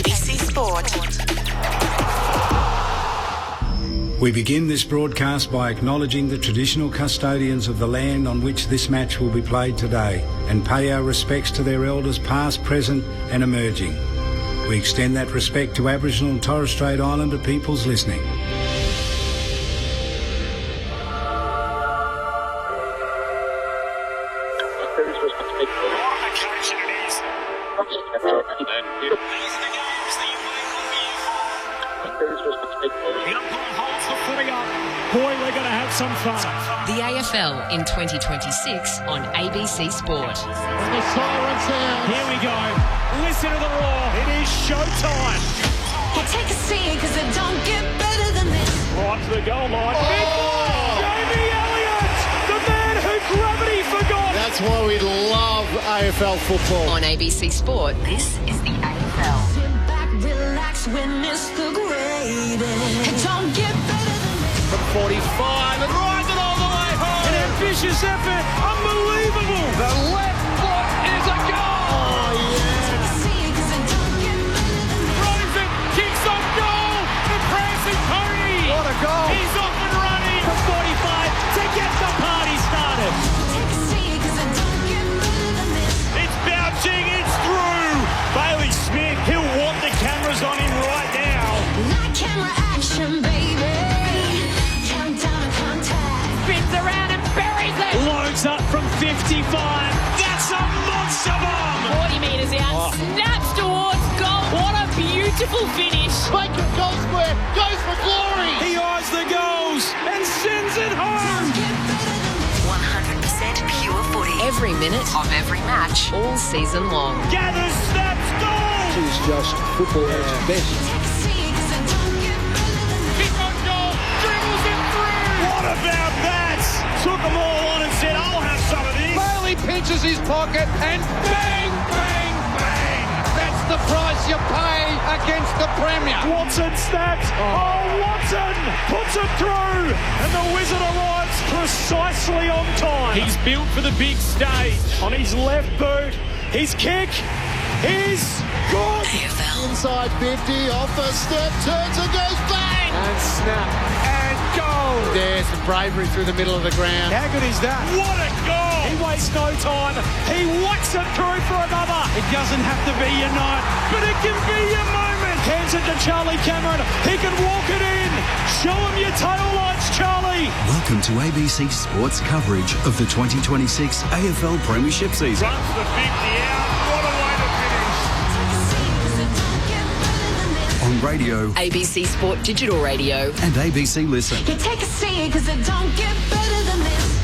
ABC Sport. We begin this broadcast by acknowledging the traditional custodians of the land on which this match will be played today and pay our respects to their elders past, present and emerging. We extend that respect to Aboriginal and Torres Strait Islander peoples listening. Some fun. The AFL in 2026 on ABC Sport. And the siren sound. Here we go. Listen to the roar. It is showtime. You take a seat because it don't get better than this. Right to the goal line. Jamie Elliott, the man who gravity forgot. That's why we love AFL football. On ABC Sport, this is the AFL. Sit back, relax, witness the greatest. It don't get better than this. From 45 and rides it all the way home. An ambitious effort. Unbelievable. The left foot is a goal. Oh, yeah. Take a seat because it don't get better than this. Throws it, kicks on goal. The prancing pony. What a goal. He's off and running from 45 to get the party started. Take a seat because it don't get better than this. It's bouncing, it's through. Bailey Smith, he'll want the cameras on him right now. Light camera action, baby. Countdown to contact. Spins around and buries it. Loads up from 55. That's a monster bomb. 40 metres out, snaps towards goal. What a beautiful finish. Bacon goal square, goes for glory. He eyes the goals and sends it home. Get better than this. 100% pure footy. Every minute of every match, all season long. Gathers, snaps, goal. It's just football at its best. Take a seat because it don't get better than this. Kick on goal, dribbles it through. What about that? Took them all on and said, I'll have some of this. Bailey pinches his pocket and bang, bang, bang. That's the price you pay against the Premier. Watson snaps. Oh, Watson puts it through. And the Wizard arrives precisely on time. He's built for the big stage. On his left boot, his kick is good. AFL. Inside 50, off a step, turns and goes bang. And snap. And goal. There's the bravery through the middle of the ground. How good is that? What a goal. He wastes no time. He whacks it through for another. It doesn't have to be your night, but it can be your moment. Hands it to Charlie Cameron. He can walk it in. Show him your tail lights, Charlie. Welcome to ABC Sports coverage of the 2026 AFL Premiership season. Runs the 50 out. What a way to finish. Take a seat because it don't get better than this. On radio ABC Sport Digital Radio. and ABC Listen. You take a seat because it don't get better than this.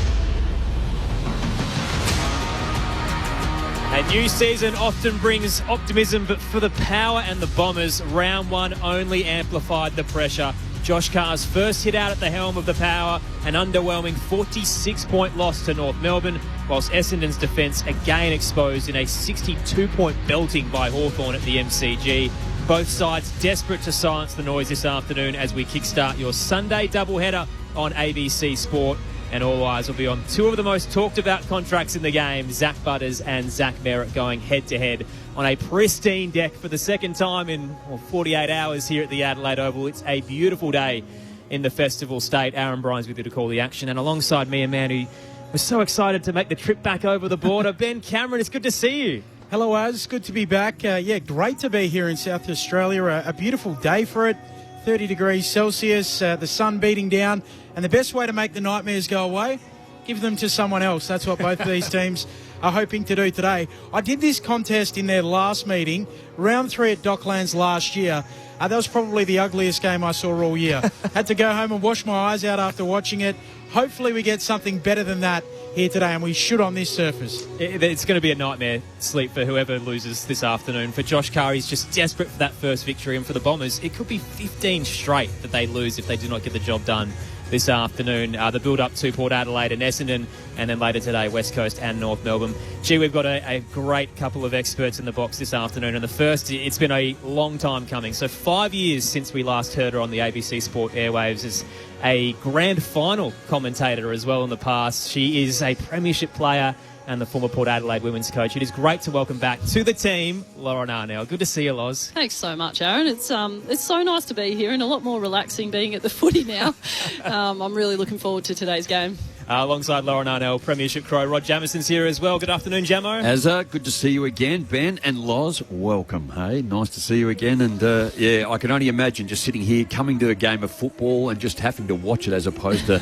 A new season often brings optimism, but for the Power and the Bombers, round one only amplified the pressure. Josh Carr's first hit out at the helm of the Power, an underwhelming 46-point loss to North Melbourne, whilst Essendon's defence again exposed in a 62-point belting by Hawthorn at the MCG. Both sides desperate to silence the noise this afternoon as we kickstart your Sunday doubleheader on ABC Sport. And all eyes will be on two of the most talked about contracts in the game, Zach Butters and Zach Merritt, going head-to-head on a pristine deck for the second time in 48 hours here at the Adelaide Oval. It's a beautiful day in the festival state. Aaron Bryan's with you to call the action. And alongside me, a man who was so excited to make the trip back over the border, Ben Cameron, it's good to see you. Hello, Az. Good to be back. Great to be here in South Australia. A beautiful day for it. 30 degrees Celsius, the sun beating down. And the best way to make the nightmares go away, give them to someone else. That's what both of these teams are hoping to do today. I did this contest in their last meeting, round 3 at Docklands last year. That was probably the ugliest game I saw all year. Had to go home and wash my eyes out after watching it. Hopefully we get something better than that here today, and we should on this surface. It's going to be a nightmare sleep for whoever loses this afternoon. For Josh Carr, he's just desperate for that first victory, and for the Bombers, it could be 15 straight that they lose if they do not get the job done this afternoon. The build-up to Port Adelaide and Essendon, and then later today, West Coast and North Melbourne. Gee, we've got a great couple of experts in the box this afternoon, and the first, it's been a long time coming. So 5 years since we last heard her on the ABC Sport airwaves as a grand final commentator as well in the past. She is a premiership player, and the former Port Adelaide women's coach. It is great to welcome back to the team, Lauren Arnell. Good to see you, Loz. Thanks so much, Aaron. It's so nice to be here and a lot more relaxing being at the footy now. I'm really looking forward to today's game. Alongside Lauren Arnell, Premiership Crow, Rod Jamison's here as well. Good afternoon, Jamo. Azza, good to see you again. Ben and Loz, welcome. Hey, nice to see you again. And I can only imagine just sitting here, coming to a game of football and just having to watch it as opposed to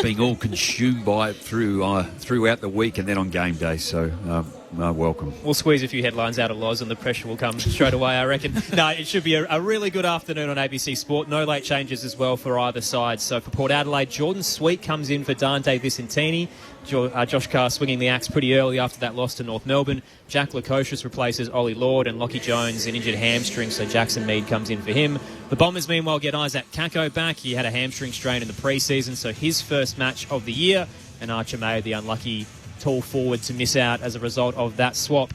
being all consumed by it throughout the week and then on game day. So, welcome. We'll squeeze a few headlines out of Loz and the pressure will come straight away, I reckon. No, it should be a really good afternoon on ABC Sport. No late changes as well for either side. So for Port Adelaide, Jordan Sweet comes in for Dante Vicentini. Josh Carr swinging the axe pretty early after that loss to North Melbourne. Jack Lukosius replaces Ollie Lord, and Lockie Jones an injured hamstring, so Jackson Mead comes in for him. The Bombers, meanwhile, get Isaac Kako back. He had a hamstring strain in the pre-season, so his first match of the year. And Archer Mayo, the unlucky tall forward, to miss out as a result of that swap.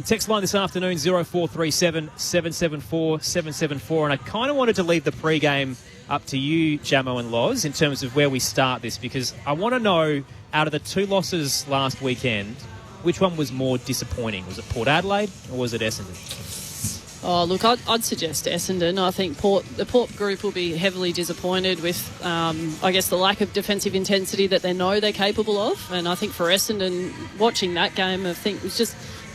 Text line this afternoon, 0437 774 774. And I kind of wanted to leave the pre-game up to you, Jamo and Loz, in terms of where we start this, because I want to know, out of the two losses last weekend, which one was more disappointing? Was it Port Adelaide or was it Essendon? Oh, look, I'd suggest Essendon. I think the Port group will be heavily disappointed with, I guess, the lack of defensive intensity that they know they're capable of. And I think for Essendon, watching that game, I think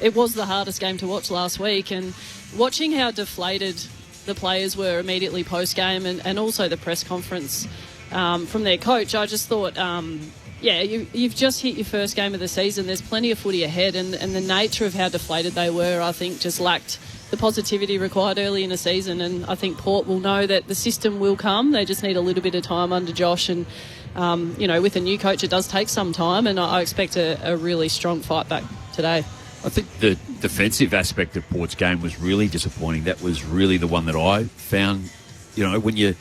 it was the hardest game to watch last week. And watching how deflated the players were immediately post-game and also the press conference from their coach, I just thought... you've just hit your first game of the season. There's plenty of footy ahead, and the nature of how deflated they were, I think, just lacked the positivity required early in the season. And I think Port will know that the system will come. They just need a little bit of time under Josh. And, with a new coach, it does take some time, and I expect a really strong fight back today. I think the defensive aspect of Port's game was really disappointing. That was really the one that I found, when you...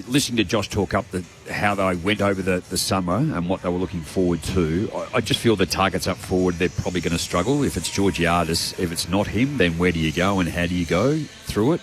Listening to Josh talk up how they went over the summer and what they were looking forward to, I just feel the targets up forward, they're probably going to struggle. If it's Georgiadis, if it's not him, then where do you go and how do you go through it?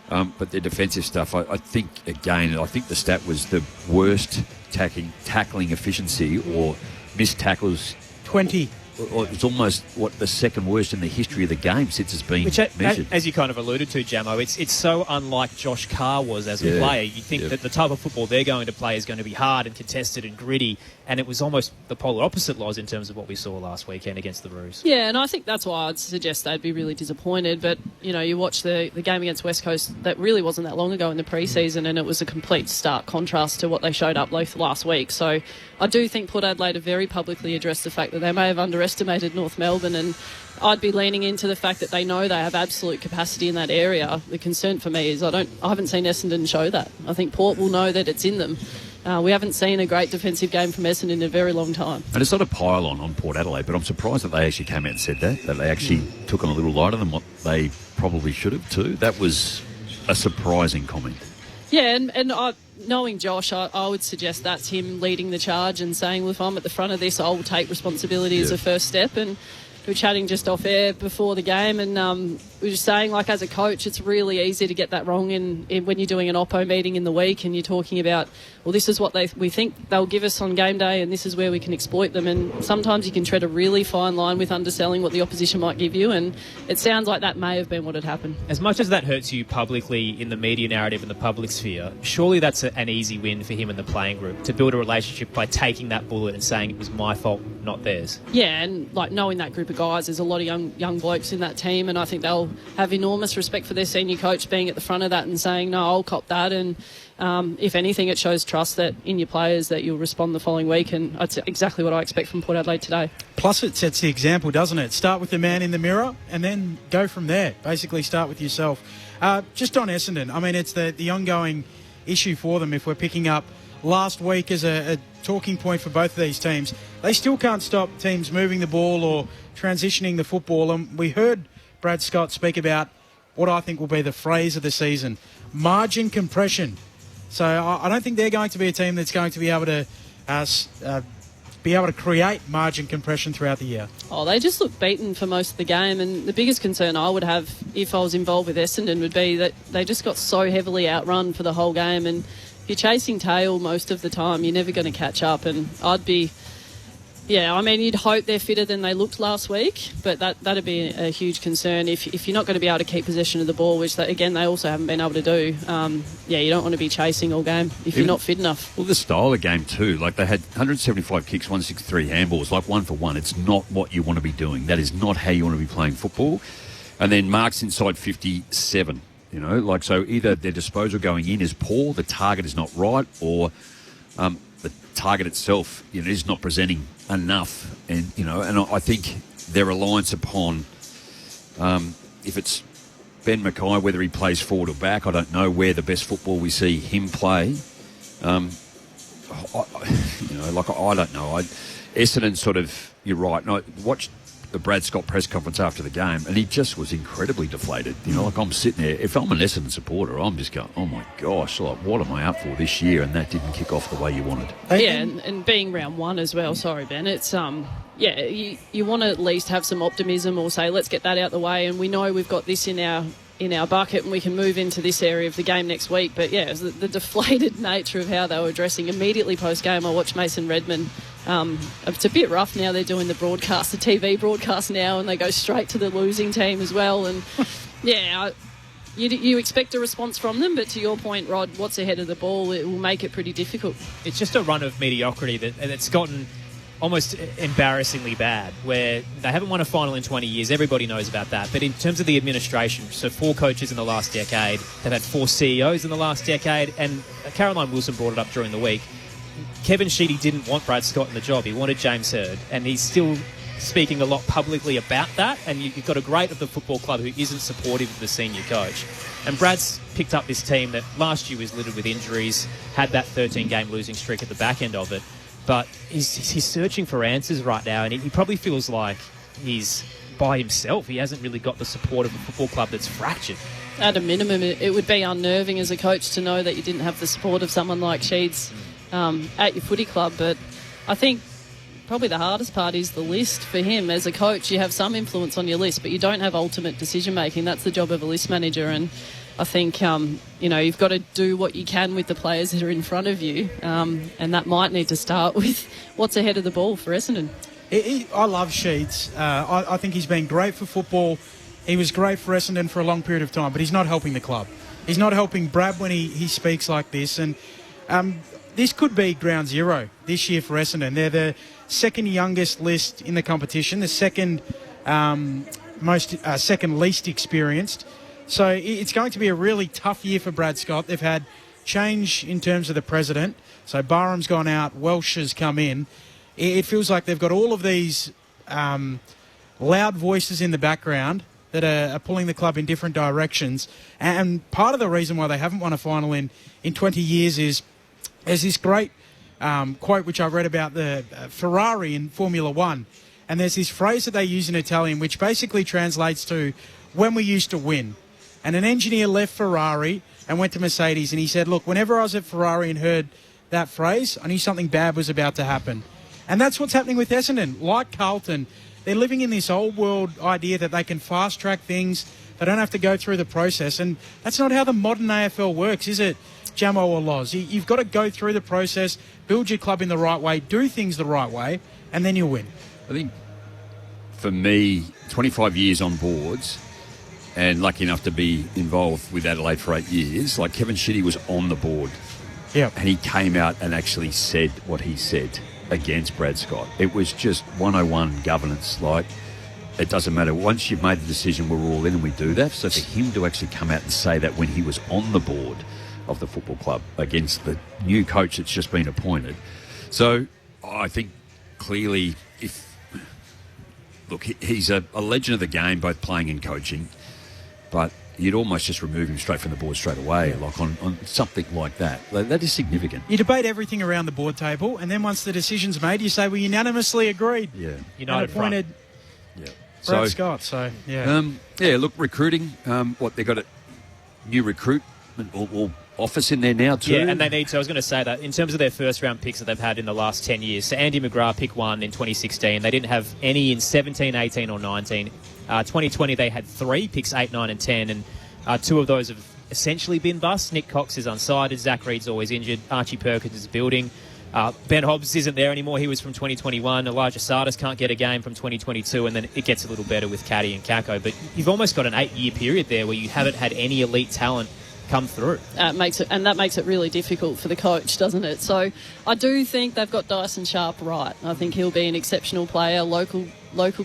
But their defensive stuff, I think the stat was the worst tackling efficiency or missed tackles. 20. It's almost the second worst in the history of the game since it's been measured. As you kind of alluded to, Jamo, it's so unlike Josh Carr was as a player. You think that the type of football they're going to play is going to be hard and contested and gritty, and it was almost the polar opposite, Loz, in terms of what we saw last weekend against the Roos. Yeah, and I think that's why I'd suggest they'd be really disappointed. But, you watch the game against West Coast, that really wasn't that long ago in the pre-season, and it was a complete stark contrast to what they showed up last week. So I do think Port Adelaide have very publicly addressed the fact that they may have underestimated North Melbourne, and I'd be leaning into the fact that they know they have absolute capacity in that area. The concern for me is I haven't seen Essendon show that. I think Port will know that it's in them. We haven't seen a great defensive game from Essendon in a very long time. And it's not a pile on Port Adelaide, but I'm surprised that they actually came out and said that they actually took on a little lighter than what they probably should have too. That was a surprising comment. Yeah, and knowing Josh, I would suggest that's him leading the charge and saying, well, if I'm at the front of this, I'll take responsibility as a first step. And we were chatting just off air before the game, and we were just saying, as a coach, it's really easy to get that wrong in when you're doing an oppo meeting in the week and you're talking about, well, this is what we think they'll give us on game day and this is where we can exploit them. And sometimes you can tread a really fine line with underselling what the opposition might give you, and it sounds like that may have been what had happened. As much as that hurts you publicly in the media narrative and the public sphere, surely that's an easy win for him and the playing group, to build a relationship by taking that bullet and saying it was my fault, not theirs. Yeah, and knowing that group of guys, there's a lot of young blokes in that team, and I think they'll have enormous respect for their senior coach being at the front of that and saying, no, I'll cop that. And if anything, it shows trust that in your players that you'll respond the following week, and that's exactly what I expect from Port Adelaide today. Plus it sets the example, doesn't it? Start with the man in the mirror and then go from there. Basically start with yourself. Just on Essendon, I mean, it's the ongoing issue for them. If we're picking up last week as a talking point for both of these teams, they still can't stop teams moving the ball or transitioning the football. And we heard Brad Scott speak about what I think will be the phrase of the season, margin compression. So I don't think they're going to be a team that's going to be able to create margin compression throughout the year. Oh, they just look beaten for most of the game, and the biggest concern I would have if I was involved with Essendon would be that they just got so heavily outrun for the whole game, and if you're chasing tail most of the time, you're never going to catch up. And I'd be Yeah, I mean, you'd hope they're fitter than they looked last week, but that'd be a huge concern if you're not going to be able to keep possession of the ball, which, they also haven't been able to do. You don't want to be chasing all game if you're not fit enough. Well, the style of game too, like they had 175 kicks, 163 handballs, like 1 for 1. It's not what you want to be doing. That is not how you want to be playing football. And then marks inside 57, so either their disposal going in is poor, the target is not right, or the target itself, is not presenting enough. And, and I think their reliance upon, if it's Ben Mackay, whether he plays forward or back, I don't know where the best football we see him play. I don't know. Essendon sort of, you're right. And I watched the Brad Scott press conference after the game, and he just was incredibly deflated. I'm sitting there. If I'm an Essendon supporter, I'm just going, oh my gosh, what am I up for this year? And that didn't kick off the way you wanted. Yeah, and being round one as well. Sorry, Ben. It's you want to at least have some optimism, or say, let's get that out the way, and we know we've got this in our bucket and we can move into this area of the game next week. But yeah, the deflated nature of how they were dressing immediately post-game. I watched Mason Redmond. It's a bit rough now. They're doing the TV broadcast now, and they go straight to the losing team as well. And you expect a response from them, but to your point, Rod, what's ahead of the ball, it will make it pretty difficult. It's just a run of mediocrity that's gotten almost embarrassingly bad, where they haven't won a final in 20 years. Everybody knows about that. But in terms of the administration, so 4 coaches in the last decade, they've had 4 CEOs in the last decade, and Caroline Wilson brought it up during the week. Kevin Sheedy didn't want Brad Scott in the job. He wanted James Hird, and he's still speaking a lot publicly about that. And you've got a great of the football club who isn't supportive of the senior coach. And Brad's picked up this team that last year was littered with injuries, had that 13-game losing streak at the back end of it. But he's searching for answers right now, and he probably feels like he's by himself. He hasn't really got the support of a football club that's fractured. At a minimum, it would be unnerving as a coach to know that you didn't have the support of someone like Sheeds at your footy club. But I think probably the hardest part is the list for him. As a coach, you have some influence on your list, but you don't have ultimate decision-making. That's the job of a list manager, and I think, you've got to do what you can with the players that are in front of you, and that might need to start with what's ahead of the ball for Essendon. I love Sheeds. I think he's been great for football. He was great for Essendon for a long period of time, but he's not helping the club. He's not helping Brad when he speaks like this, and this could be ground zero this year for Essendon. They're the second youngest list in the competition, the second least experienced. So it's going to be a really tough year for Brad Scott. They've had change in terms of the president. So Barham's gone out, Welsh has come in. It feels like they've got all of these loud voices in the background that are pulling the club in different directions. And part of the reason why they haven't won a final in 20 years is there's this great quote which I read about the Ferrari in Formula One. And there's this phrase that they use in Italian which basically translates to when we used to win. And an engineer left Ferrari and went to Mercedes, and he said, look, whenever I was at Ferrari and heard that phrase, I knew something bad was about to happen. And that's what's happening with Essendon. Like Carlton, they're living in this old world idea that they can fast-track things. They don't have to go through the process. And that's not how the modern AFL works, is it, Jamo or Loz? You've got to go through the process, build your club in the right way, do things the right way, and then you'll win. I think, for me, 25 years on boards, and lucky enough to be involved with Adelaide for 8 years, like Kevin Sheedy was on the board. Yeah. And he came out and actually said what he said against Brad Scott. It was just 101 governance. Like, it doesn't matter. Once you've made the decision, we're all in and we do that. So for him to actually come out and say that when he was on the board of the football club against the new coach that's just been appointed. So I think clearly he's a legend of the game, both playing and coaching. But you'd almost just remove him straight from the board straight away, like on something like that. That is significant. You debate everything around the board table, and then once the decision's made, you say, we unanimously agreed. Yeah. United appointed Brad Scott, so, yeah. Look, recruiting, they've got a new recruitment or office in there now too. Yeah, and they need to. I was going to say that in terms of their first-round picks that they've had in the last 10 years. So Andy McGrath pick 1 in 2016. They didn't have any in 17, 18 or 19. 2020 they had 3 picks, 8, 9 and 10, and 2 of those have essentially been busts. Nick Cox is unsighted. Zach Reed's always injured. Archie Perkins is building. Ben Hobbs isn't there anymore. He was from 2021. Elijah Sardis can't get a game from 2022, and then it gets a little better with Caddy and Kako. But you've almost got an 8-year period there where you haven't had any elite talent come through. That makes it really difficult for the coach, doesn't it? So I do think they've got Dyson Sharp right. I think he'll be an exceptional player, local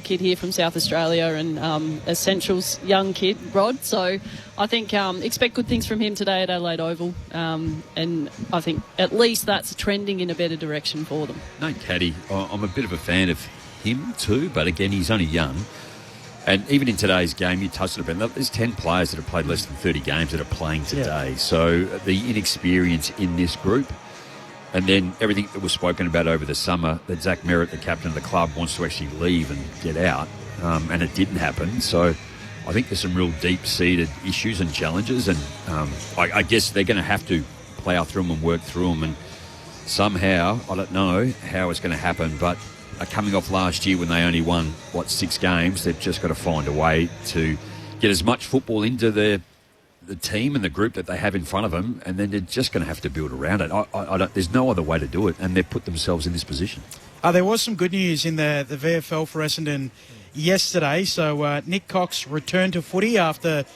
kid here from South Australia, and Essential's young kid, Rod. So I think expect good things from him today at Adelaide Oval, and I think at least that's trending in a better direction for them. No, Caddy, I'm a bit of a fan of him too, but again, he's only young. And even in today's game, you touched on it, there's 10 players that have played less than 30 games that are playing today. Yeah. So the inexperience in this group, and then everything that was spoken about over the summer, that Zach Merritt, the captain of the club, wants to actually leave and get out, and it didn't happen. So I think there's some real deep-seated issues and challenges, and I guess they're going to have to plough through them and work through them. And somehow, I don't know how it's going to happen, but coming off last year when they only won, 6 games, they've just got to find a way to get as much football into the team and the group that they have in front of them, and then they're just going to have to build around it. There's no other way to do it, and they've put themselves in this position. There was some good news in the VFL for Essendon yesterday. So Nick Cox returned to footy after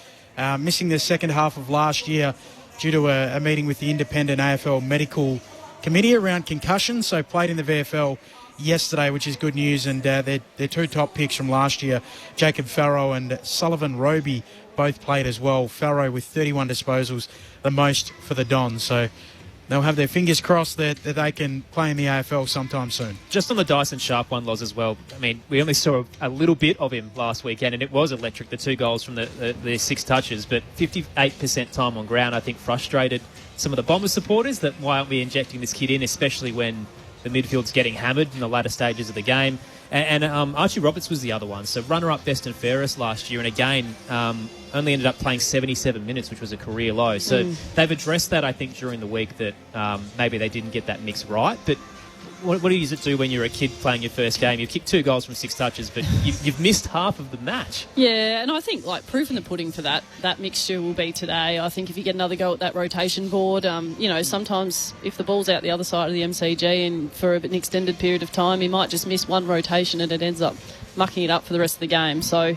missing the second half of last year due to a meeting with the independent AFL medical committee around concussion. So played in the VFL yesterday, which is good news, and their 2 top picks from last year, Jacob Farrow and Sullivan Roby, both played as well. Farrow with 31 disposals, the most for the Dons. So they'll have their fingers crossed that they can play in the AFL sometime soon. Just on the Dyson Sharp one, Loz, as well. I mean, we only saw a little bit of him last weekend, and it was electric, the 2 goals from the 6 touches, but 58% time on ground, I think, frustrated some of the Bombers supporters that why aren't we injecting this kid in, especially when the midfield's getting hammered in the latter stages of the game. And Archie Roberts was the other one. So runner-up best and fairest last year, and again, only ended up playing 77 minutes, which was a career low. So they've addressed that, I think, during the week, that maybe they didn't get that mix right. But what does it do when you're a kid playing your first game? You've kicked 2 goals from 6 touches, but you've missed half of the match. Yeah, and I think proof in the pudding for that mixture will be today. I think if you get another go at that rotation board, sometimes if the ball's out the other side of the MCG and for an extended period of time, you might just miss one rotation and it ends up mucking it up for the rest of the game. So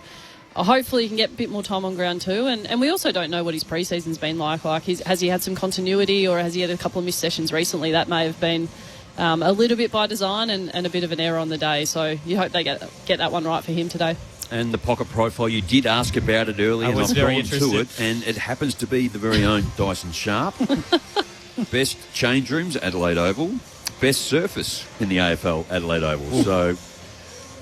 hopefully he can get a bit more time on ground too. And we also don't know what his pre-season's been like. Has he had some continuity, or has he had a couple of missed sessions recently? That may have been a little bit by design and a bit of an error on the day. So you hope they get that one right for him today. And the pocket profile, you did ask about it earlier, and I've gone to it, and it happens to be the very own Dyson Sharp. Best change rooms, Adelaide Oval. Best surface in the AFL, Adelaide Oval. Ooh. So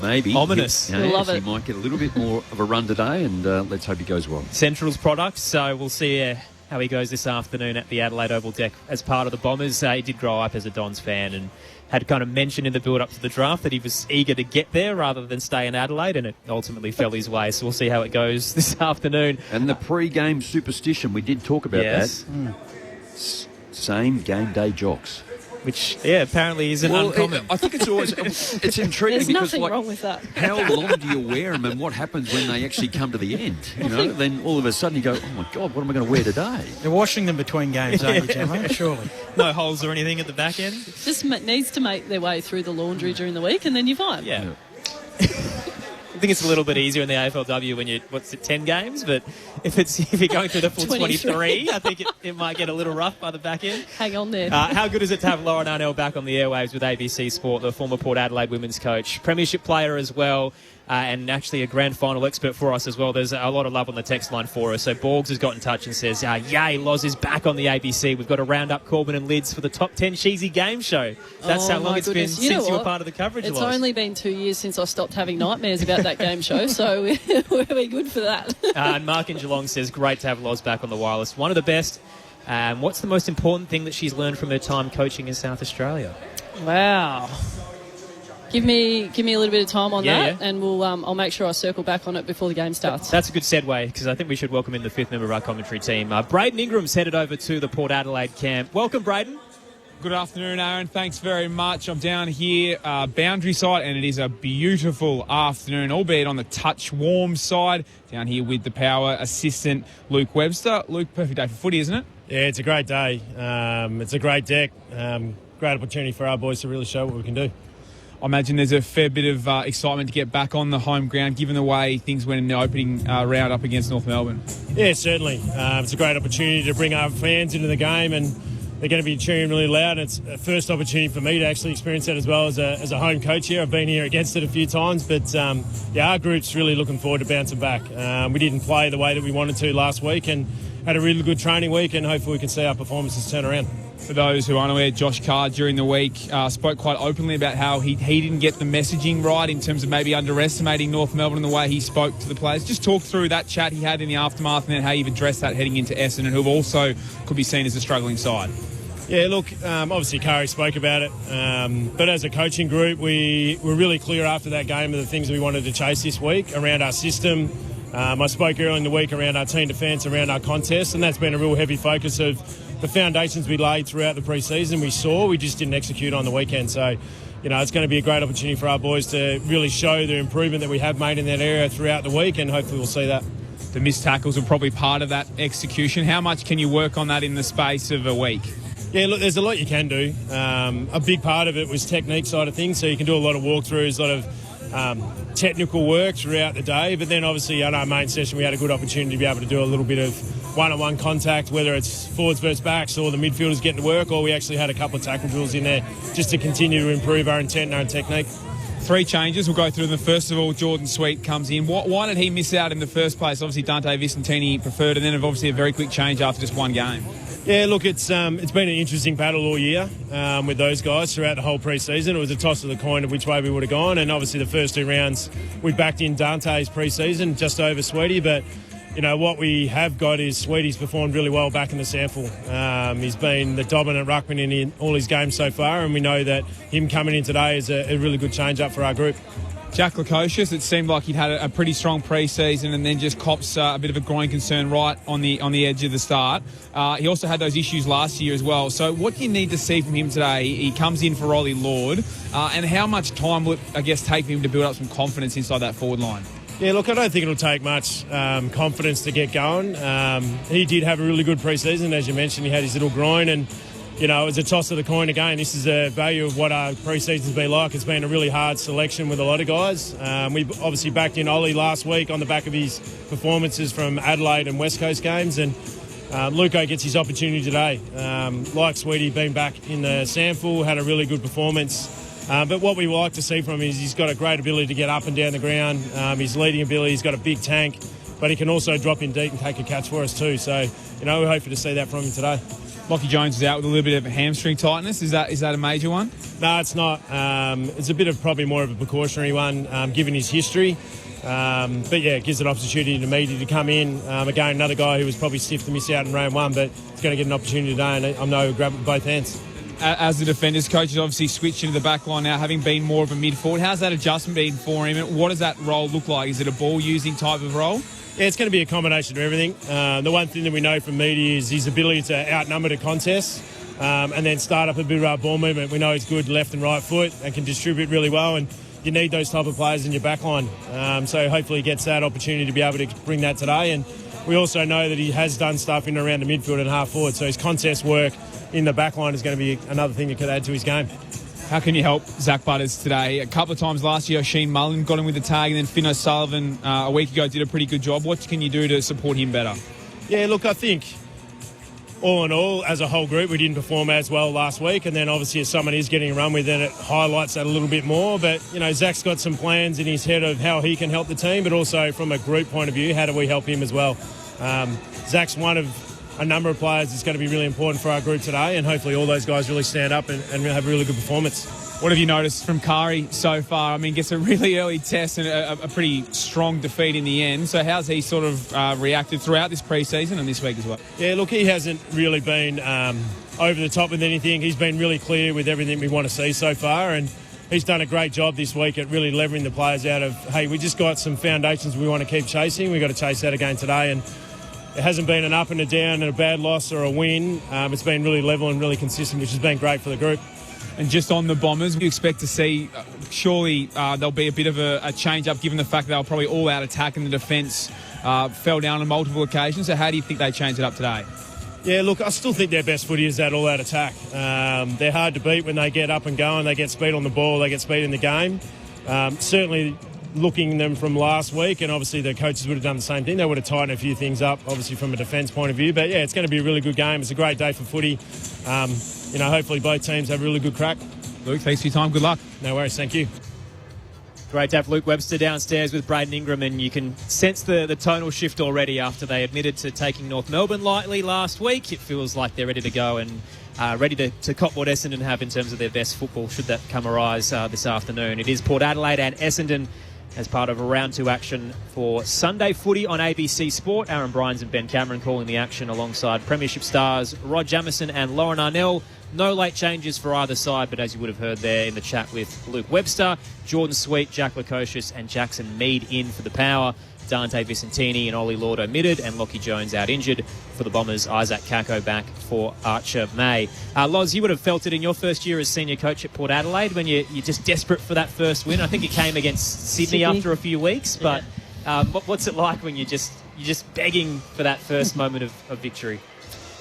maybe ominous. He might get a little bit more of a run today, and let's hope he goes well. Central's products, so we'll see how he goes this afternoon at the Adelaide Oval deck as part of the Bombers. He did grow up as a Dons fan and had kind of mentioned in the build-up to the draft that he was eager to get there rather than stay in Adelaide, and it ultimately fell his way. So we'll see how it goes this afternoon. And the pre-game superstition, we did talk about that. Same game day jocks. Which, apparently isn't uncommon. I think it's always it's intriguing. There's because, nothing wrong with that. How long do you wear them, and what happens when they actually come to the end? Then all of a sudden you go, oh my God, what am I going to wear today? They're washing them between games, aren't you, Gemma? Surely. No holes or anything at the back end? Just needs to make their way through the laundry during the week, and then you're fine. Yeah. I think it's a little bit easier in the AFLW when you're 10 games, but if you're going through the full 23, I think it might get a little rough by the back end. Hang on there. How good is it to have Lauren Arnell back on the airwaves with ABC Sport, the former Port Adelaide women's coach, premiership player as well, and actually a grand final expert for us as well. There's a lot of love on the text line for us. So Borgs has got in touch and says, yay, Loz is back on the ABC. We've got to round up Corbin and Lids for the top 10 cheesy game show. That's how long it's been since you were part of the coverage, It's Loz. only been 2 years since I stopped having nightmares about that game show, so we'll be good for that. And Mark in Geelong says, great to have Loz back on the wireless. One of the best. What's the most important thing that she's learned from her time coaching in South Australia? Wow. Give me a little bit of time on that, and we'll I'll make sure I circle back on it before the game starts. That's a good segue, because I think we should welcome in the 5th member of our commentary team. Braden Ingram's headed over to the Port Adelaide camp. Welcome, Braden. Good afternoon, Aaron. Thanks very much. I'm down here, boundary side, and it is a beautiful afternoon, albeit on the touch warm side, down here with the Power assistant, Luke Webster. Luke, perfect day for footy, isn't it? Yeah, it's a great day. It's a great deck. great opportunity for our boys to really show what we can do. I imagine there's a fair bit of excitement to get back on the home ground, given the way things went in the opening round up against North Melbourne. Yeah, certainly. It's a great opportunity to bring our fans into the game, and they're going to be cheering really loud. It's a first opportunity for me to actually experience that as well as a home coach here. I've been here against it a few times, but our group's really looking forward to bouncing back. We didn't play the way that we wanted to last week and had a really good training week, and hopefully we can see our performances turn around. For those who aren't aware, Josh Carr during the week spoke quite openly about how he didn't get the messaging right in terms of maybe underestimating North Melbourne in the way he spoke to the players. Just talk through that chat he had in the aftermath and then how you've addressed that heading into Essendon, who also could be seen as a struggling side. Yeah, look, obviously Kari spoke about it, but as a coaching group, we were really clear after that game of the things we wanted to chase this week around our system. I spoke earlier in the week around our team defence, around our contest, and that's been a real heavy focus of the foundations we laid throughout the pre-season. We just didn't execute on the weekend. So, it's going to be a great opportunity for our boys to really show the improvement that we have made in that area throughout the week, and hopefully we'll see that. The missed tackles are probably part of that execution. How much can you work on that in the space of a week? Yeah, look, there's a lot you can do. A big part of it was technique side of things, so you can do a lot of walkthroughs, a lot of technical work throughout the day, but then obviously on our main session we had a good opportunity to be able to do a little bit of one-on-one contact, whether it's forwards versus backs or the midfielders getting to work, or we actually had a couple of tackle drills in there just to continue to improve our intent and our technique. 3 changes, we'll go through them. First of all, Jordan Sweet comes in. Why did he miss out in the first place? Obviously Dante Vicentini preferred, and then obviously a very quick change after just one game. Yeah, look, it's been an interesting battle all year with those guys throughout the whole pre-season. It was a toss of the coin of which way we would have gone, and obviously the first 2 rounds we backed in Dante's pre-season just over Sweetie, but what we have got is Sweetie's performed really well back in the sample. He's been the dominant ruckman in all his games so far, and we know that him coming in today is a really good change-up for our group. Jack Lukosius, it seemed like he'd had a pretty strong pre-season and then just cops a bit of a groin concern right on the edge of the start. He also had those issues last year as well. So what do you need to see from him today? He comes in for Rolly Lord. And how much time will it, I guess, take for him to build up some confidence inside that forward line? Yeah, look, I don't think it'll take much confidence to get going. He did have a really good pre-season. As you mentioned, he had his little groin, and it was a toss of the coin again. This is the value of what our pre-season's been like. It's been a really hard selection with a lot of guys. We've obviously backed in Ollie last week on the back of his performances from Adelaide and West Coast games, and Luco gets his opportunity today. Like Sweetie, been back in the sample, had a really good performance. But what we like to see from him is he's got a great ability to get up and down the ground. His leading ability, he's got a big tank, but he can also drop in deep and take a catch for us too. So, we're hoping to see that from him today. Lockie Jones is out with a little bit of a hamstring tightness. Is that a major one? No, it's not. It's a bit of probably more of a precautionary one, given his history. But yeah, it gives an opportunity to Meaty to come in. Again, another guy who was probably stiff to miss out in round 1, but he's going to get an opportunity today, and I know he'll grab it with both hands. As the defenders coach, he's obviously switched into the back line now, having been more of a mid-forward. How's that adjustment been for him, and what does that role look like? Is it a ball-using type of role? Yeah, it's going to be a combination of everything. The one thing that we know from Meaty is his ability to outnumber the contests and then start up a bit of our ball movement. We know he's good left and right foot and can distribute really well, and you need those type of players in your back line. So hopefully he gets that opportunity to be able to bring that today. And we also know that he has done stuff in and around the midfield and half forward, so his contest work in the back line is going to be another thing that could add to his game. How can you help Zach Butters today? A couple of times last year, Sheen Mullen got him with the tag, and then Finn O'Sullivan a week ago did a pretty good job. What can you do to support him better? Yeah, look, I think all in all, as a whole group, we didn't perform as well last week, and then obviously if someone is getting a run with, then it highlights that a little bit more. But, Zach's got some plans in his head of how he can help the team, but also from a group point of view, how do we help him as well? Zach's one of a number of players that's going to be really important for our group today, and hopefully all those guys really stand up and have a really good performance. What have you noticed from Kari so far? I mean, gets a really early test and a pretty strong defeat in the end. So how's he sort of reacted throughout this pre-season and this week as well? Yeah, look, he hasn't really been over the top with anything. He's been really clear with everything we want to see so far, and he's done a great job this week at really levering the players out of, hey, we just got some foundations we want to keep chasing. We've got to chase that again today, and it hasn't been an up and a down and a bad loss or a win. It's been really level and really consistent, which has been great for the group. And just on the Bombers, we expect to see, surely there'll be a bit of a change-up given the fact that they were probably all out attack and the defence fell down on multiple occasions. So how do you think they change it up today? Yeah, look, I still think their best footy is that all-out attack. They're hard to beat when they get up and going. They get speed on the ball. They get speed in the game. Certainly looking them from last week, and obviously the coaches would have done the same thing. They would have tightened a few things up, obviously from a defence point of view. But, yeah, it's going to be a really good game. It's a great day for footy. Hopefully both teams have a really good crack. Luke, thanks for your time. Good luck. No worries. Thank you. Great to have Luke Webster downstairs with Braden Ingram, and you can sense the tonal shift already after they admitted to taking North Melbourne lightly last week. It feels like they're ready to go and ready to cop what Essendon have in terms of their best football, should that come arise this afternoon. It is Port Adelaide and Essendon as part of a round 2 action for Sunday footy on ABC Sport. Aaron Bryans and Ben Cameron calling the action alongside Premiership stars Rod Jamieson and Lauren Arnell. No late changes for either side, but as you would have heard there in the chat with Luke Webster, Jordan Sweet, Jack Lukosius and Jackson Mead in for the Power. Dante Vicentini and Ollie Lord omitted, and Lockie Jones out injured. For the Bombers, Isaac Kako back for Archer May. Loz, you would have felt it in your first year as senior coach at Port Adelaide when you're just desperate for that first win. I think it came against Sydney after a few weeks, but what's it like when you're just begging for that first moment of victory?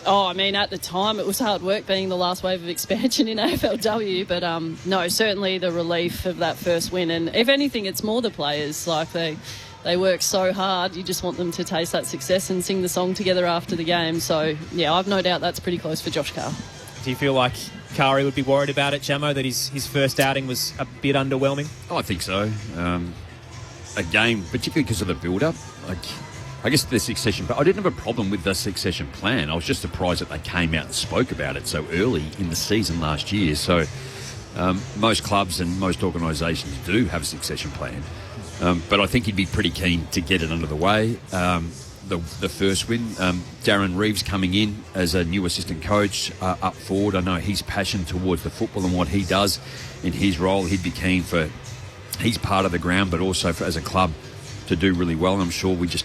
Oh, I mean, at the time, it was hard work being the last wave of expansion in AFLW. But, no, certainly the relief of that first win. And if anything, it's more the players. Like, they work so hard. You just want them to taste that success and sing the song together after the game. So, yeah, I've no doubt that's pretty close for Josh Carr. Do you feel like Kari would be worried about it, Jamo, that his first outing was a bit underwhelming? Oh, I think so. Again, particularly because of the build-up, I guess the succession, but I didn't have a problem with the succession plan. I was just surprised that they came out and spoke about it so early in the season last year. So most clubs and most organisations do have a succession plan. But I think he'd be pretty keen to get it under the way. The first win, Darren Reeves coming in as a new assistant coach up forward. I know his passion towards the football and what he does in his role. He'd be keen for he's part of the ground, but also as a club to do really well. And I'm sure we just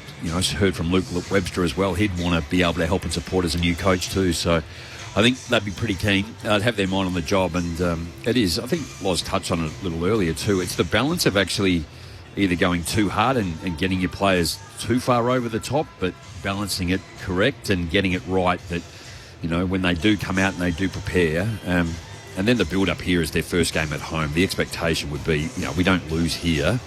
heard from Luke Webster as well. He'd want to be able to help and support as a new coach too. So I think they'd be pretty keen. They'd have their mind on the job, and it is. I think Loz touched on it a little earlier too. It's the balance of actually either going too hard and getting your players too far over the top, but balancing it correct and getting it right. That when they do come out and they do prepare. And then the build up here is their first game at home. The expectation would be, we don't lose here.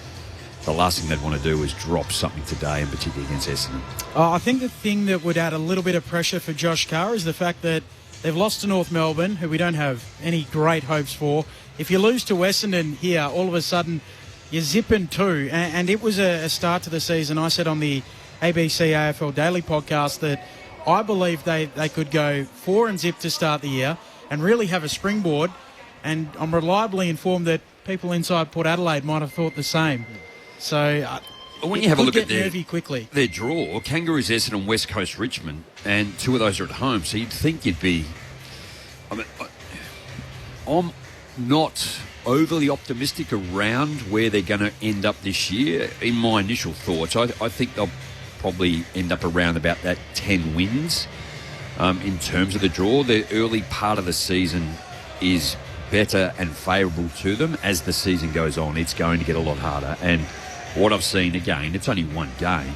The last thing they'd want to do is drop something today, and particularly against Essendon. I think the thing that would add a little bit of pressure for Josh Carr is the fact that they've lost to North Melbourne, who we don't have any great hopes for. If you lose to Essendon here, all of a sudden you're zipping 2. And it was a start to the season. I said on the ABC AFL Daily podcast that I believe they could go 4-0 to start the year and really have a springboard. And I'm reliably informed that people inside Port Adelaide might have thought the same. So when you have a look at their draw, Kangaroos, Essendon, West Coast, Richmond, and 2 of those are at home. So you'd think you'd be. I'm not overly optimistic around where they're going to end up this year. In my initial thoughts, I think they'll probably end up around about that 10 wins. In terms of the draw, the early part of the season is better and favourable to them. As the season goes on, it's going to get a lot harder. And what I've seen, again, it's only one game.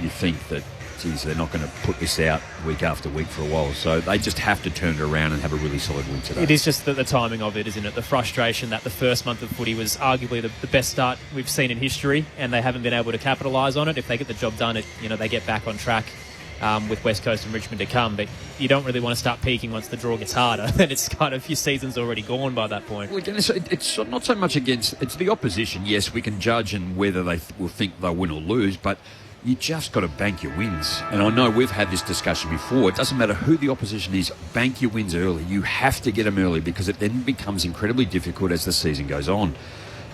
You think that, geez, they're not going to put this out week after week for a while. So they just have to turn it around and have a really solid win today. It is just the timing of it, isn't it? The frustration that the first month of footy was arguably the best start we've seen in history, and they haven't been able to capitalise on it. If they get the job done, they get back on track with West Coast and Richmond to come. But you don't really want to start peaking once the draw gets harder. Then it's kind of your season's already gone by that point. Well, again, it's not so much it's the opposition. Yes, we can judge and whether they will think they'll win or lose, but you just got to bank your wins. And I know we've had this discussion before. It doesn't matter who the opposition is, bank your wins early. You have to get them early because it then becomes incredibly difficult as the season goes on.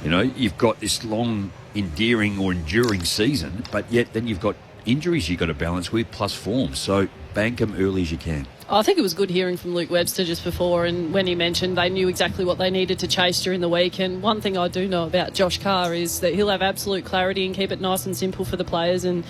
You've got this long, enduring season, but yet then you've got injuries you've got to balance with plus form. So bank them early as you can. I think it was good hearing from Luke Webster just before, and when he mentioned they knew exactly what they needed to chase during the week. And one thing I do know about Josh Carr is that he'll have absolute clarity and keep it nice and simple for the players. And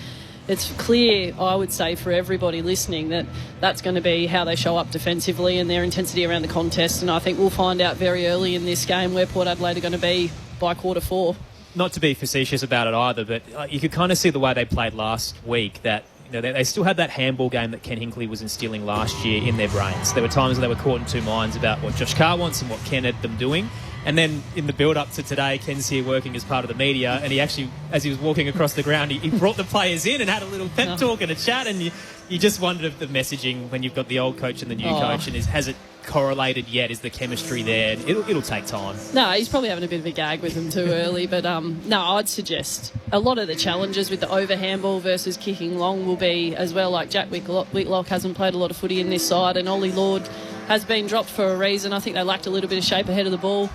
it's clear, I would say, for everybody listening that that's going to be how they show up defensively and their intensity around the contest. And I think we'll find out very early in this game where Port Adelaide are going to be by quarter 4. Not to be facetious about it either, but you could kind of see the way they played last week that They still had that handball game that Ken Hinkley was instilling last year in their brains. There were times when they were caught in two minds about what Josh Carr wants and what Ken had them doing. And then in the build-up to today, Ken's here working as part of the media, and he actually, as he was walking across the ground, he brought the players in and had a little pep talk and a chat, and you just wondered if the messaging when you've got the old coach and the new coach, and has it correlated yet? Is the chemistry there? It'll take time. No, he's probably having a bit of a gag with them too early, but no, I'd suggest a lot of the challenges with the over handball versus kicking long will be as well, like Jack Whitlock hasn't played a lot of footy in this side, and Ollie Lord has been dropped for a reason. I think they lacked a little bit of shape ahead of the ball,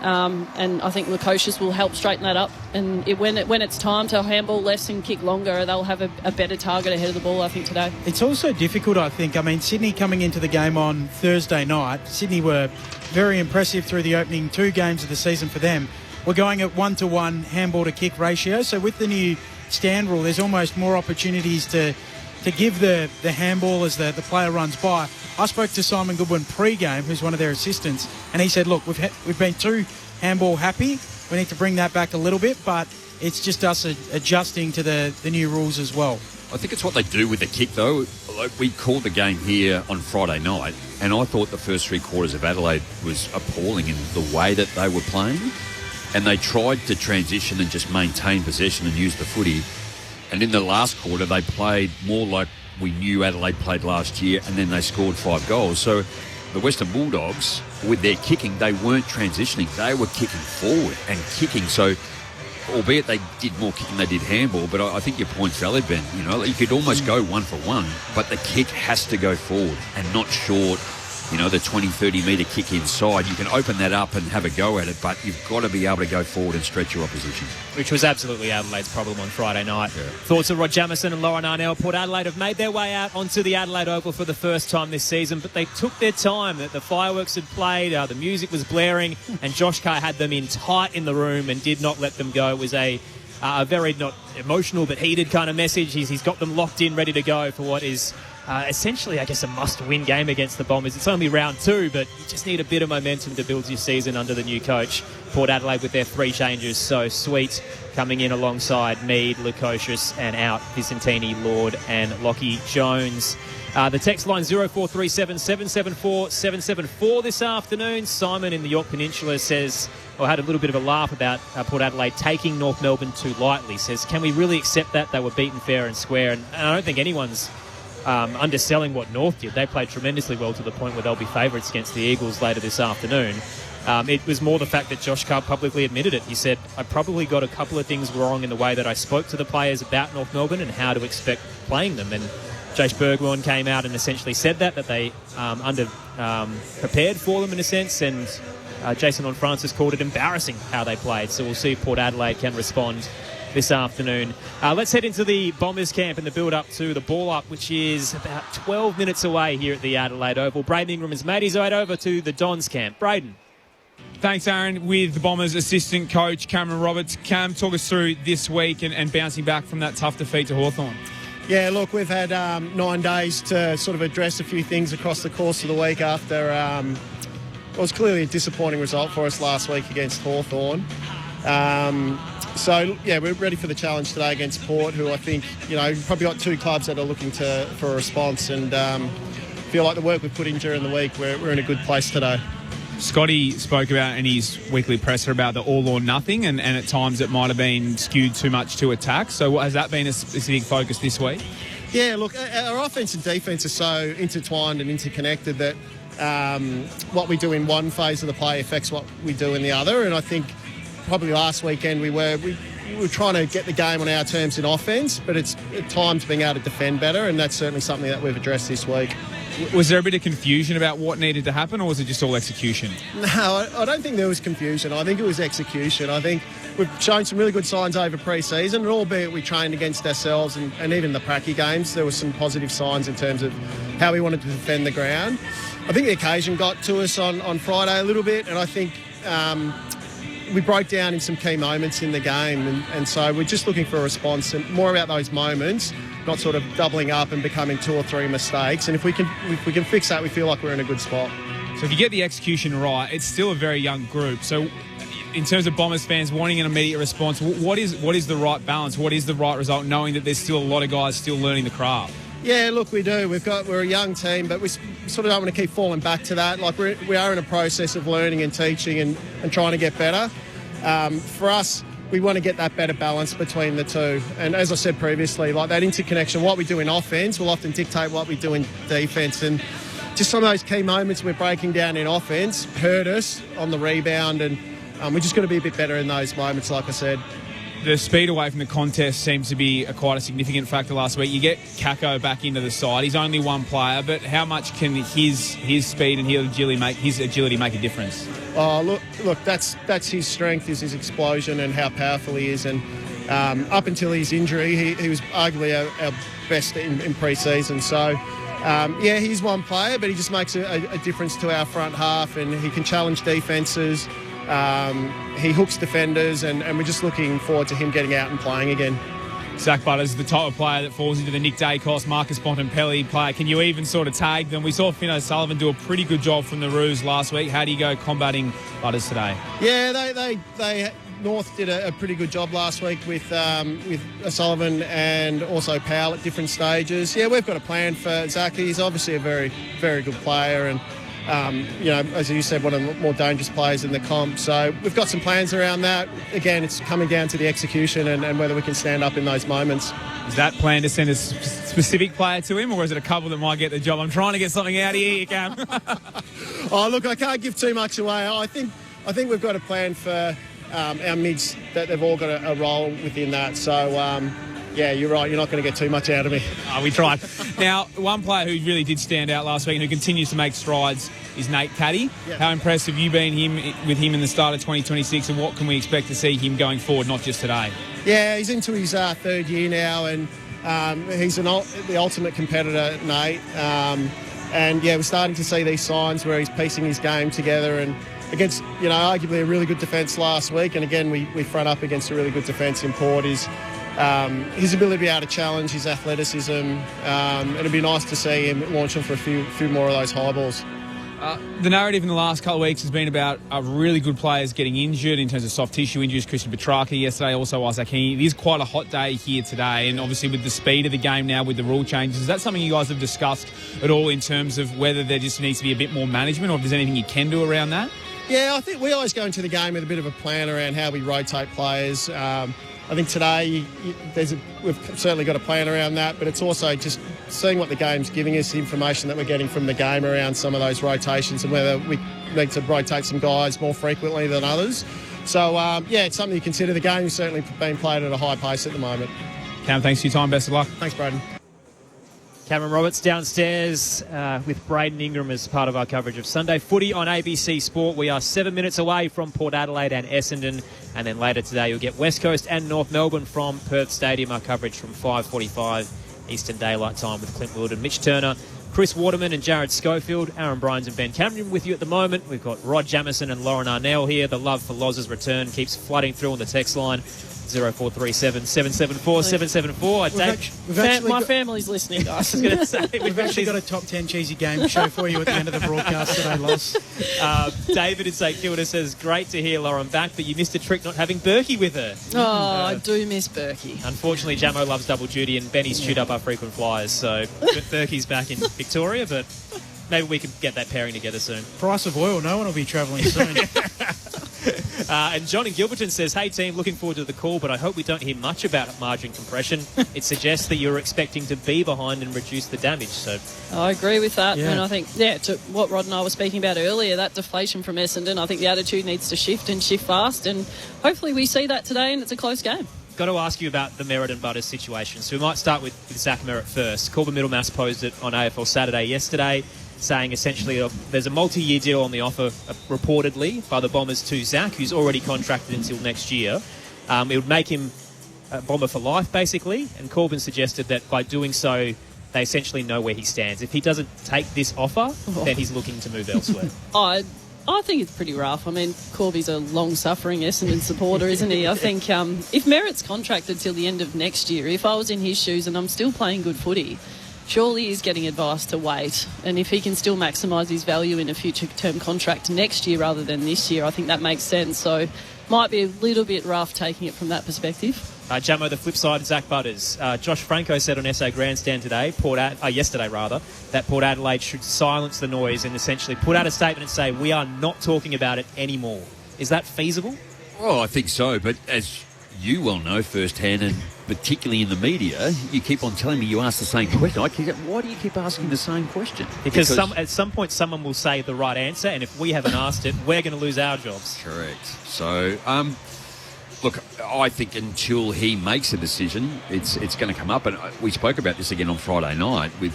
and I think Lukosius will help straighten that up, and when it's time to handball less and kick longer, they'll have a better target ahead of the ball, I think, today. It's also difficult, I think. I mean, Sydney coming into the game on Thursday night, Sydney were very impressive through the opening 2 games of the season for them. We're going at 1-to-1 handball to kick ratio, so with the new stand rule, there's almost more opportunities to give the handball as the player runs by. I spoke to Simon Goodwin pre-game, who's one of their assistants, and he said, look, we've been too handball happy. We need to bring that back a little bit, but it's just us adjusting to the new rules as well. I think it's what they do with the kick, though. Like, we called the game here on Friday night, and I thought the first 3 quarters of Adelaide was appalling in the way that they were playing, and they tried to transition and just maintain possession and use the footy. And in the last quarter, they played more like we knew Adelaide played last year, and then they scored 5 goals. So the Western Bulldogs, with their kicking, they weren't transitioning. They were kicking forward and kicking. So, albeit they did more kicking than they did handball, but I think your point's valid, Ben. You know, you could almost go 1 for 1, but the kick has to go forward and not short. You know, the 20, 30-metre kick inside. You can open that up and have a go at it, but you've got to be able to go forward and stretch your opposition. Which was absolutely Adelaide's problem on Friday night. Yeah. Thoughts of Rod Jamieson and Lauren Arnell. Port Adelaide have made their way out onto the Adelaide Oval for the first time this season, but they took their time. The fireworks had played, the music was blaring, and Josh Carr had them in tight in the room and did not let them go. It was a very, not emotional, but heated kind of message. He's got them locked in, ready to go for what is essentially, I guess, a must-win game against the Bombers. It's only round 2, but you just need a bit of momentum to build your season under the new coach. Port Adelaide with their 3 changes. So Sweet coming in alongside Mead, Lukosius, and out Vicentini, Lord, and Lockie Jones. The text line 0437 774 774 this afternoon. Simon in the York Peninsula says, or had a little bit of a laugh about Port Adelaide taking North Melbourne too lightly. Says, can we really accept that? They were beaten fair and square. And I don't think anyone's underselling what North did. They played tremendously well to the point where they'll be favourites against the Eagles later this afternoon. It was more the fact that Josh Carr publicly admitted it. He said, I probably got a couple of things wrong in the way that I spoke to the players about North Melbourne and how to expect playing them. And Jace Bergwijn came out and essentially said that they prepared for them in a sense, and Jason Onfrancis called it embarrassing how they played. So we'll see if Port Adelaide can respond this afternoon. Let's head into the Bombers camp and the build-up to the ball-up, which is about 12 minutes away here at the Adelaide Oval. Braden Ingram is mateys right over to the Dons camp. Braden. Thanks, Aaron. With the Bombers assistant coach Cameron Roberts. Cam, talk us through this week and bouncing back from that tough defeat to Hawthorn. Yeah, look, we've had 9 days to sort of address a few things across the course of the week after it was clearly a disappointing result for us last week against Hawthorn. So, yeah, we're ready for the challenge today against Port, who I think, you know, probably got 2 clubs that are looking for a response, and feel like the work we've put in during the week, we're in a good place today. Scotty spoke about in his weekly presser about the all or nothing, and at times it might have been skewed too much to attack. So has that been a specific focus this week? Yeah, look, our offence and defence are so intertwined and interconnected that what we do in one phase of the play affects what we do in the other. And I think probably last weekend we were trying to get the game on our terms in offence, but it's at times being able to defend better, and that's certainly something that we've addressed this week. Was there a bit of confusion about what needed to happen, or was it just all execution? No, I don't think there was confusion. I think it was execution. I think we've shown some really good signs over pre-season, and albeit we trained against ourselves and even the Pracky games, there were some positive signs in terms of how we wanted to defend the ground. I think the occasion got to us on Friday a little bit, and I think we broke down in some key moments in the game, and so we're just looking for a response and more about those moments, not sort of doubling up and becoming 2 or 3 mistakes. And if we can fix that, we feel like we're in a good spot. So if you get the execution right, it's still a very young group. So in terms of Bombers fans wanting an immediate response, what is the right balance? What is the right result, knowing that there's still a lot of guys still learning the craft? Yeah, look, we do. We're a young team, but we sort of don't want to keep falling back to that. Like we are in a process of learning and teaching and trying to get better. For us, we want to get that better balance between the two. And as I said previously, like that interconnection, what we do in offence will often dictate what we do in defence. And just some of those key moments we're breaking down in offence hurt us on the rebound, and we're just going to be a bit better in those moments, like I said. The speed away from the contest seems to be quite a significant factor last week. You get Kako back into the side. He's only one player, but how much can his speed and his agility make a difference? Oh, look, that's his strength, is his explosion and how powerful he is. And up until his injury, he was arguably our best in pre-season. So, he's one player, but he just makes a difference to our front half, and he can challenge defences. He hooks defenders, and we're just looking forward to him getting out and playing again. Zach Butters, the type of player that falls into the Nick Dacos, Marcus Bontempelli player. Can you even sort of tag them? We saw Finn O'Sullivan do a pretty good job from the Roos last week. How do you go combating Butters today? Yeah, they North did a pretty good job last week with O'Sullivan and also Powell at different stages. Yeah, we've got a plan for Zach. He's obviously a very, very good player, and as you said, one of the more dangerous players in the comp. So we've got some plans around that. Again, it's coming down to the execution and whether we can stand up in those moments. Is that plan to send a specific player to him, or is it a couple that might get the job? I'm trying to get something out of here, Cam. Oh, look, I can't give too much away. I think we've got a plan for our mids that they've all got a role within that. So, yeah, you're right. You're not going to get too much out of me. We tried. Now, one player who really did stand out last week and who continues to make strides is Nate Caddy. Yep. How impressed have you been with him in the start of 2026, and what can we expect to see him going forward, not just today? Yeah, he's into his third year now, and he's the ultimate competitor, Nate. And, yeah, we're starting to see these signs where he's piecing his game together, and against, arguably a really good defence last week. And, again, we front up against a really good defence in Port. His ability to be able to challenge, his athleticism, and it'd be nice to see him launching for a few more of those high balls. The narrative in the last couple of weeks has been about really good players getting injured in terms of soft tissue injuries. Christian Petrarca yesterday, also Isaac Heaney. It is quite a hot day here today, and obviously with the speed of the game now, with the rule changes, is that something you guys have discussed at all in terms of whether there just needs to be a bit more management, or if there's anything you can do around that? Yeah, I think we always go into the game with a bit of a plan around how we rotate players. I think today we've certainly got a plan around that, but it's also just seeing what the game's giving us, the information that we're getting from the game around some of those rotations, and whether we need to rotate some guys more frequently than others. So, it's something you consider. The game is certainly being played at a high pace at the moment. Cam, thanks for your time. Best of luck. Thanks, Braden. Cameron Roberts downstairs with Braden Ingram as part of our coverage of Sunday footy on ABC Sport. We are 7 minutes away from Port Adelaide and Essendon, and then later today you'll get West Coast and North Melbourne from Perth Stadium. Our coverage from 5:45 Eastern Daylight Time with Clint Willard and Mitch Turner, Chris Waterman and Jared Schofield, Aaron Bryans and Ben Cameron with you at the moment. We've got Rod Jamieson and Lauren Arnell here. The love for Loz's return keeps flooding through on the text line. 0437 774 774. My family's listening, guys. I was going to say, we've actually got a top 10 cheesy game show for you at the end of the broadcast today, Loz. David in St Kilda says, great to hear Lauren back, but you missed a trick not having Berkey with her. I do miss Berkey. Unfortunately, Jamo loves double duty, and Benny's chewed up our frequent flyers, so Berkey's back in Victoria, but maybe we can get that pairing together soon. Price of oil, no one will be travelling soon. And John in Gilberton says, hey team, looking forward to the call, but I hope we don't hear much about margin compression. It suggests that you're expecting to be behind and reduce the damage. So I agree with that. And I think, to what Rod and I were speaking about earlier, that deflation from Essendon, I think the attitude needs to shift fast, and hopefully we see that today and it's a close game. Got to ask you about the Merritt and Butters situation. So we might start with Zach Merritt first. Corbin Middlemass posed it on AFL Saturday yesterday, saying essentially there's a multi-year deal on the offer, reportedly, by the Bombers to Zach, who's already contracted until next year. It would make him a Bomber for life, basically, and Corbin suggested that by doing so, they essentially know where he stands. If he doesn't take this offer, then he's looking to move elsewhere. I think it's pretty rough. I mean, Corby's a long-suffering Essendon supporter, isn't he? I think if Merritt's contracted till the end of next year, if I was in his shoes and I'm still playing good footy, surely he's getting advice to wait. And if he can still maximise his value in a future term contract next year rather than this year, I think that makes sense. So might be a little bit rough taking it from that perspective. Jamo, the flip side, Zach Butters. Josh Franco said on SA Grandstand today, yesterday rather, that Port Adelaide should silence the noise and essentially put out a statement and say, we are not talking about it anymore. Is that feasible? Well, I think so, but as you well know firsthand, and particularly in the media, you keep on telling me you ask the same question. Why do you keep asking the same question? Because at some point someone will say the right answer, and if we haven't asked it, we're going to lose our jobs. Correct. So, look, I think until he makes a decision, it's going to come up. And we spoke about this again on Friday night with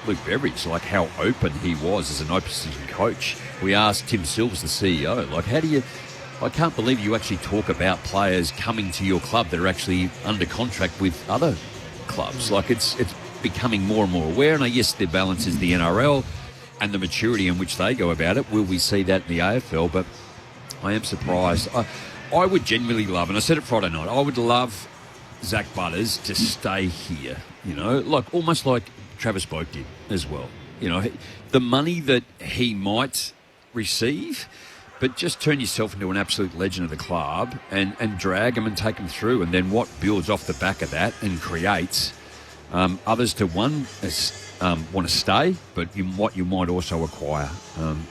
Luke Beveridge, like how open he was as an opposition coach. We asked Tim Silves, the CEO, like, how do you... I can't believe you actually talk about players coming to your club that are actually under contract with other clubs. Like, it's becoming more and more aware. And yes, their balance is the NRL and the maturity in which they go about it. Will we see that in the AFL? But I am surprised. I would genuinely love, and I said it Friday night, I would love Zach Butters to stay here, you know, like almost like Travis Boak did as well. You know, the money that he might receive, but just turn yourself into an absolute legend of the club and drag them and take them through. And then what builds off the back of that and creates others to want to stay, but what you might also acquire.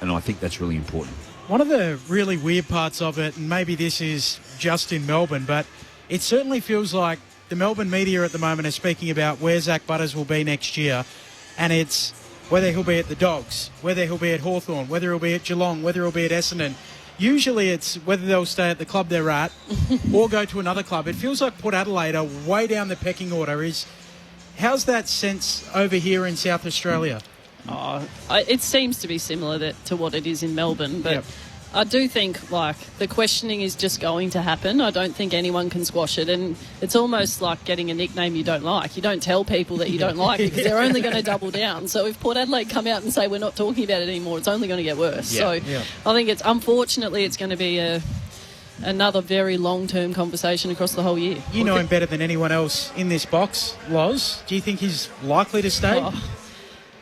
And I think that's really important. One of the really weird parts of it, and maybe this is just in Melbourne, but it certainly feels like the Melbourne media at the moment are speaking about where Zach Butters will be next year. And it's whether he'll be at the Dogs, whether he'll be at Hawthorn, whether he'll be at Geelong, whether he'll be at Essendon. Usually it's whether they'll stay at the club they're at or go to another club. It feels like Port Adelaide are way down the pecking order. How's that sense over here in South Australia? It seems to be similar to what it is in Melbourne, but... Yep. I do think, like, the questioning is just going to happen. I don't think anyone can squash it. And it's almost like getting a nickname you don't like. You don't tell people that you don't like it because they're only going to double down. So if Port Adelaide come out and say we're not talking about it anymore, it's only going to get worse. Yeah. So I think unfortunately, it's going to be another very long-term conversation across the whole year. You know him better than anyone else in this box, Loz. Do you think he's likely to stay?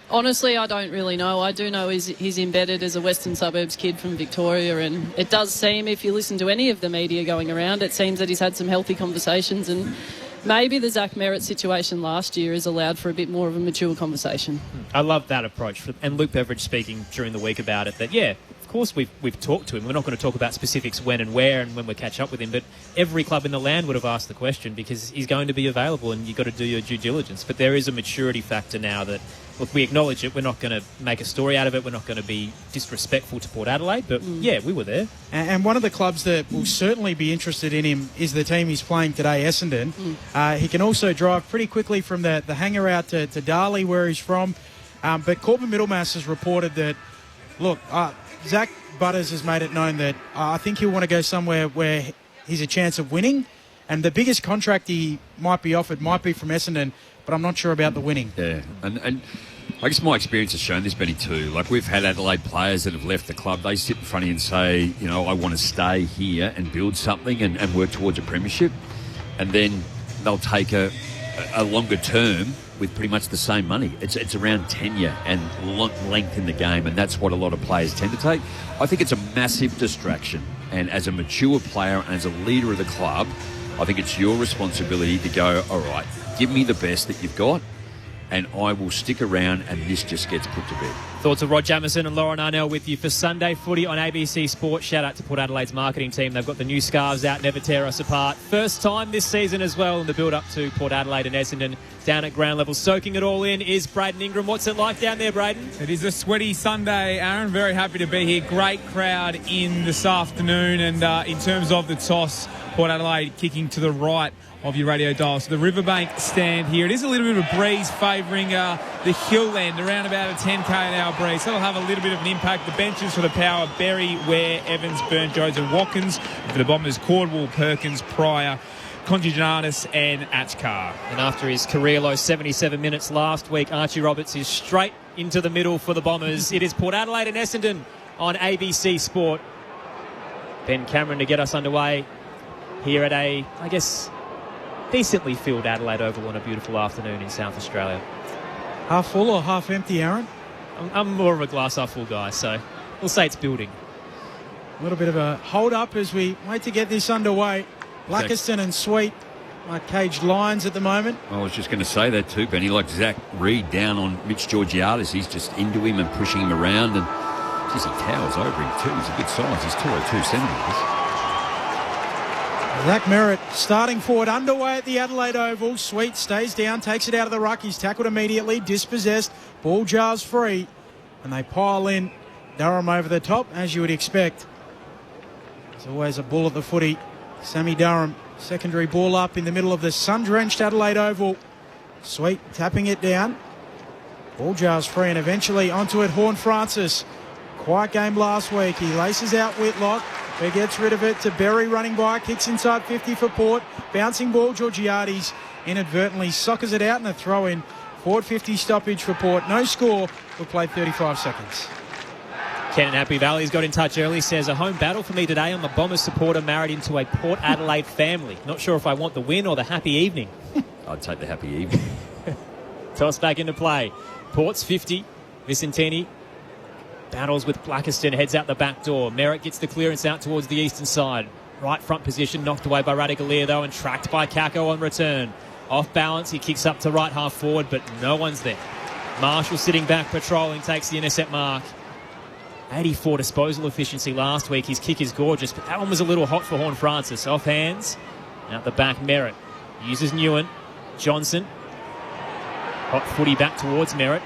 Honestly, I don't really know. I do know he's embedded as a Western Suburbs kid from Victoria, and it does seem, if you listen to any of the media going around, it seems that he's had some healthy conversations, and maybe the Zach Merritt situation last year has allowed for a bit more of a mature conversation. I love that approach. And Luke Beveridge speaking during the week about it, that, of course we've talked to him. We're not going to talk about specifics when and where and when we catch up with him, but every club in the land would have asked the question because he's going to be available and you've got to do your due diligence. But there is a maturity factor now that, look, we acknowledge it. We're not going to make a story out of it. We're not going to be disrespectful to Port Adelaide, but we were there. And one of the clubs that will certainly be interested in him is the team he's playing today, Essendon. He can also drive pretty quickly from the hangar out to Darley, where he's from. But Corbin Middlemass has reported that, look, Zach Butters has made it known that I think he'll want to go somewhere where he's a chance of winning. And the biggest contract he might be offered might be from Essendon, but I'm not sure about the winning. Yeah, and I guess my experience has shown this, Benny, too. Like, we've had Adelaide players that have left the club. They sit in front of you and say, you know, I want to stay here and build something and work towards a premiership. And then they'll take a longer term with pretty much the same money. It's around tenure and length in the game, and that's what a lot of players tend to take. I think it's a massive distraction. And as a mature player and as a leader of the club, I think it's your responsibility to go, all right, give me the best that you've got, and I will stick around, and this just gets put to bed. Thoughts of Rod Jamieson and Lauren Arnell with you for Sunday Footy on ABC Sport. Shout out to Port Adelaide's marketing team. They've got the new scarves out, Never Tear Us Apart. First time this season as well in the build-up to Port Adelaide and Essendon down at ground level. Soaking it all in is Braden Ingram. What's it like down there, Braden? It is a sweaty Sunday, Aaron. Very happy to be here. Great crowd in this afternoon. And in terms of the toss, Port Adelaide kicking to the right of your radio dial. So the Riverbank stand here. It is a little bit of a breeze favouring the hill end, around about a 10k an hour breeze. So it'll have a little bit of an impact. The benches for the Power, Berry, Ware, Evans, Burn, Jones and Watkins. For the Bombers, Cordwell, Perkins, Pryor, Congigiananis and Atchkar. And after his career low 77 minutes last week, Archie Roberts is straight into the middle for the Bombers. It is Port Adelaide and Essendon on ABC Sport. Ben Cameron to get us underway here at I guess, decently filled Adelaide Oval on a beautiful afternoon in South Australia. Half full or half empty, Aaron? I'm more of a glass half full guy, so we'll say it's building. A little bit of a hold-up as we wait to get this underway. Blackiston and Sweet like caged lions at the moment. I was just going to say that too, Benny. Like Zach Reed down on Mitch Georgiades. He's just into him and pushing him around, and geez, he towers over him too. He's a good size. He's 202 centimetres. Zach Merritt starting forward underway at the Adelaide Oval. Sweet stays down, takes it out of the ruck. He's tackled immediately, dispossessed. Ball jars free, and they pile in. Durham over the top, as you would expect. There's always a bull at the footy. Sammy Durham, secondary ball up in the middle of the sun-drenched Adelaide Oval. Sweet tapping it down. Ball jars free, and eventually onto it, Horn Francis. Quiet game last week. He laces out Whitlock. He gets rid of it to Berry running by. Kicks inside 50 for Port. Bouncing ball, Georgiades inadvertently soccers it out, and a throw-in. Forward 50 stoppage for Port. No score. We'll play 35 seconds. Ken in Happy Valley's got in touch early, says, a home battle for me today. I'm a Bombers supporter married into a Port Adelaide family. Not sure if I want the win or the happy evening. I'd take the happy evening. Toss back into play. Port's 50. Vicentini battles with Blackiston, heads out the back door. Merritt gets the clearance out towards the eastern side. Right front position, knocked away by Radicalier though, and tracked by Kako on return. Off balance, he kicks up to right half forward, but no one's there. Marshall sitting back, patrolling, takes the intercept mark. 84 disposal efficiency last week. His kick is gorgeous, but that one was a little hot for Horn Francis. Off hands. Out the back, Merritt. Uses Newen. Johnson. Hot footy back towards Merritt.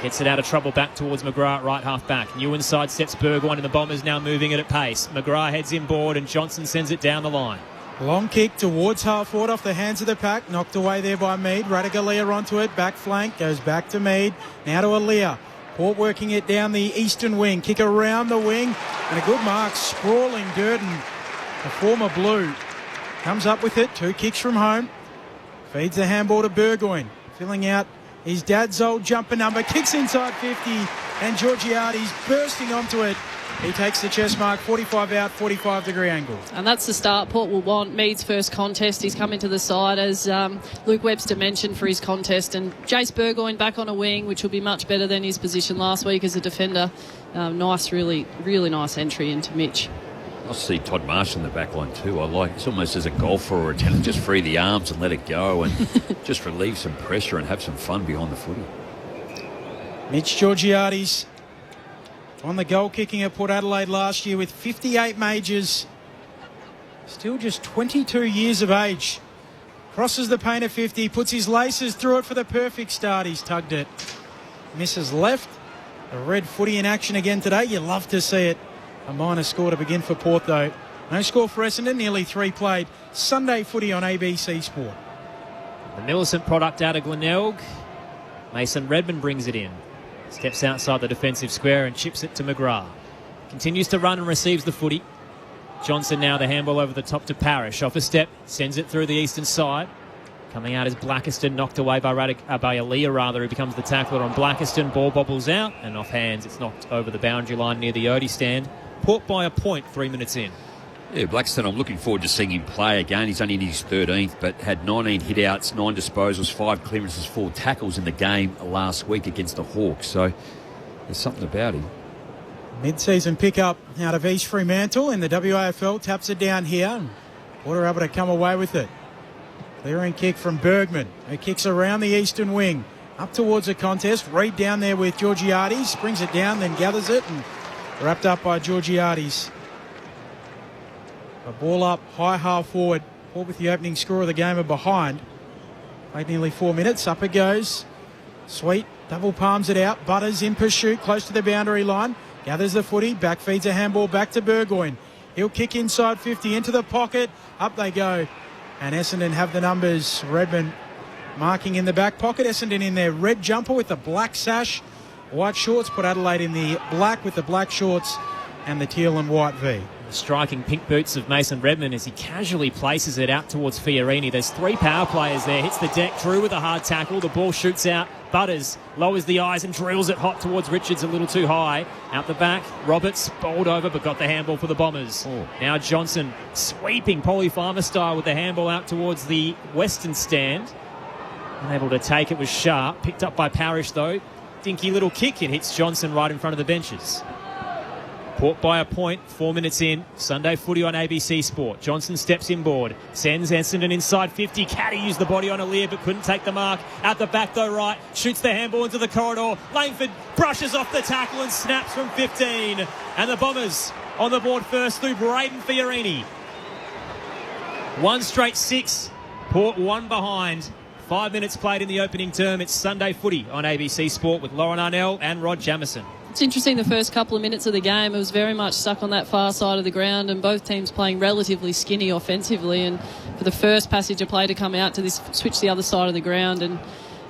Gets it out of trouble back towards McGrath at right half back. Newen sidesteps Burgoyne, and the Bombers now moving it at pace. McGrath heads inboard, and Johnson sends it down the line. Long kick towards half forward off the hands of the pack. Knocked away there by Mead. Radicalier onto it. Back flank. Goes back to Mead. Now to Aaliyah. Port working it down the eastern wing. Kick around the wing. And a good mark. Sprawling Durden, the former Blue, comes up with it. 2 kicks from home. Feeds the handball to Burgoyne. Filling out his dad's old jumper number. Kicks inside 50. And Georgiades bursting onto it. He takes the chest mark, 45 out, 45-degree angle. And that's the start Port will want. Mead's first contest. He's come into the side, as Luke Webster mentioned, for his contest. And Jace Burgoyne back on a wing, which will be much better than his position last week as a defender. Nice, really, really nice entry into Mitch. I see Todd Marsh in the back line too. I like it's almost as a golfer or a tennis, just free the arms and let it go and just relieve some pressure and have some fun behind the footy. Mitch Georgiades on the goal kicking at Port Adelaide last year with 58 majors. Still just 22 years of age. Crosses the paint of 50, puts his laces through it for the perfect start. He's tugged it. Misses left. A red footy in action again today. You love to see it. A minor score to begin for Port though. No score for Essendon, nearly 3 played. Sunday footy on ABC Sport. The Millicent product out of Glenelg. Mason Redmond brings it in. Steps outside the defensive square and chips it to McGrath. Continues to run and receives the footy. Johnson now the handball over the top to Parrish. Off a step, sends it through the eastern side. Coming out is Blackiston, knocked away by Aaliyah, who becomes the tackler on Blackiston. Ball bobbles out, and off hands, it's knocked over the boundary line near the Odie stand. Port by a point, 3 minutes in. Yeah, Blackiston, I'm looking forward to seeing him play again. He's only in his 13th, but had 19 hit-outs, 9 disposals, 5 clearances, 4 tackles in the game last week against the Hawks. So there's something about him. Mid-season pick-up out of East Fremantle in the WAFL. Taps it down here. Port are able to come away with it. Clearing kick from Bergman, who kicks around the eastern wing. Up towards the contest. Reid down there with Georgiades. Brings it down, then gathers it, and wrapped up by Georgiades. A ball up, high half forward. Port with the opening score of the game are behind. Played nearly 4 minutes. Up it goes. Sweet double palms it out. Butters in pursuit, close to the boundary line. Gathers the footy. Back feeds a handball back to Burgoyne. He'll kick inside 50 into the pocket. Up they go. And Essendon have the numbers. Redmond marking in the back pocket. Essendon in their red jumper with the black sash. White shorts. Put Adelaide in the black with the black shorts and the teal and white V. The striking pink boots of Mason Redmond as he casually places it out towards Fiorini. There's 3 power players there. Hits the deck. Drew with a hard tackle. The ball shoots out. Butters lowers the eyes and drills it hot towards Richards, a little too high. Out the back, Roberts bowled over but got the handball for the Bombers. Now Johnson sweeping Polly Farmer style with the handball out towards the western stand. Unable to take it was sharp. Picked up by Parrish though. Dinky little kick. It hits Johnson right in front of the benches. Port by a point, 4 minutes in. Sunday footy on ABC Sport. Johnson steps inboard. Sends Essendon inside 50. Caddy used the body on Aliir but couldn't take the mark. At the back though, right. Shoots the handball into the corridor. Langford brushes off the tackle and snaps from 15. And the Bombers on the board first through Braden Fiorini. 1 straight 6. Port 1 behind. 5 minutes played in the opening term. It's Sunday footy on ABC Sport with Lauren Arnell and Rod Jamieson. It's interesting, the first couple of minutes of the game, it was very much stuck on that far side of the ground and both teams playing relatively skinny offensively. And for the first passage of play to come out to this, switch the other side of the ground. And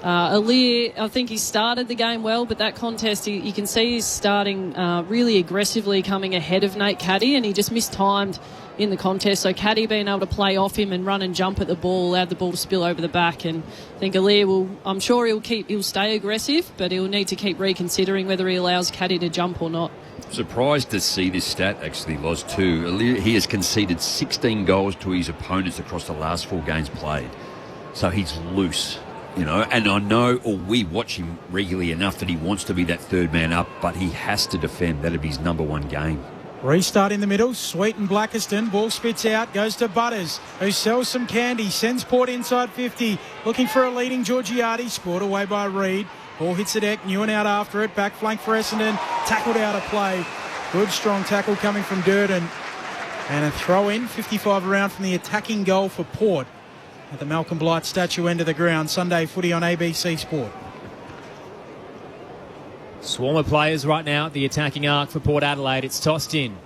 Aliir, I think he started the game well, but that contest, you can see he's starting really aggressively coming ahead of Nate Caddy, and he just mistimed in the contest. So Caddy being able to play off him and run and jump at the ball allowed the ball to spill over the back. And I think Aliir I'm sure he'll stay aggressive, but he'll need to keep reconsidering whether he allows Caddy to jump or not. Surprised to see this stat actually, Loz, too. Aliir, he has conceded 16 goals to his opponents across the last 4 games played. So he's loose, and I know, or we watch him regularly enough that he wants to be that third man up, but he has to defend. That'll be his number 1 game. Restart in the middle. Sweet and Blackiston. Ball spits out. Goes to Butters, who sells some candy. Sends Port inside 50. Looking for a leading Georgiades. Spoiled away by Reid. Ball hits the deck. Newen out after it. Back flank for Essendon. Tackled out of play. Good strong tackle coming from Durden. And a throw in. 55 around from the attacking goal for Port at the Malcolm Blight statue end of the ground. Sunday footy on ABC Sport. Swarm of players right now at the attacking arc for Port Adelaide. It's tossed in.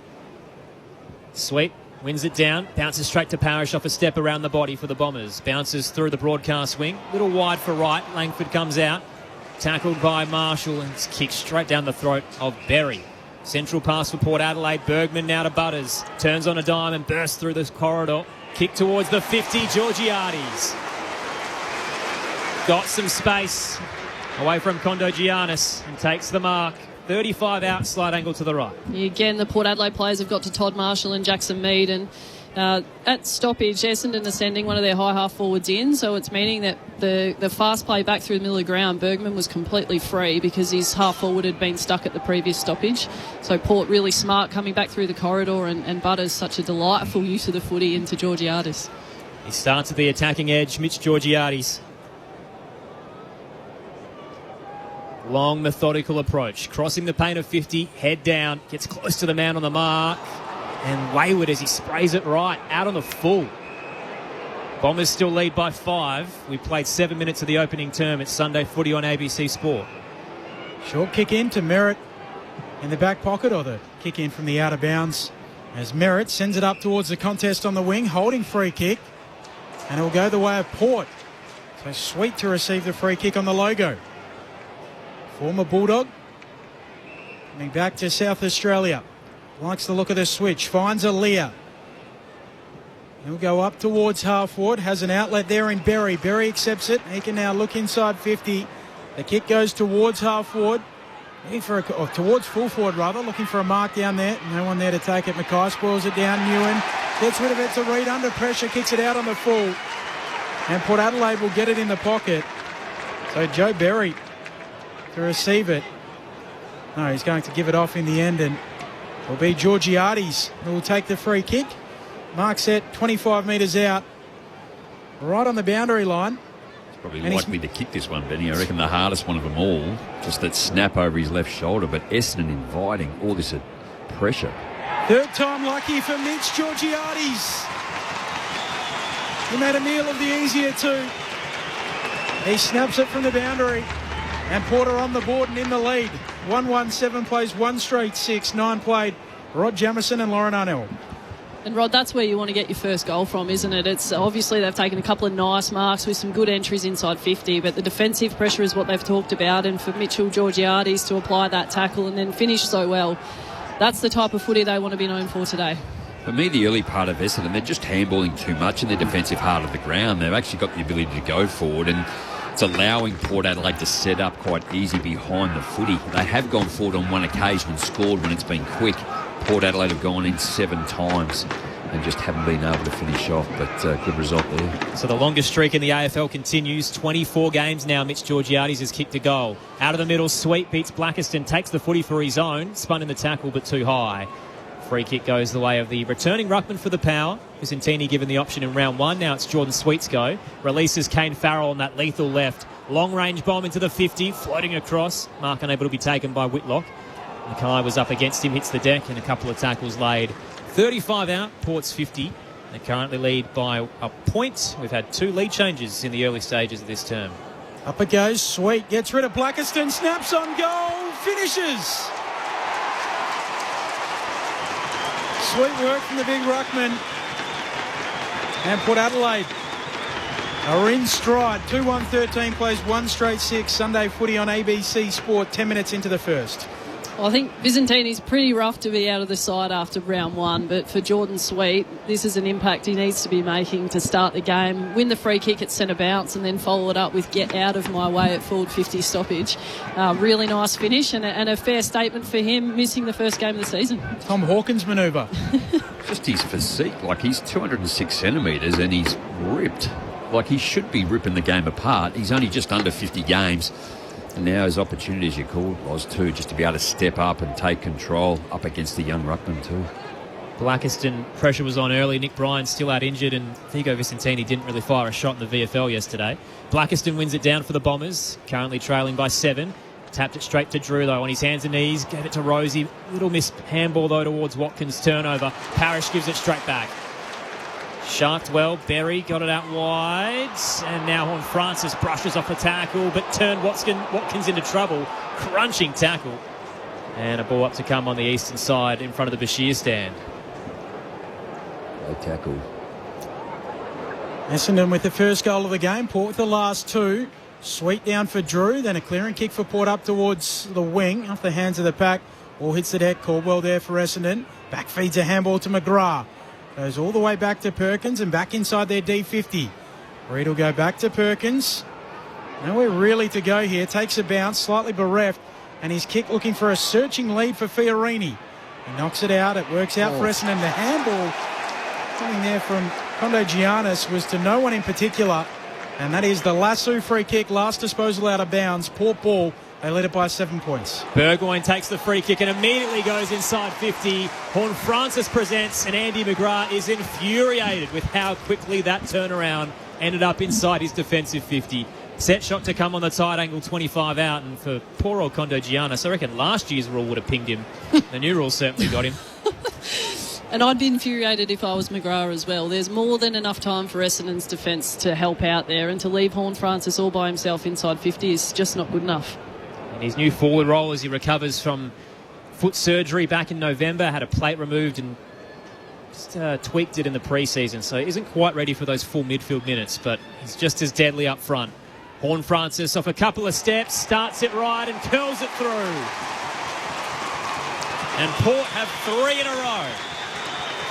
Sweet wins it down. Bounces straight to Parrish off a step around the body for the Bombers. Bounces through the broadcast wing. Little wide for right. Langford comes out. Tackled by Marshall and it's kicked straight down the throat of Berry. Central pass for Port Adelaide. Bergman now to Butters. Turns on a dime and bursts through the corridor. Kick towards the 50. Georgiades. Got some space away from Kondogiannis and takes the mark. 35 out, slight angle to the right. Again, the Port Adelaide players have got to Todd Marshall and Jackson Mead, and at stoppage, Essendon are sending one of their high half forwards in, so it's meaning that the fast play back through the middle of the ground, Bergman was completely free because his half forward had been stuck at the previous stoppage. So Port really smart coming back through the corridor, and Butters such a delightful use of the footy into Georgiades. He starts at the attacking edge, Mitch Georgiades. Long, methodical approach. Crossing the paint of 50, head down, gets close to the man on the mark. And wayward as he sprays it right, out on the full. Bombers still lead by 5. We played 7 minutes of the opening term. It's Sunday footy on ABC Sport. Short kick in to Merritt in the back pocket, or the kick in from the out of bounds as Merritt sends it up towards the contest on the wing, holding free kick. And it will go the way of Port. So Sweet to receive the free kick on the logo. Former Bulldog coming back to South Australia. Likes the look of the switch. Finds Aliir. He'll go up towards half forward. Has an outlet there in Berry. Berry accepts it. He can now look inside 50. The kick goes towards half forward. Towards full forward rather. Looking for a mark down there. No one there to take it. Mackay spoils it down. Newen gets rid of it to Reid under pressure. Kicks it out on the full. And Port Adelaide will get it in the pocket. So Joe Berry to receive it. No, he's going to give it off in the end, and it'll be Georgiades who will take the free kick. Mark set 25 metres out, right on the boundary line. He's probably likely to kick this one, Benny. I reckon the hardest one of them all. Just that snap over his left shoulder, but Essendon inviting all this pressure. Third time lucky for Mitch Georgiades. He made a meal of the easier two. He snaps it from the boundary. And Porter on the board and in the lead. 1-1-7 plays 1 straight 6. 9 played. Rod Jamieson and Lauren Arnell. And Rod, that's where you want to get your first goal from, isn't it? It's obviously they've taken a couple of nice marks with some good entries inside 50, but the defensive pressure is what they've talked about. And for Mitchell Georgiades to apply that tackle and then finish so well, that's the type of footy they want to be known for today. For me, the early part of Essendon, they're just handballing too much in their defensive heart of the ground. They've actually got the ability to go forward, and it's allowing Port Adelaide to set up quite easy behind the footy. They have gone forward on one occasion and scored when it's been quick. Port Adelaide have gone in 7 times. and just haven't been able to finish off, but good result there. So the longest streak in the AFL continues. 24 games now. Mitch Georgiades has kicked a goal. Out of the middle, Sweet beats Blackiston, takes the footy for his own, spun in the tackle but too high. Free kick goes the way of the returning ruckman for the Power. Vicentini given the option in round one. Now it's Jordan Sweet's go. Releases Kane Farrell on that lethal left. Long range bomb into the 50, floating across. Mark unable to be taken by Whitlock. Mackay was up against him, hits the deck, and a couple of tackles laid. 35 out, Port's 50. They currently lead by a point. We've had 2 lead changes in the early stages of this term. Up it goes. Sweet gets rid of Blackiston. Snaps on goal. Finishes. Sweet work from the big ruckman. And Port Adelaide are in stride. 2-1-13 plays 1 straight 6. Sunday footy on ABC Sport 10 minutes into the first. Well, I think Vicentini's pretty rough to be out of the side after round one, but for Jordan Sweet, this is an impact he needs to be making to start the game, win the free kick at centre bounce, and then follow it up with get out of my way at forward 50 stoppage. Really nice finish and a fair statement for him, missing the first game of the season. Tom Hawkins manoeuvre. Just his physique, like he's 206 centimetres and he's ripped. Like he should be ripping the game apart. He's only just under 50 games. And now his opportunity, as you called, was too, just to be able to step up and take control up against the young ruckman too. Blackiston, pressure was on early. Nick Bryan still out injured, and Vigo Vicentini didn't really fire a shot in the VFL yesterday. Blackiston wins it down for the Bombers, currently trailing by 7. Tapped it straight to Drew, though, on his hands and knees. Gave it to Rosie. Little missed handball, though, towards Watkins' turnover. Parrish gives it straight back. Sharked well. Berry got it out wide. And now Horn Francis brushes off the tackle, but turned Watkins into trouble. Crunching tackle. And a ball up to come on the eastern side in front of the Bashir stand. Great tackle. Essendon with the first goal of the game. Port with the last 2. Sweet down for Drew. Then a clearing kick for Port up towards the wing. Off the hands of the pack. Ball hits the deck. Caldwell there for Essendon. Back feeds a handball to McGrath. Goes all the way back to Perkins and back inside their D50. Reed will go back to Perkins. Nowhere really to go here. Takes a bounce, slightly bereft. And his kick looking for a searching lead for Fiorini. He knocks it out. It works out for Essendon. The handball coming there from Condo Giannis was to no one in particular. And that is the Lasso free kick. Last disposal out of bounds. Port ball. They led it by 7 points. Burgoyne takes the free kick and immediately goes inside 50. Horn Francis presents, and Andy McGrath is infuriated with how quickly that turnaround ended up inside his defensive 50. Set shot to come on the tight angle, 25 out, and for poor old Condo Giannis, I reckon last year's rule would have pinged him. The new rule certainly got him. And I'd be infuriated if I was McGrath as well. There's more than enough time for Essendon's defence to help out there, and to leave Horn Francis all by himself inside 50 is just not good enough. His new forward role as he recovers from foot surgery back in November, had a plate removed and just tweaked it in the pre-season, so he isn't quite ready for those full midfield minutes, but he's just as deadly up front. Horn Francis off a couple of steps, starts it right and curls it through. And Port have 3 in a row.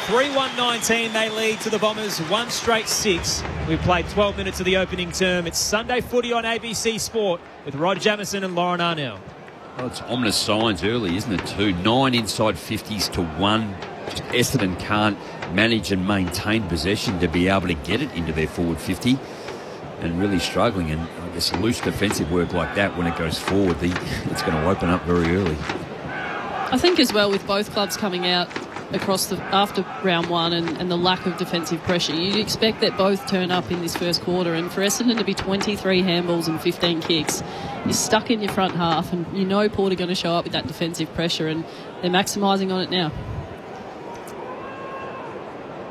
3-1-19, they lead to the Bombers, 1 straight 6. We've played 12 minutes of the opening term. It's Sunday footy on ABC Sport with Rod Jamieson and Lauren Arnell. Well, it's ominous signs early, isn't it, too? 9 inside 50s to 1. Just Essendon can't manage and maintain possession to be able to get it into their forward 50, and really struggling. And I guess loose defensive work like that, when it goes forward, it's going to open up very early. I think as well, with both clubs coming out across after round one and the lack of defensive pressure, you'd expect that both turn up in this first quarter, and for Essendon to be 23 handballs and 15 kicks, you're stuck in your front half, and you know Port are going to show up with that defensive pressure, and they're maximising on it now.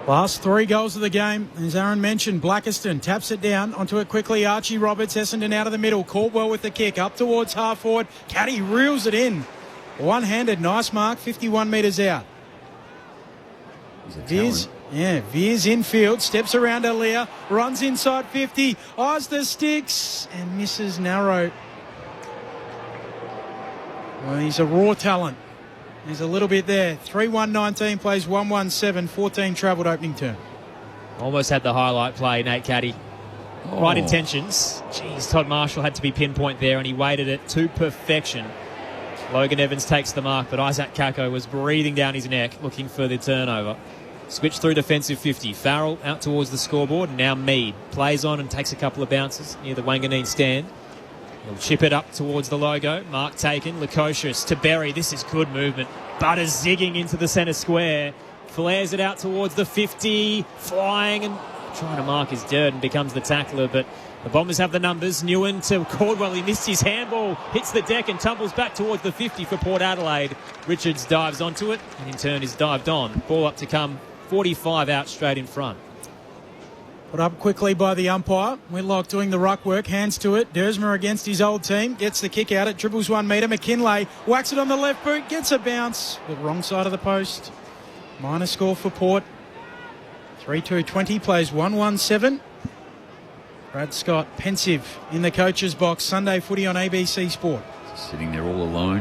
Last 3 goals of the game, as Aaron mentioned. Blackiston taps it down, onto it quickly. Archie Roberts, Essendon out of the middle. Caldwell with the kick, up towards half forward. Caddy reels it in. One-handed, nice mark, 51 metres out. Veers infield, steps around Aaliyah, runs inside 50, eyes the sticks and misses narrow. Well, he's a raw talent. There's a little bit there. 3-1-19 plays 1-1-7, 14 travelled opening term. Almost had the highlight play, Nate Caddy. Right intentions. Jeez, Todd Marshall had to be pinpoint there, and he weighted it to perfection. Logan Evans takes the mark, but Isaac Kako was breathing down his neck looking for the turnover. Switch through defensive 50. Farrell out towards the scoreboard. And now Mead plays on and takes a couple of bounces near the Wanganeen stand. He'll chip it up towards the logo. Mark taken. Lukosius to Berry. This is good movement. Butters zigging into the centre square. Flares it out towards the 50. Flying and trying to mark his dirt and becomes the tackler. But the Bombers have the numbers. Newen to Caldwell. He missed his handball. Hits the deck and tumbles back towards the 50 for Port Adelaide. Richards dives onto it and in turn is dived on. Ball up to come. 45 out straight in front. Put up quickly by the umpire. Whitlock doing the ruck work. Hands to it. Dersmer against his old team. Gets the kick out. It dribbles 1 metre. McKinlay whacks it on the left boot. Gets a bounce. The wrong side of the post. Minor score for Port. 3-2-20. Plays 1-1-7. Brad Scott pensive in the coach's box. Sunday footy on ABC Sport. Sitting there all alone.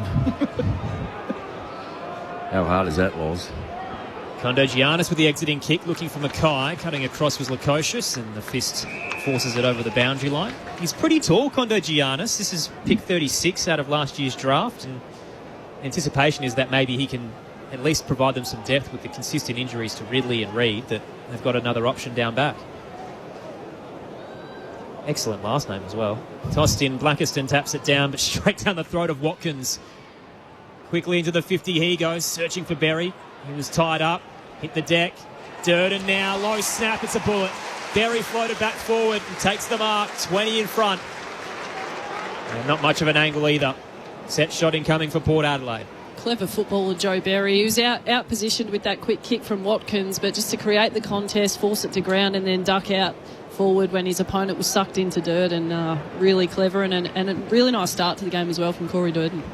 How hard is that, Loz? Kondogiannis with the exiting kick, looking for Mackay. Cutting across was Lukosius, and the fist forces it over the boundary line. He's pretty tall, Kondogiannis. This is pick 36 out of last year's draft, and anticipation is that maybe he can at least provide them some depth with the consistent injuries to Ridley and Reid, that they've got another option down back. Excellent last name as well. Tossed in, Blackiston taps it down, but straight down the throat of Watkins. Quickly into the 50 he goes, searching for Berry. He was tied up, hit the deck. Durden now, low snap, it's a bullet. Berry floated back forward and takes the mark, 20 in front. And not much of an angle either. Set shot incoming for Port Adelaide. Clever footballer Joe Berry. He was out positioned with that quick kick from Watkins, but just to create the contest, force it to ground and then duck out forward when his opponent was sucked into Durden. Really clever and a really nice start to the game as well from Corey Durden.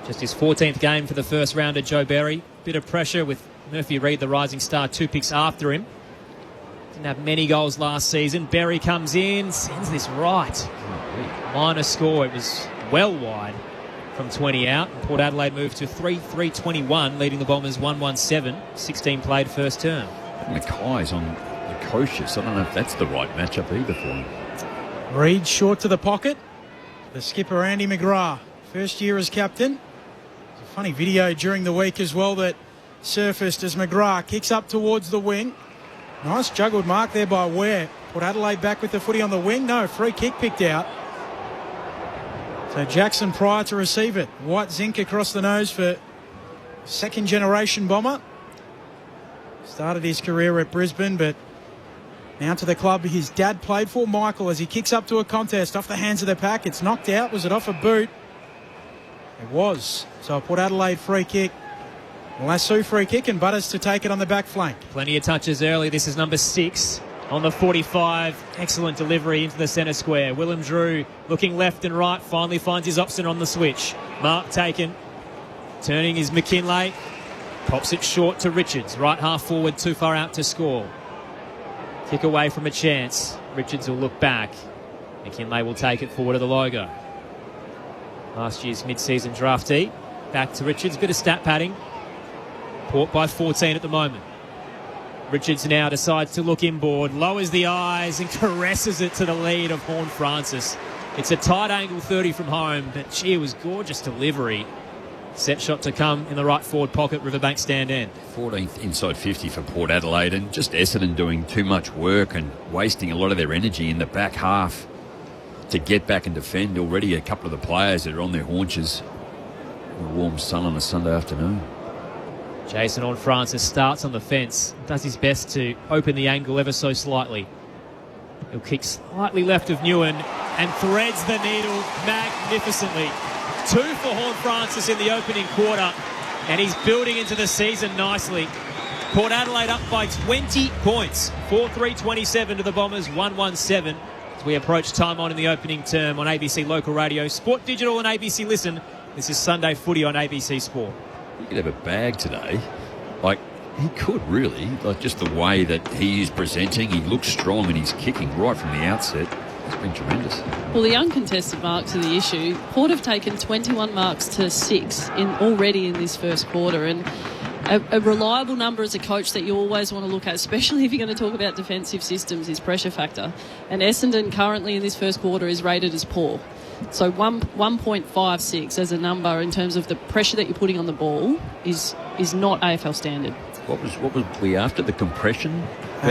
Just his 14th game for the first rounder, Joe Berry. Bit of pressure with Murphy Reid, the rising star, 2 picks after him. Didn't have many goals last season. Berry comes in, sends this right. Minor score. It was well wide from 20 out. Port Adelaide moved to 3-3-21, leading the Bombers 1-1-7. 16 played first term. Mackay's on the Lukosius. I don't know if that's the right matchup either for him. Reid short to the pocket. The skipper, Andy McGrath, first year as captain. Funny video during the week as well that surfaced as McGrath kicks up towards the wing. Nice juggled mark there by Ware. Put Adelaide back with the footy on the wing. No, free kick picked out. So Jackson Pryor to receive it. White zinc across the nose for second generation Bomber. Started his career at Brisbane, but now to the club his dad played for, Michael, as he kicks up to a contest off the hands of the pack. It's knocked out. Was it off a boot? It was. So Port Adelaide free kick. Lassu free kick and Butters to take it on the back flank. Plenty of touches early. This is number 6 on the 45. Excellent delivery into the centre square. Willem Drew looking left and right. Finally finds his option on the switch. Mark taken. Turning is McKinlay. Pops it short to Richards. Right half forward, too far out to score. Kick away from a chance. Richards will look back. McKinlay will take it forward to the logo. Last year's mid-season draftee. Back to Richards. Bit of stat padding. Port by 14 at the moment. Richards now decides to look inboard. Lowers the eyes and caresses it to the lead of Horn Francis. It's a tight angle 30 from home, but gee, it was gorgeous delivery. Set shot to come in the right forward pocket, Riverbank stand end. 14th inside 50 for Port Adelaide, and just Essendon doing too much work and wasting a lot of their energy in the back half to get back and defend. Already a couple of the players that are on their haunches. A warm sun on a Sunday afternoon. Jason Horn-Francis starts on the fence, does his best to open the angle ever so slightly. He'll kick slightly left of Newen and threads the needle magnificently. 2 for Horn-Francis in the opening quarter, and he's building into the season nicely. Port Adelaide up by 20 points. 4-3-27 to the Bombers, 1-1-7. As we approach time on in the opening term on ABC Local Radio, Sport Digital and ABC Listen. This is Sunday Footy on ABC Sport. He could have a bag today. Like, he could really. Like, just the way that he is presenting. He looks strong and he's kicking right from the outset. It's been tremendous. Well, the uncontested marks are the issue. Port have taken 21 marks to 6 already in this first quarter, and a reliable number as a coach that you always want to look at, especially if you're going to talk about defensive systems, is pressure factor. And Essendon currently in this first quarter is rated as poor. So 1.56 as a number in terms of the pressure that you're putting on the ball is not AFL standard. What was we after? The compression?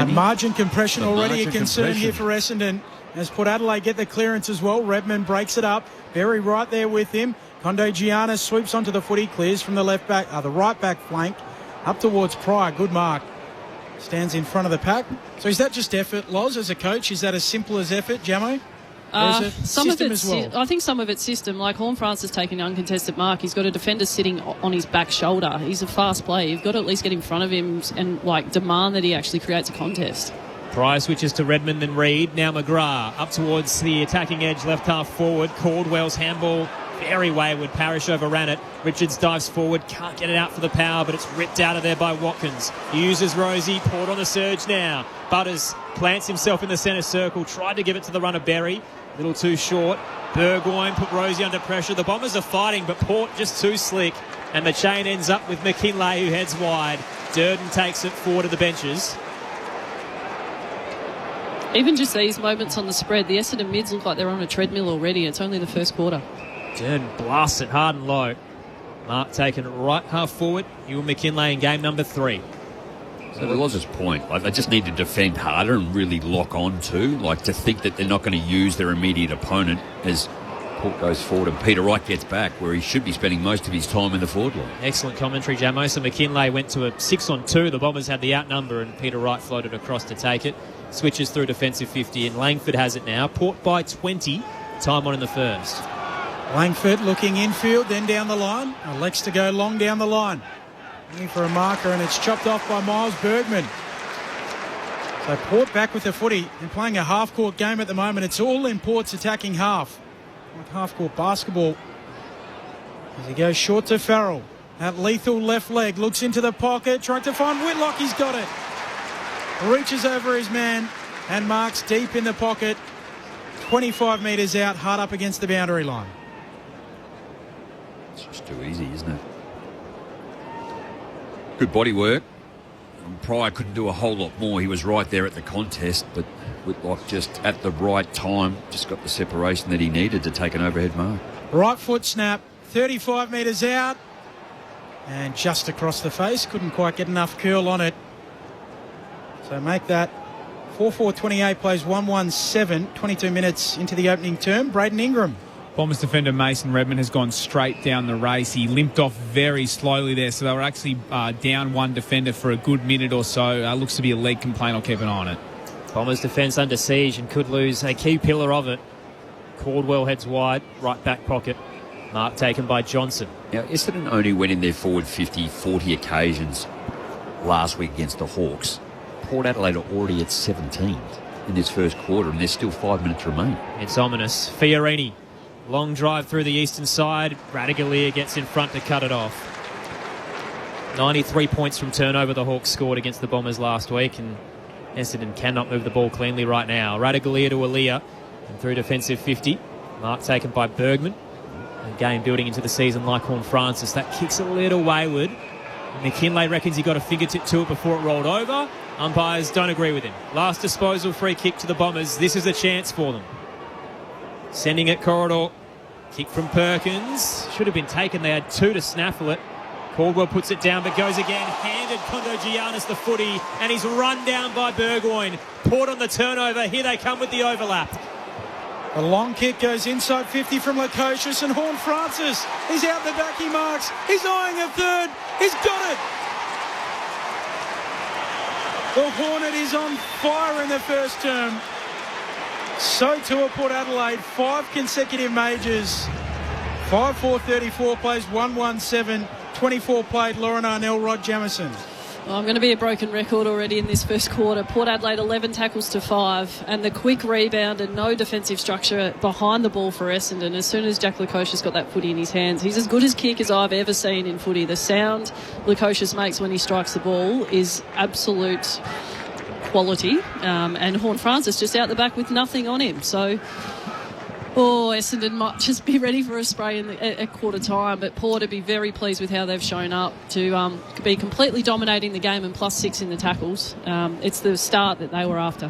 Margin compression The already margin a concern compression. here for Essendon. As Port Adelaide get the clearance as well. Redmond breaks it up. Berry right there with him. Kondo Giannis sweeps onto the footy, clears from the the right back flank up towards Pryor. Good mark. Stands in front of the pack. So is that just effort, Loz, as a coach? Is that as simple as effort, Jamo? Some of it's, I think some of it's system. Like Horne-Francis taking an uncontested mark. He's got a defender sitting on his back shoulder. He's a fast player. You've got to at least get in front of him and demand that he actually creates a contest. Pryor switches to Redmond and Reid. Now McGrath up towards the attacking edge, left half forward. Caldwell's handball, very wayward. Parrish overran it. Richards dives forward, can't get it out for the Power, but it's ripped out of there by Watkins. He uses Rosie. Port on the surge now. Butters plants himself in the centre circle, tried to give it to the runner Berry. A little too short. Burgoyne put Rosie under pressure. The Bombers are fighting, but Port just too slick. And the chain ends up with McKinlay, who heads wide. Durden takes it forward to the benches. Even just these moments on the spread, the Essendon mids look like they're on a treadmill already. It's only the first quarter. Durden blasts it hard and low. Mark taken right half forward. Ewan McKinlay in game number 3. So to Loz's point, they just need to defend harder and really lock on too. To think that they're not going to use their immediate opponent as Port goes forward and Peter Wright gets back, where he should be spending most of his time in the forward line. Excellent commentary, Jamo. So McKinlay went to a 6-on-2. The Bombers had the outnumber and Peter Wright floated across to take it. Switches through defensive 50 and Langford has it now. Port by 20. Time on in the first. Langford looking infield, then down the line. Elects to go long down the line. Looking for a marker, and it's chopped off by Miles Bergman. So Port back with the footy and playing a half-court game at the moment. It's all in Port's attacking half. Like half-court basketball. As he goes short to Farrell. That lethal left leg, looks into the pocket, trying to find Whitlock. He's got it. Reaches over his man and marks deep in the pocket. 25 metres out, hard up against the boundary line. It's just too easy, isn't it? Good body work. Pryor couldn't do a whole lot more. He was right there at the contest, but Whitlock just at the right time just got the separation that he needed to take an overhead mark. Right foot snap, 35 metres out, and just across the face. Couldn't quite get enough curl on it. So make that 4-4-28 plays 1-1-7, 22 minutes into the opening term. Braden Ingram. Bombers defender Mason Redmond has gone straight down the race. He limped off very slowly there, so they were actually down one defender for a good minute or so. Looks to be a leg complaint. I'll keep an eye on it. Bombers defence under siege and could lose a key pillar of it. Caldwell heads wide, right back pocket. Mark taken by Johnson. Now, Essendon only went in their forward 50, 40 occasions last week against the Hawks. Port Adelaide are already at 17 in this first quarter, and there's still 5 minutes remaining. It's ominous. Fiorini. Long drive through the eastern side. Radagalier gets in front to cut it off. 93 points from turnover the Hawks scored against the Bombers last week, and Essendon cannot move the ball cleanly right now. Radagalier to Aaliyah and through defensive 50. Mark taken by Bergman. Again, building into the season like Horne-Francis. That kicks a little wayward. McKinlay reckons he got a fingertip to it before it rolled over. Umpires don't agree with him. Last disposal free kick to the Bombers. This is a chance for them. Sending it corridor. Kick from Perkins. Should have been taken. They had 2 to snaffle it. Caldwell puts it down but goes again. Handed Kondo Giannis the footy and he's run down by Burgoyne. Port on the turnover. Here they come with the overlap. A long kick goes inside 50 from Lukosius and Horne-Francis. He's out the back, he marks. He's eyeing a third. He's got it. The Hornet is on fire in the first term. So too at Port Adelaide. 5 consecutive majors. 5-4-34 plays 1-1-7. 24 played Lauren Arnell, Rod Jamieson. Well, I'm going to be a broken record already in this first quarter. Port Adelaide 11 tackles to 5 and the quick rebound and no defensive structure behind the ball for Essendon. As soon as Jack Lukosius got that footy in his hands, he's as good as kick as I've ever seen in footy. The sound Lukosius makes when he strikes the ball is absolute quality. And Horne-Francis just out the back with nothing on him. So Essendon might just be ready for a spray at quarter time, but Port would be very pleased with how they've shown up to be completely dominating the game and +6 in the tackles. It's the start that they were after.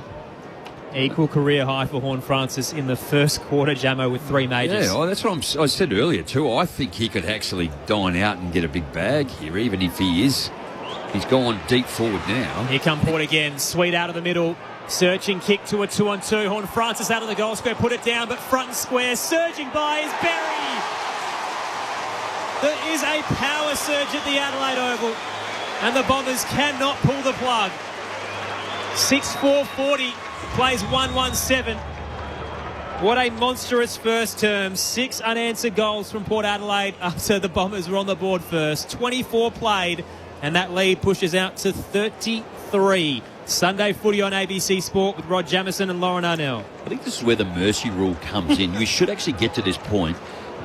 Equal career high for Horne-Francis in the first quarter, Jamo, with 3 majors. Yeah, that's what I said earlier too. I think he could actually dine out and get a big bag here, even if he is He's gone deep forward now. Here come Port again. Sweet out of the middle. Searching kick to a 2-on-2. Horn Francis out of the goal square. Put it down, but front and square. Surging by is Berry. There is a power surge at the Adelaide Oval. And the Bombers cannot pull the plug. 6-4-40. Plays 1-1-7. What a monstrous first term. 6 unanswered goals from Port Adelaide after the Bombers were on the board first. 24 played, and that lead pushes out to 33. Sunday footy on ABC Sport with Rod Jamieson and Lauren Arnell. I think this is where the mercy rule comes in. We should actually get to this point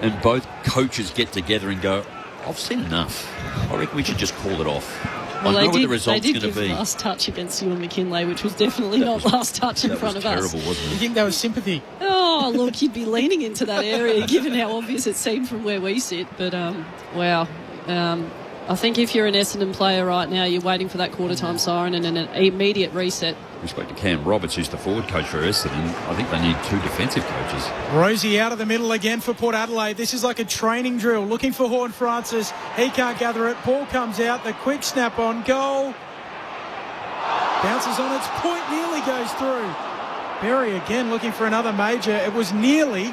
and both coaches get together and go, I've seen enough. I reckon we should just call it off. Well, I know what the result's they did going to give be. last touch against Ewan McKinlay, which was definitely not last touch in front of us. That was terrible, wasn't it? You think that was sympathy? Oh, look, you'd be leaning into that area given how obvious it seemed from where we sit. But, wow. I think if you're an Essendon player right now, you're waiting for that quarter-time siren and an immediate reset. We spoke to Cam Roberts, who's the forward coach for Essendon. I think they need 2 defensive coaches. Rosie out of the middle again for Port Adelaide. This is like a training drill. Looking for Horn Francis. He can't gather it. Ball comes out. The quick snap on goal. Bounces on its point. Nearly goes through. Berry again looking for another major. It was nearly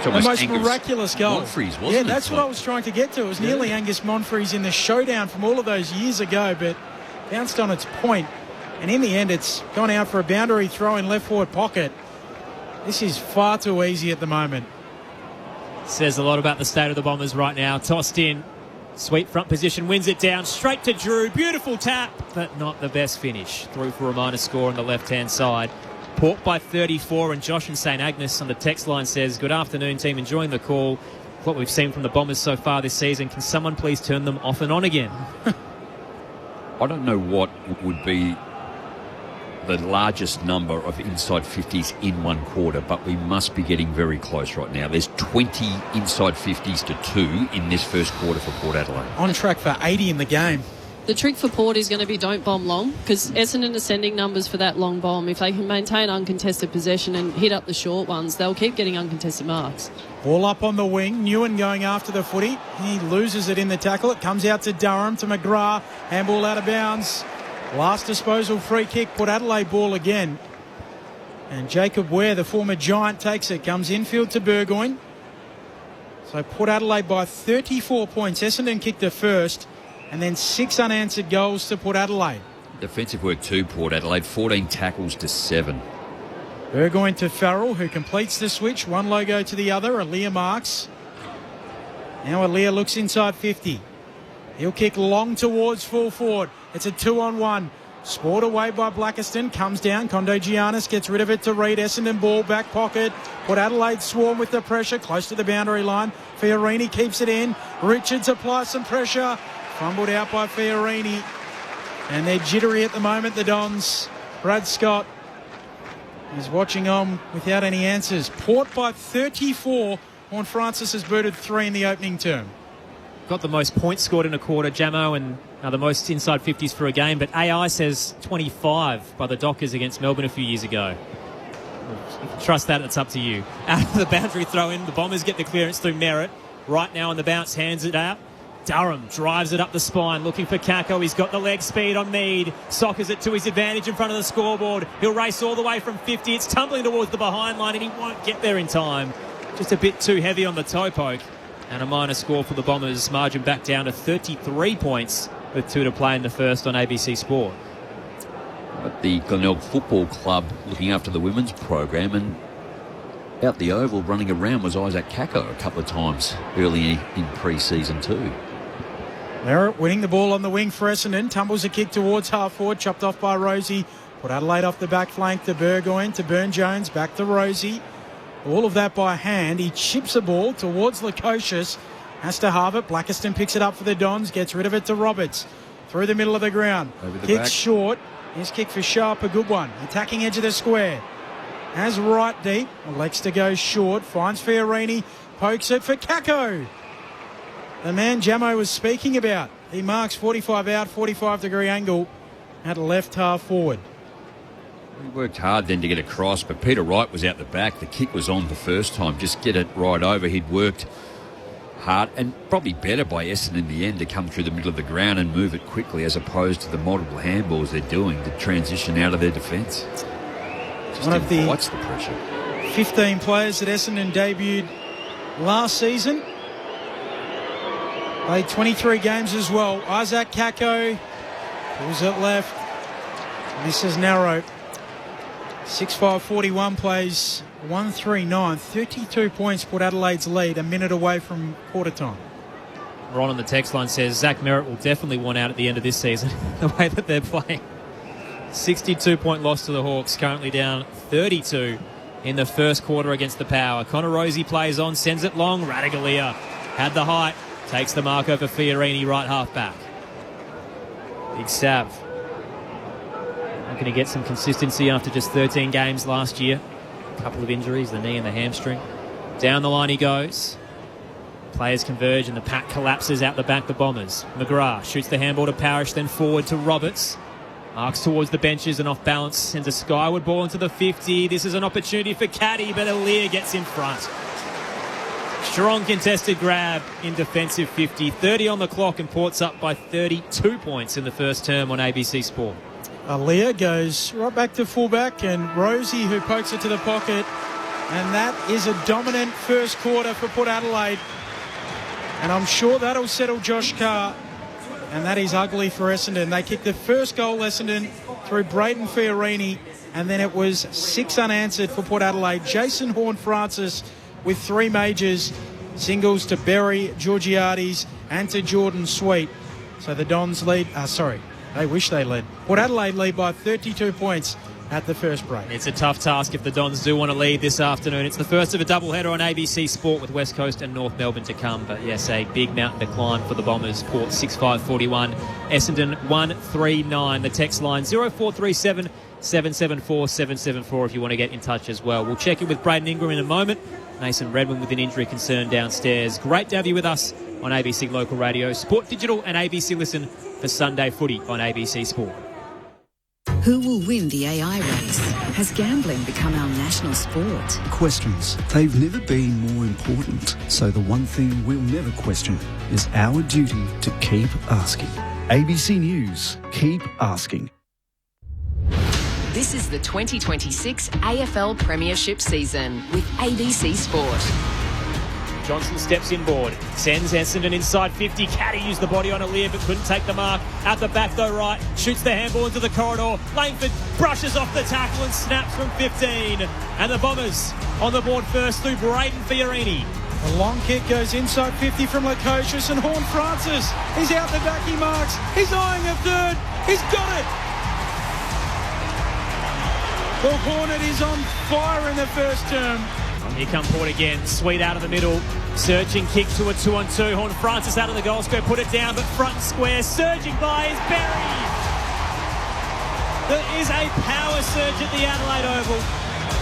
the most Angus miraculous goal. Monfries, wasn't yeah, it? that's what I was trying to get to. It was nearly Angus Monfries in the showdown from all of those years ago, but bounced on its point. And in the end, it's gone out for a boundary throw in left forward pocket. This is far too easy at the moment. Says a lot about the state of the Bombers right now. Tossed in. Sweet front position, wins it down. Straight to Drew. Beautiful tap, but not the best finish. Through for a minor score on the left-hand side. Port by 34, and Josh in St Agnes on the text line says, good afternoon, team. Enjoying the call. What we've seen from the Bombers so far this season. Can someone please turn them off and on again? I don't know what would be the largest number of inside 50s in one quarter, but we must be getting very close right now. There's 20 inside 50s to 2 in this first quarter for Port Adelaide. On track for 80 in the game. The trick for Port is going to be don't bomb long, because Essendon are sending numbers for that long bomb. If they can maintain uncontested possession and hit up the short ones, they'll keep getting uncontested marks. Ball up on the wing. Newen going after the footy. He loses it in the tackle. It comes out to Durham, to McGrath. Handball out of bounds. Last disposal, free kick. Port Adelaide ball again. And Jacob Ware, the former Giant, takes it. Comes infield to Burgoyne. So Port Adelaide by 34 points. Essendon kicked the first. And then 6 unanswered goals to Port Adelaide. Defensive work too, Port Adelaide. 14 tackles to 7. Burgoyne to Farrell, who completes the switch. One logo to the other. Aaliyah marks. Now Aaliyah looks inside 50. He'll kick long towards full forward. It's a 2-on-1. Sport away by Blackiston. Comes down. Kondo Giannis gets rid of it to Reid. Essendon ball back pocket. Port Adelaide swarm with the pressure. Close to the boundary line. Fiorini keeps it in. Richards applies some pressure. Fumbled out by Fiorini. And they're jittery at the moment, the Dons. Brad Scott is watching on without any answers. Port by 34. Horn Francis has booted 3 in the opening term. Got the most points scored in a quarter, Jamo, and the most inside 50s for a game. But AI says 25 by the Dockers against Melbourne a few years ago. Trust that, it's up to you. Out of the boundary throw in, the Bombers get the clearance through Merritt. Right now on the bounce, hands it out. Durham drives it up the spine, looking for Kako. He's got the leg speed on Mead. Sockers it to his advantage in front of the scoreboard. He'll race all the way from 50. It's tumbling towards the behind line, and he won't get there in time. Just a bit too heavy on the toe poke. And a minor score for the Bombers. Margin back down to 33 points with 2 to play in the first on ABC Sport. At the Glenelg Football Club looking after the women's program, and out the oval running around was Isaac Kako a couple of times early in pre-season too. Merritt winning the ball on the wing for Essendon. Tumbles a kick towards half forward. Chopped off by Rosie. Put Adelaide off the back flank to Burgoyne, to Burn-Jones, back to Rosie. All of that by hand. He chips a ball towards Lukosius. Has to halve it. Blackiston picks it up for the Dons. Gets rid of it to Roberts. Through the middle of the ground. Kicks short. His kick for Sharp, a good one. Attacking edge of the square. Has right deep. Elects to go short. Finds Fiorini. Pokes it for Kako. The man Jamo was speaking about. He marks 45 out, 45-degree angle at left half forward. He worked hard then to get across, but Peter Wright was out the back. The kick was on the first time. Just get it right over. He'd worked hard and probably better by Essendon in the end to come through the middle of the ground and move it quickly as opposed to the multiple handballs they're doing to transition out of their defence. One of the pressure. 15 players that Essendon debuted last season. Played 23 games as well. Isaac Kako, who's at left. This is narrow. 6'5", 41 plays 139. 32 points put Adelaide's lead a minute away from quarter time. Ron on the text line says Zach Merritt will definitely want out at the end of this season, the way that they're playing. 62-point loss to the Hawks, currently down 32 in the first quarter against the Power. Connor Rosie plays on, sends it long. Radaglia had the height, takes the mark over Fiorini, right half back. Big Sav. Not going to get some consistency after just 13 games last year. A couple of injuries, the knee and the hamstring. Down the line he goes. Players converge and the pack collapses out the back, the Bombers. McGrath shoots the handball to Parrish, then forward to Roberts. Marks towards the benches and off balance, sends a skyward ball into the 50. This is an opportunity for Caddy, but Alir gets in front. Strong contested grab in defensive 50. 30 on the clock and Port's up by 32 points in the first term on ABC Sport. Alir goes right back to fullback and Rosie who pokes it to the pocket. And that is a dominant first quarter for Port Adelaide. And I'm sure that'll settle Josh Carr. And that is ugly for Essendon. They kicked the first goal, Essendon, through Braden Fiorini. And then it was 6 unanswered for Port Adelaide. Jason Horne-Francis with 3 majors. Singles to Berry, Georgiades and to Jordan Sweet. So the Dons lead. They wish they led. Port Adelaide lead by 32 points at the first break. It's a tough task if the Dons do want to lead this afternoon. It's the first of a doubleheader on ABC Sport with West Coast and North Melbourne to come. But yes, a big mountain to climb for the Bombers. Port 6-5-41, Essendon 1-3-9. The text line 0437 774 774 if you want to get in touch as well. We'll check in with Braden Ingram in a moment. Mason Redmond with an injury concern downstairs. Great to have you with us on ABC Local Radio, Sport Digital and ABC Listen for Sunday Footy on ABC Sport. Who will win the AI race? Has gambling become our national sport? Questions. They've never been more important. So the one thing we'll never question is our duty to keep asking. ABC News. Keep asking. This is the 2026 AFL Premiership season with ABC Sport. Johnson steps inboard, sends Essendon inside 50. Caddy used the body on Alir but couldn't take the mark. At the back though, right, shoots the handball into the corridor. Langford brushes off the tackle and snaps from 15. And the Bombers on the board first through Braden Fiorini. A long kick goes inside 50 from Lukosius and Horne-Francis. He's out the back, he marks. He's eyeing a third. He's got it. The Hornet is on fire in the first term. Here come Port again. Sweet out of the middle. Surging kick to a 2-on-2. Horne-Francis out of the goal square. Put it down, but front and square. Surging by is Berry. There is a power surge at the Adelaide Oval.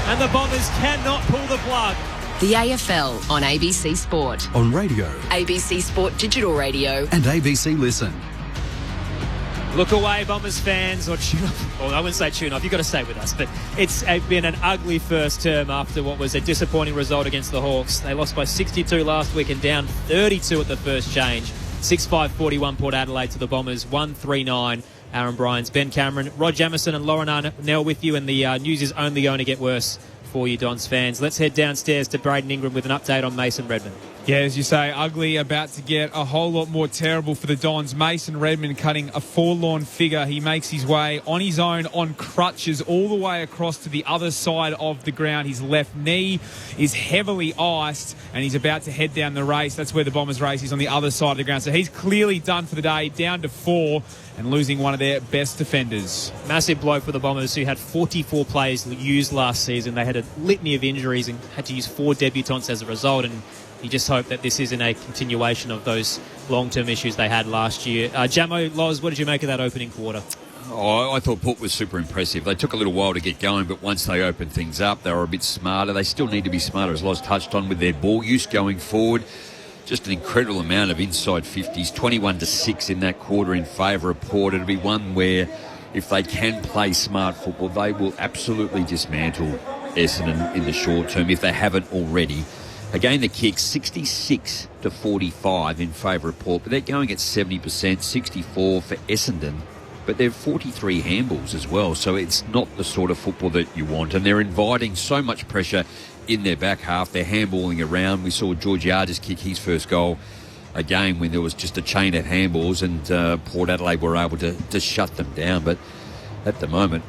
And the Bombers cannot pull the plug. The AFL on ABC Sport. On radio. ABC Sport Digital Radio. And ABC Listen. Look away, Bombers fans, or tune off. Well, I wouldn't say tune off. You've got to stay with us. But it's been an ugly first term after what was a disappointing result against the Hawks. They lost by 62 last week and down 32 at the first change. 6-5-41 Port Adelaide to the Bombers. 1-3-9 Aaron Bryans, Ben Cameron, Rod Jamieson and Lauren Arnell with you. And the news is only going to get worse for you, Dons fans. Let's head downstairs to Braden Ingram with an update on Mason Redmond. Yeah, as you say, ugly, about to get a whole lot more terrible for the Dons. Mason Redmond cutting a forlorn figure. He makes his way on his own on crutches all the way across to the other side of the ground. His left knee is heavily iced and he's about to head down the race. That's where the Bombers race is, on the other side of the ground. So he's clearly done for the day, down to 4 and losing one of their best defenders. Massive blow for the Bombers, who had 44 players used last season. They had a litany of injuries and had to use 4 debutants as a result, and you just hope that this isn't a continuation of those long-term issues they had last year. Jamo, Loz, what did you make of that opening quarter? Oh, I thought Port was super impressive. They took a little while to get going, but once they opened things up, they were a bit smarter. They still need to be smarter, as Loz touched on, with their ball use going forward. Just an incredible amount of inside 50s, 21-6 in that quarter in favour of Port. It'll be one where, if they can play smart football, they will absolutely dismantle Essendon in the short term, if they haven't already. Again, the kick 66 to 45 in favour of Port, but they're going at 70%, 64 for Essendon. But they're 43 handballs as well, so it's not the sort of football that you want. And they're inviting so much pressure in their back half. They're handballing around. We saw Georgiades kick his first goal again when there was just a chain of handballs, and Port Adelaide were able to shut them down. But at the moment,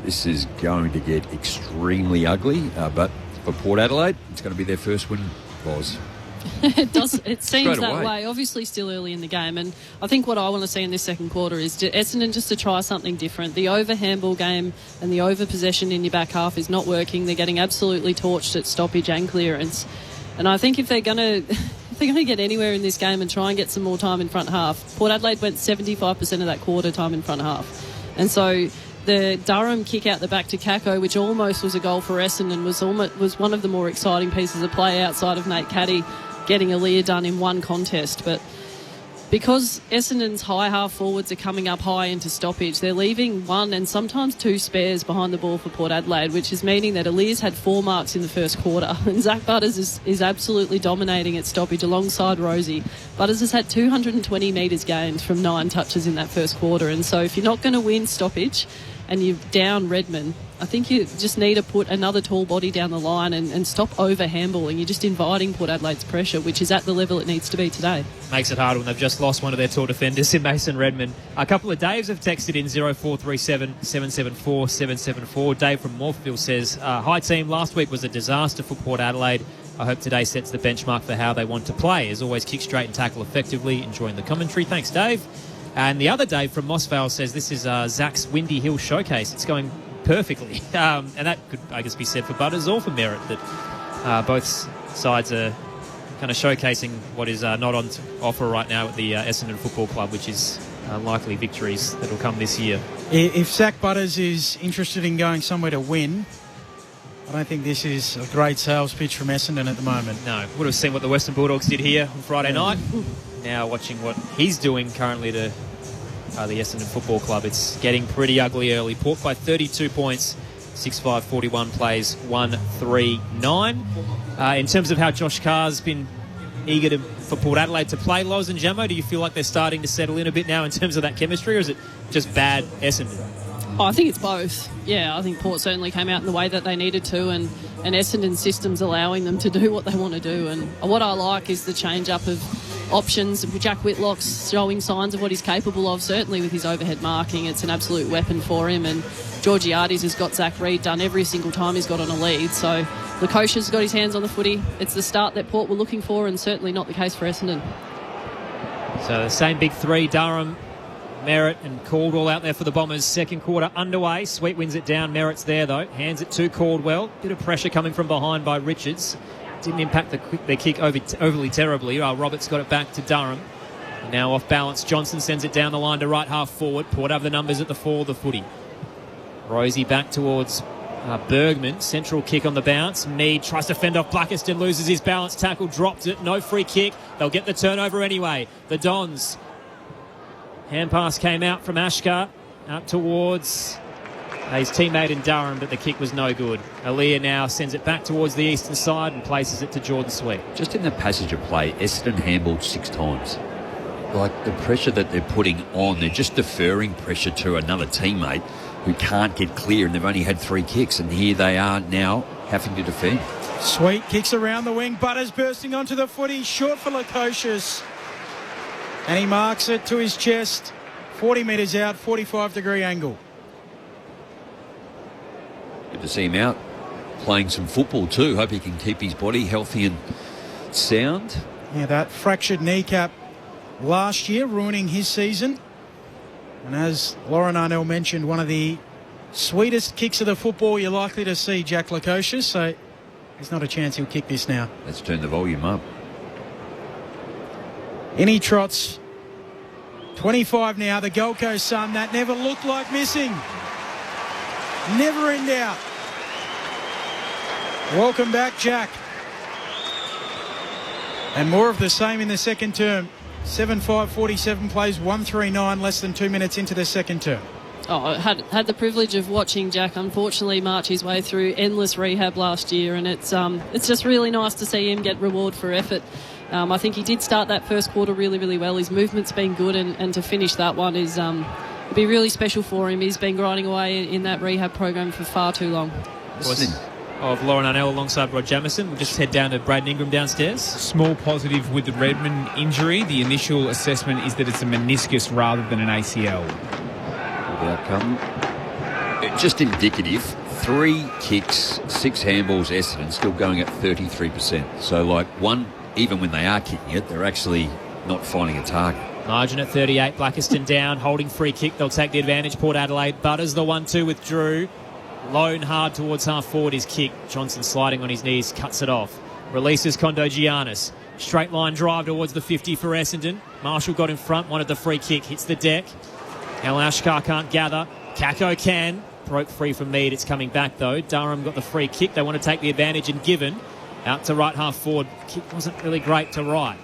this is going to get extremely ugly. But for Port Adelaide, it's going to be their first win, Boz. It seems that way. Obviously still early in the game, and I think what I want to see in this second quarter is Essendon just to try something different. The over handball game and the over possession in your back half is not working. They're getting absolutely torched at stoppage and clearance, and I think if they're going to get anywhere in this game and try and get some more time in front half, Port Adelaide went 75% of that quarter time in front half, and so the Durham kick out the back to Kako, which almost was a goal for Essendon, was one of the more exciting pieces of play outside of Nate Caddy getting a Lear done in one contest. But because Essendon's high half forwards are coming up high into stoppage, they're leaving one and sometimes two spares behind the ball for Port Adelaide, which is meaning that Lear's had 4 marks in the first quarter, and Zach Butters is absolutely dominating at stoppage alongside Rosie. Butters has had 220 metres gained from 9 touches in that first quarter, and so if you're not going to win stoppage and you're down Redmond, I think you just need to put another tall body down the line and stop over handballing. You're just inviting Port Adelaide's pressure, which is at the level it needs to be today. Makes it hard when they've just lost one of their tall defenders in Mason Redmond. A couple of Daves have texted in 0437 774 774. Dave from Morphville says, hi team, last week was a disaster for Port Adelaide. I hope today sets the benchmark for how they want to play. As always, kick straight and tackle effectively. Enjoying the commentary. Thanks, Dave. And the other Dave from Mossvale says this is Zach's Windy Hill showcase. It's going perfectly. And that could, I guess, be said for Butters or for Merritt, that both sides are kind of showcasing what is not on offer right now at the Essendon Football Club, which is likely victories that will come this year. If Zach Butters is interested in going somewhere to win, I don't think this is a great sales pitch from Essendon at the moment. No, would have seen what the Western Bulldogs did here on Friday night. Now watching what he's doing currently to the Essendon Football Club. It's getting pretty ugly early. Port by 32 points, 6-5-41 plays 1-3-9. In terms of how Josh Carr's been eager for Port Adelaide to play, Loz and Jamo, do you feel like they're starting to settle in a bit now in terms of that chemistry, or is it just bad Essendon? Oh, I think it's both. Yeah, I think Port certainly came out in the way that they needed to, and Essendon's system's allowing them to do what they want to do. And what I like is the change-up of options. Jack Whitlock's showing signs of what he's capable of, certainly with his overhead marking. It's an absolute weapon for him. And Georgiades has got Zach Reid done every single time he's got on a lead. So Lukosha's got his hands on the footy. It's the start that Port were looking for, and certainly not the case for Essendon. So the same big three, Durham, Merritt and Caldwell out there for the Bombers. Second quarter underway. Sweet wins it down. Merritt's there, though. Hands it to Caldwell. Bit of pressure coming from behind by Richards. Didn't impact the kick overly terribly. Roberts got it back to Durham. Now off balance. Johnson sends it down the line to right half forward. Port have the numbers at the fall of the footy. Rosie back towards Bergman. Central kick on the bounce. Mead tries to fend off Blackiston. Loses his balance. Tackle. Dropped it. No free kick. They'll get the turnover anyway. The Dons. Hand pass came out from Ashkar. Out towards his teammate in Durham, but the kick was no good. Aaliyah now sends it back towards the eastern side and places it to Jordan Sweet. Just in the passage of play, Essendon handballed 6 times. Like the pressure that they're putting on, they're just deferring pressure to another teammate who can't get clear, and they've only had 3 kicks, and here they are now having to defend. Sweet kicks around the wing. Butters bursting onto the footy. Short for Lukosius. And he marks it to his chest. 40 metres out, 45-degree angle. Good to see him out playing some football too. Hope he can keep his body healthy and sound. Yeah, that fractured kneecap last year ruining his season. And as Lauren Arnell mentioned, one of the sweetest kicks of the football you're likely to see, Jack Lukosius. So there's not a chance he'll kick this now. Let's turn the volume up. In he trots. 25 now, the Gold Coast Sun. That never looked like missing. Never in doubt. Welcome back, Jack. And more of the same in the second term. 7-5-47 plays 1-3-9, less than 2 minutes into the second term. I had the privilege of watching Jack, unfortunately, march his way through endless rehab last year, and it's just really nice to see him get reward for effort. I think he did start that first quarter really, really well. His movement's been good, and to finish that one is it'll be really special for him. He's been grinding away in that rehab program for far too long. Of Lauren Arnell alongside Rod Jamieson. We'll just head down to Braden Ingram downstairs. Small positive with the Redmond injury. The initial assessment is that it's a meniscus rather than an ACL. Outcome. Just indicative. 3 kicks, 6 handballs, Essendon still going at 33%. So, even when they are kicking it, they're actually not finding a target. Margin at 38. Blackiston down, holding free kick. They'll take the advantage. Port Adelaide butters the 1-2 with Drew. Low and hard towards half forward his kick. Johnson sliding on his knees, cuts it off. Releases Kondogiannis. Straight line drive towards the 50 for Essendon. Marshall got in front, wanted the free kick, hits the deck. El Ashkar can't gather. Kako can. Broke free from Mead. It's coming back though. Durham got the free kick. They want to take the advantage and Given. Out to right half forward. Kick wasn't really great to right.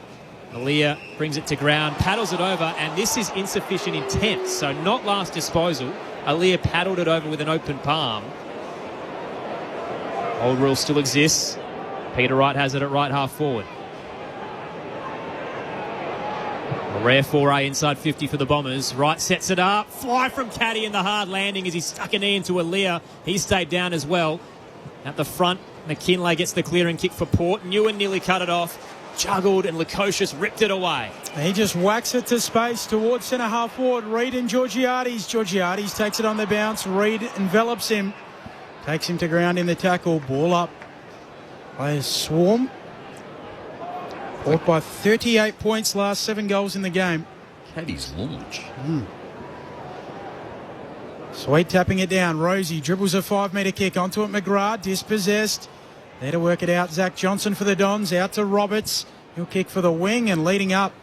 Malia brings it to ground, paddles it over, and this is insufficient intent. So not last disposal. Aaliyah paddled it over with an open palm. Old rule still exists. Peter Wright has it at right half forward. A rare foray inside 50 for the Bombers. Wright sets it up. Fly from Caddy in the hard landing as he stuck a knee into Aaliyah. He stayed down as well. At the front, McKinlay gets the clearing kick for Port. Newen nearly cut it off. Juggled and Lukosius ripped it away. He just whacks it to space towards centre half forward. Reid and Georgiades. Georgiades takes it on the bounce. Reid envelops him. Takes him to ground in the tackle. Ball up. Players swarm. Port by 38 points. Last 7 goals in the game. Caddy's launch. Sweet tapping it down. Rosie dribbles a 5-metre kick onto it. McGrath dispossessed. There to work it out, Zach Johnson for the Dons, out to Roberts. He'll kick for the wing and leading up.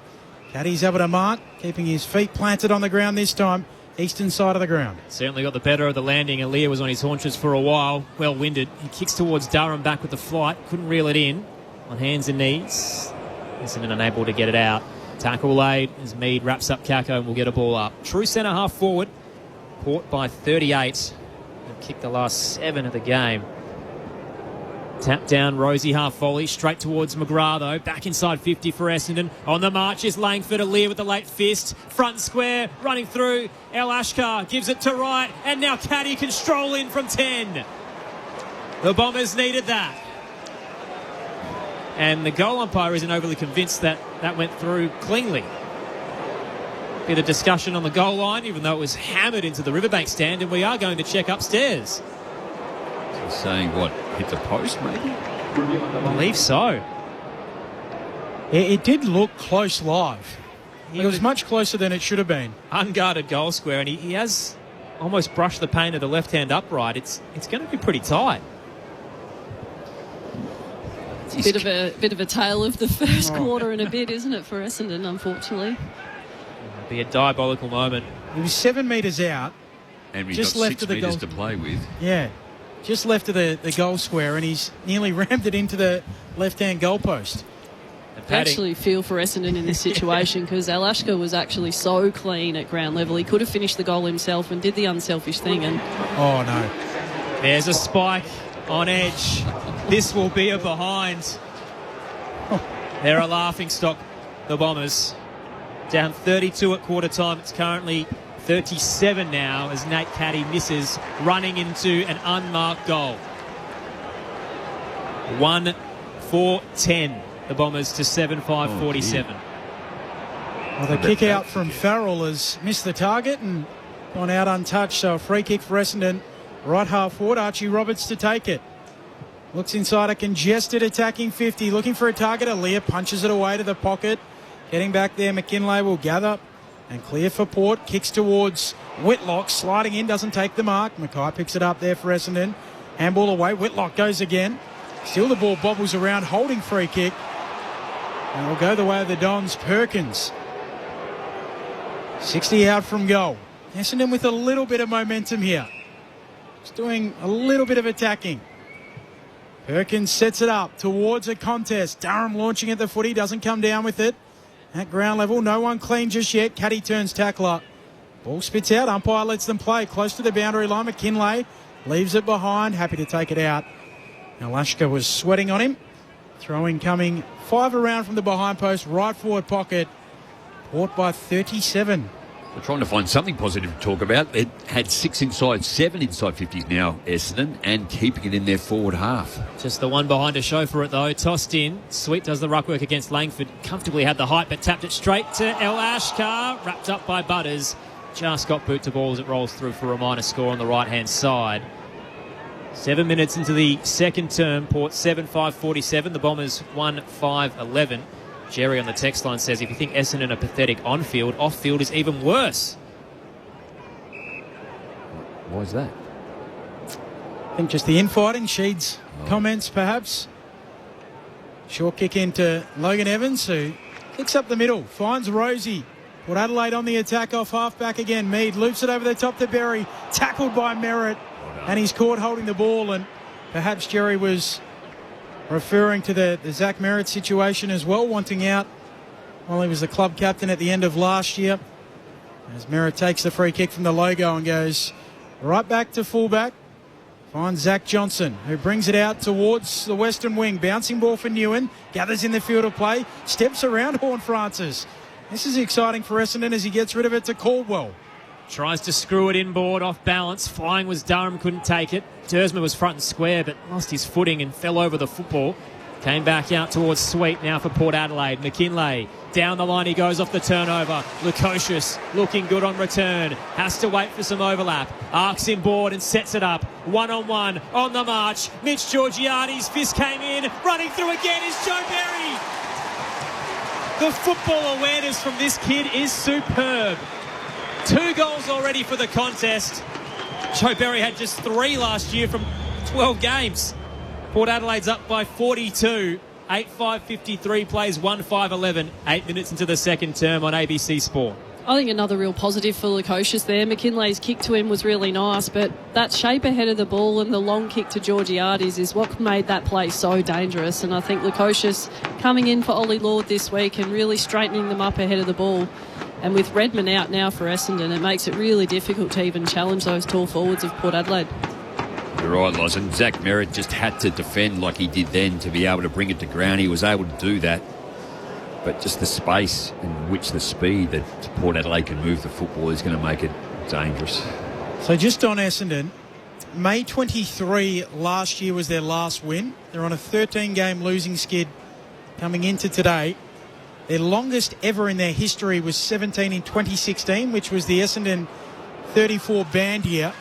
Caddy's able to mark, keeping his feet planted on the ground this time, eastern side of the ground. Certainly got the better of the landing. Aaliyah was on his haunches for a while, well-winded. He kicks towards Durham back with the flight, couldn't reel it in. On hands and knees, Essendon unable to get it out. Tackle laid as Mead wraps up Kako and will get a ball up. True centre half forward, Port by 38. And kicked the last 7 of the game. Tap down, Rosie half volley, straight towards McGrath though. Back inside 50 for Essendon. On the march is Langford. Aaliyah with the late fist. Front square, running through. El Ashkar gives it to Wright. And now Caddy can stroll in from 10. The Bombers needed that. And the goal umpire isn't overly convinced that that went through cleanly. Bit of discussion on the goal line, even though it was hammered into the Riverbank stand, and we are going to check upstairs. Saying what? Hit the post, maybe? I believe so. It did look close live. It was much closer than it should have been. Unguarded goal square, and he has almost brushed the paint of the left-hand upright. It's going to be pretty tight. It's a bit of a tale of the first quarter and a bit, isn't it, for Essendon, unfortunately? It'll be a diabolical moment. He was 7 metres out. And we've just got left 6 of the metres goal. to play with. Yeah. Just left of the goal square, and he's nearly rammed it into the left-hand goalpost. I actually feel for Essendon in this situation because Alashka was actually so clean at ground level. He could have finished the goal himself and did the unselfish thing. And oh, no. There's a spike on edge. This will be a behind. They're a laughing stock, the Bombers. Down 32 at quarter time. It's currently 37 now as Nate Caddy misses, running into an unmarked goal. 1-4-10, the Bombers to 7-5-47. Well, the kick out from Farrell has missed the target and gone out untouched, so a free kick for Essendon. Right half forward, Archie Roberts to take it. Looks inside a congested attacking 50, looking for a target. Aaliyah punches it away to the pocket. Getting back there, McKinlay will gather and clear for Port. Kicks towards Whitlock, sliding in, doesn't take the mark. Mackay picks it up there for Essendon. Handball away, Whitlock goes again. Still the ball bobbles around, holding free kick. And will go the way of the Dons. Perkins. 60 out from goal. Essendon with a little bit of momentum here. Just doing a little bit of attacking. Perkins sets it up towards a contest. Durham launching at the footy, doesn't come down with it. At ground level, no one clean just yet. Caddy turns tackler. Ball spits out. Umpire lets them play close to the boundary line. McKinlay leaves it behind. Happy to take it out. Now Lashka was sweating on him. Throw-in coming 5 around from the behind post. Right forward pocket. Port by 37. We're trying to find something positive to talk about. It had 6 inside, 7 inside 50s now, Essendon, and keeping it in their forward half. Just the one behind to show for it, though. Tossed in. Sweet does the ruck work against Langford. Comfortably had the height, but tapped it straight to El Ashkar. Wrapped up by Butters. Just got boot to ball as it rolls through for a minor score on the right-hand side. 7 minutes into the second term. Port 7-5-47. The Bombers 1-5-11. Jerry on the text line says, if you think Essendon are pathetic on-field, off-field is even worse. Why is that? I think just the infighting. Sheed's comments, perhaps. Short kick into Logan Evans, who kicks up the middle. Finds Rosie. Port Adelaide on the attack off half-back again. Mead loops it over the top to Berry. Tackled by Merritt. And he's caught holding the ball. And perhaps Jerry was referring to the Zach Merritt situation as well, wanting out while he was the club captain at the end of last year. As Merritt takes the free kick from the logo and goes right back to fullback. Finds Zach Johnson, who brings it out towards the western wing. Bouncing ball for Newen. Gathers in the field of play. Steps around Horne-Francis. This is exciting for Essendon as he gets rid of it to Caldwell. Tries to screw it inboard, off balance. Flying was Durham, couldn't take it. Dersma was front and square, but lost his footing and fell over the football. Came back out towards Sweet now for Port Adelaide. McKinlay, down the line he goes off the turnover. Lukosius looking good on return. Has to wait for some overlap. Arcs inboard and sets it up. One-on-one on the march. Mitch Georgiades, fist came in. Running through again is Joe Berry. The football awareness from this kid is superb. 2 goals already for the contest. Joe Berry had just 3 last year from 12 games. Port Adelaide's up by 42. 8-5-53 plays 1-5-11. 8 minutes into the second term on ABC Sport. I think another real positive for Lukosius there. McKinlay's kick to him was really nice, but that shape ahead of the ball and the long kick to Georgiades is what made that play so dangerous. And I think Lukosius coming in for Ollie Lord this week and really straightening them up ahead of the ball. And with Redman out now for Essendon, it makes it really difficult to even challenge those tall forwards of Port Adelaide. You're right, Loz. And Zach Merritt just had to defend like he did then to be able to bring it to ground. He was able to do that. But just the space in which the speed that Port Adelaide can move the football is going to make it dangerous. So just on Essendon, May 23 last year was their last win. They're on a 13-game losing skid coming into today. Their longest ever in their history was 17 in 2016, which was the Essendon 34 band year.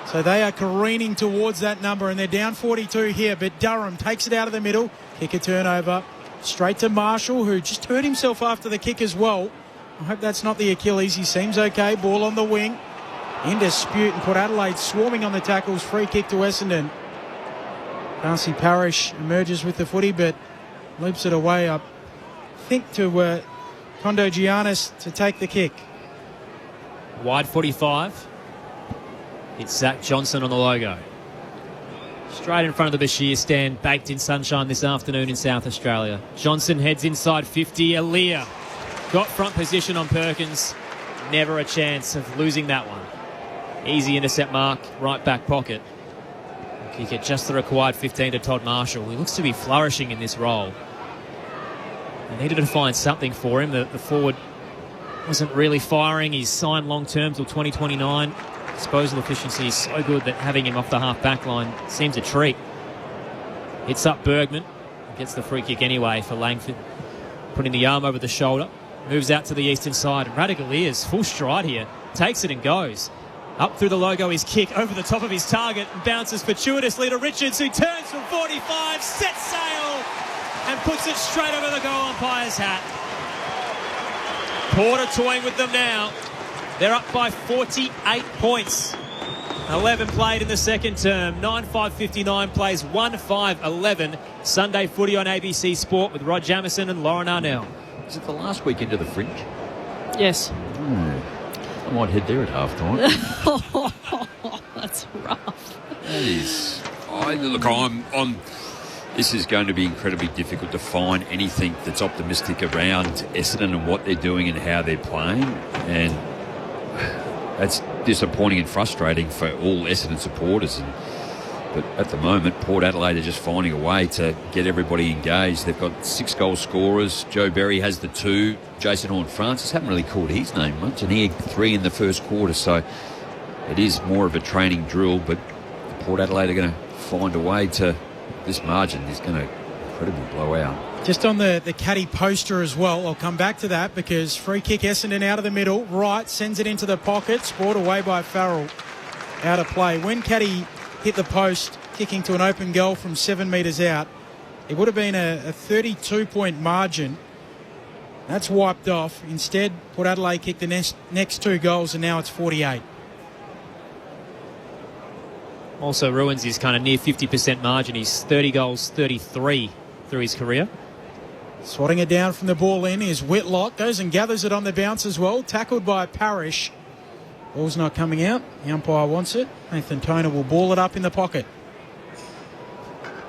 So they are careening towards that number, and they're down 42 here. But Durham takes it out of the middle. Kick a turnover. Straight to Marshall, who just hurt himself after the kick as well. I hope that's not the Achilles. He seems okay. Ball on the wing. In dispute, and Port Adelaide swarming on the tackles. Free kick to Essendon. Darcy Parish emerges with the footy, but loops it away up. Think to Kondo Giannis to take the kick. Wide 45. It's Zach Johnson on the logo. Straight in front of the Bashir stand, baked in sunshine this afternoon in South Australia. Johnson heads inside 50. Aaliyah got front position on Perkins. Never a chance of losing that one. Easy intercept mark, right back pocket. Kick it just the required 15 to Todd Marshall. He looks to be flourishing in this role. They needed to find something for him. The forward wasn't really firing. He's signed long term till 2029. Disposal efficiency is so good that having him off the half-back line seems a treat. Hits up Bergman. Gets the free kick anyway for Langford. Putting the arm over the shoulder. Moves out to the eastern side. Radical Ears, full stride here. Takes it and goes. Up through the logo, his kick over the top of his target. And bounces fortuitously to Richards, who turns from 45, sets sail, and puts it straight over the goal umpire's hat. Porter toying with them now. They're up by 48 points. 11 played in the second term. 9-5-59 plays 1-5-11. Sunday footy on ABC Sport with Rod Jamieson and Lauren Arnell. Is it the last weekend of the Fringe? Yes. I might head there at half-time. That's rough. That is... This is going to be incredibly difficult to find anything that's optimistic around Essendon and what they're doing and how they're playing. And that's disappointing and frustrating for all Essendon supporters. But at the moment, Port Adelaide are just finding a way to get everybody engaged. They've got 6 goal scorers. Joe Berry has the 2. Jason Horne-Francis haven't really called his name much, and he had 3 in the first quarter. So it is more of a training drill, but Port Adelaide are going to find a way to... This margin is going to incredibly blow out. Just on the caddy poster as well, I'll come back to that because free kick Essendon out of the middle. Wright sends it into the pocket, scored away by Farrell. Out of play. When caddy hit the post, kicking to an open goal from 7 metres out, it would have been a 32-point margin. That's wiped off. Instead, Port Adelaide kicked the next 2 goals, and now it's 48. Also ruins his kind of near 50% margin. He's 30 goals, 33 through his career. Swatting it down from the ball in is Whitlock. Goes and gathers it on the bounce as well. Tackled by Parrish. Ball's not coming out. The umpire wants it. Nathan Toner will ball it up in the pocket.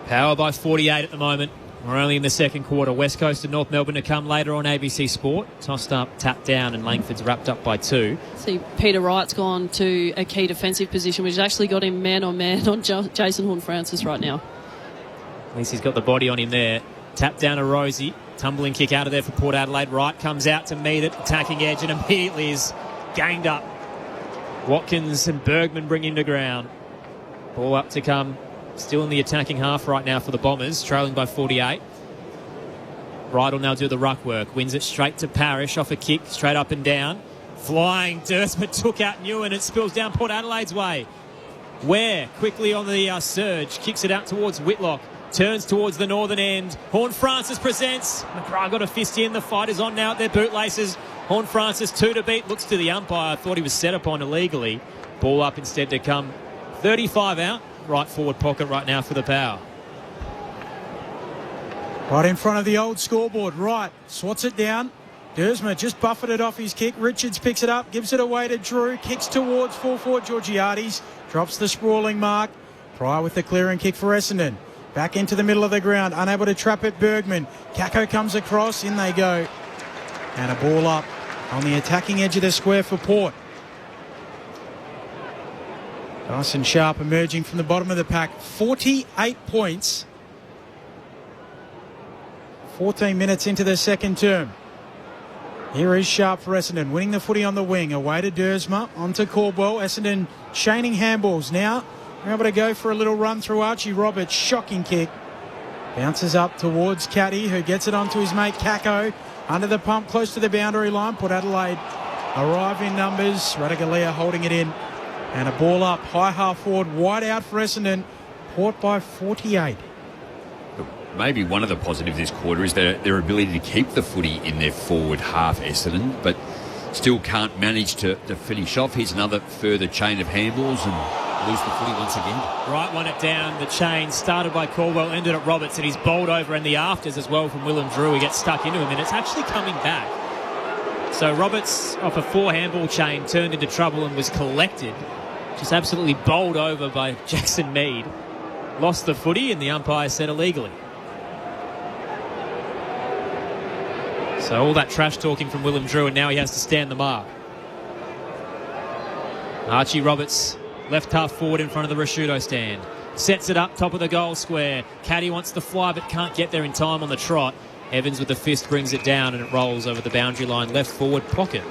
Power by 48 at the moment. We're only in the second quarter. West Coast and North Melbourne to come later on ABC Sport. Tossed up, tapped down, and Langford's wrapped up by 2. See, Peter Wright's gone to a key defensive position, which has actually got him man-on-man on Jason Horne-Francis right now. At least he's got the body on him there. Tap down to Rosie. Tumbling kick out of there for Port Adelaide. Wright comes out to meet it. Attacking edge and immediately is gained up. Watkins and Bergman bring him to ground. Ball up to come. Still in the attacking half right now for the Bombers, trailing by 48. Wright will now do the ruck work. Wins it straight to Parrish off a kick, straight up and down. Flying Dursma took out Newen. It spills down Port Adelaide's way. Ware quickly on the surge, kicks it out towards Whitlock. Turns towards the northern end. Horne-Francis presents. McGrath got a fist in. The fight is on now at their bootlaces. Horne-Francis 2 to beat. Looks to the umpire. Thought he was set upon illegally. Ball up instead to come. 35 out. Right forward pocket right now for the Power. Right in front of the old scoreboard. Right. Swats it down. Dursma just buffeted off his kick. Richards picks it up. Gives it away to Drew. Kicks towards full forward Georgiades. Drops the sprawling mark. Pryor with the clearing kick for Essendon. Back into the middle of the ground. Unable to trap it, Bergman. Kako comes across. In they go. And a ball up on the attacking edge of the square for Port. Dyson Sharp emerging from the bottom of the pack. 48 points. 14 minutes into the second term. Here is Sharp for Essendon. Winning the footy on the wing. Away to Dursma. Onto Caldwell. Essendon chaining handballs now. They're able to go for a little run through Archie Roberts. Shocking kick. Bounces up towards Caddy, who gets it onto his mate Kako. Under the pump, close to the boundary line. Port Adelaide arrive in numbers. Radaglia holding it in. And a ball up, high half forward, wide out for Essendon. Port by 48. Maybe one of the positives this quarter is their ability to keep the footy in their forward half, Essendon, but still can't manage to finish off. Here's another further chain of handballs and lose the footy once again. Right, won it down the chain, started by Caldwell, ended at Roberts, and he's bowled over in the afters as well from Willem Drew. He gets stuck into him, and it's actually coming back. So Roberts, off a 4 handball chain, turned into trouble and was collected. Just absolutely bowled over by Jackson Mead. Lost the footy, and the umpire said illegally. So all that trash talking from Willem Drew, and now he has to stand the mark. Archie Roberts, left half forward in front of the Rashudo stand. Sets it up, top of the goal square. Caddy wants to fly, but can't get there in time on the trot. Evans with the fist brings it down, and it rolls over the boundary line, left forward pocket.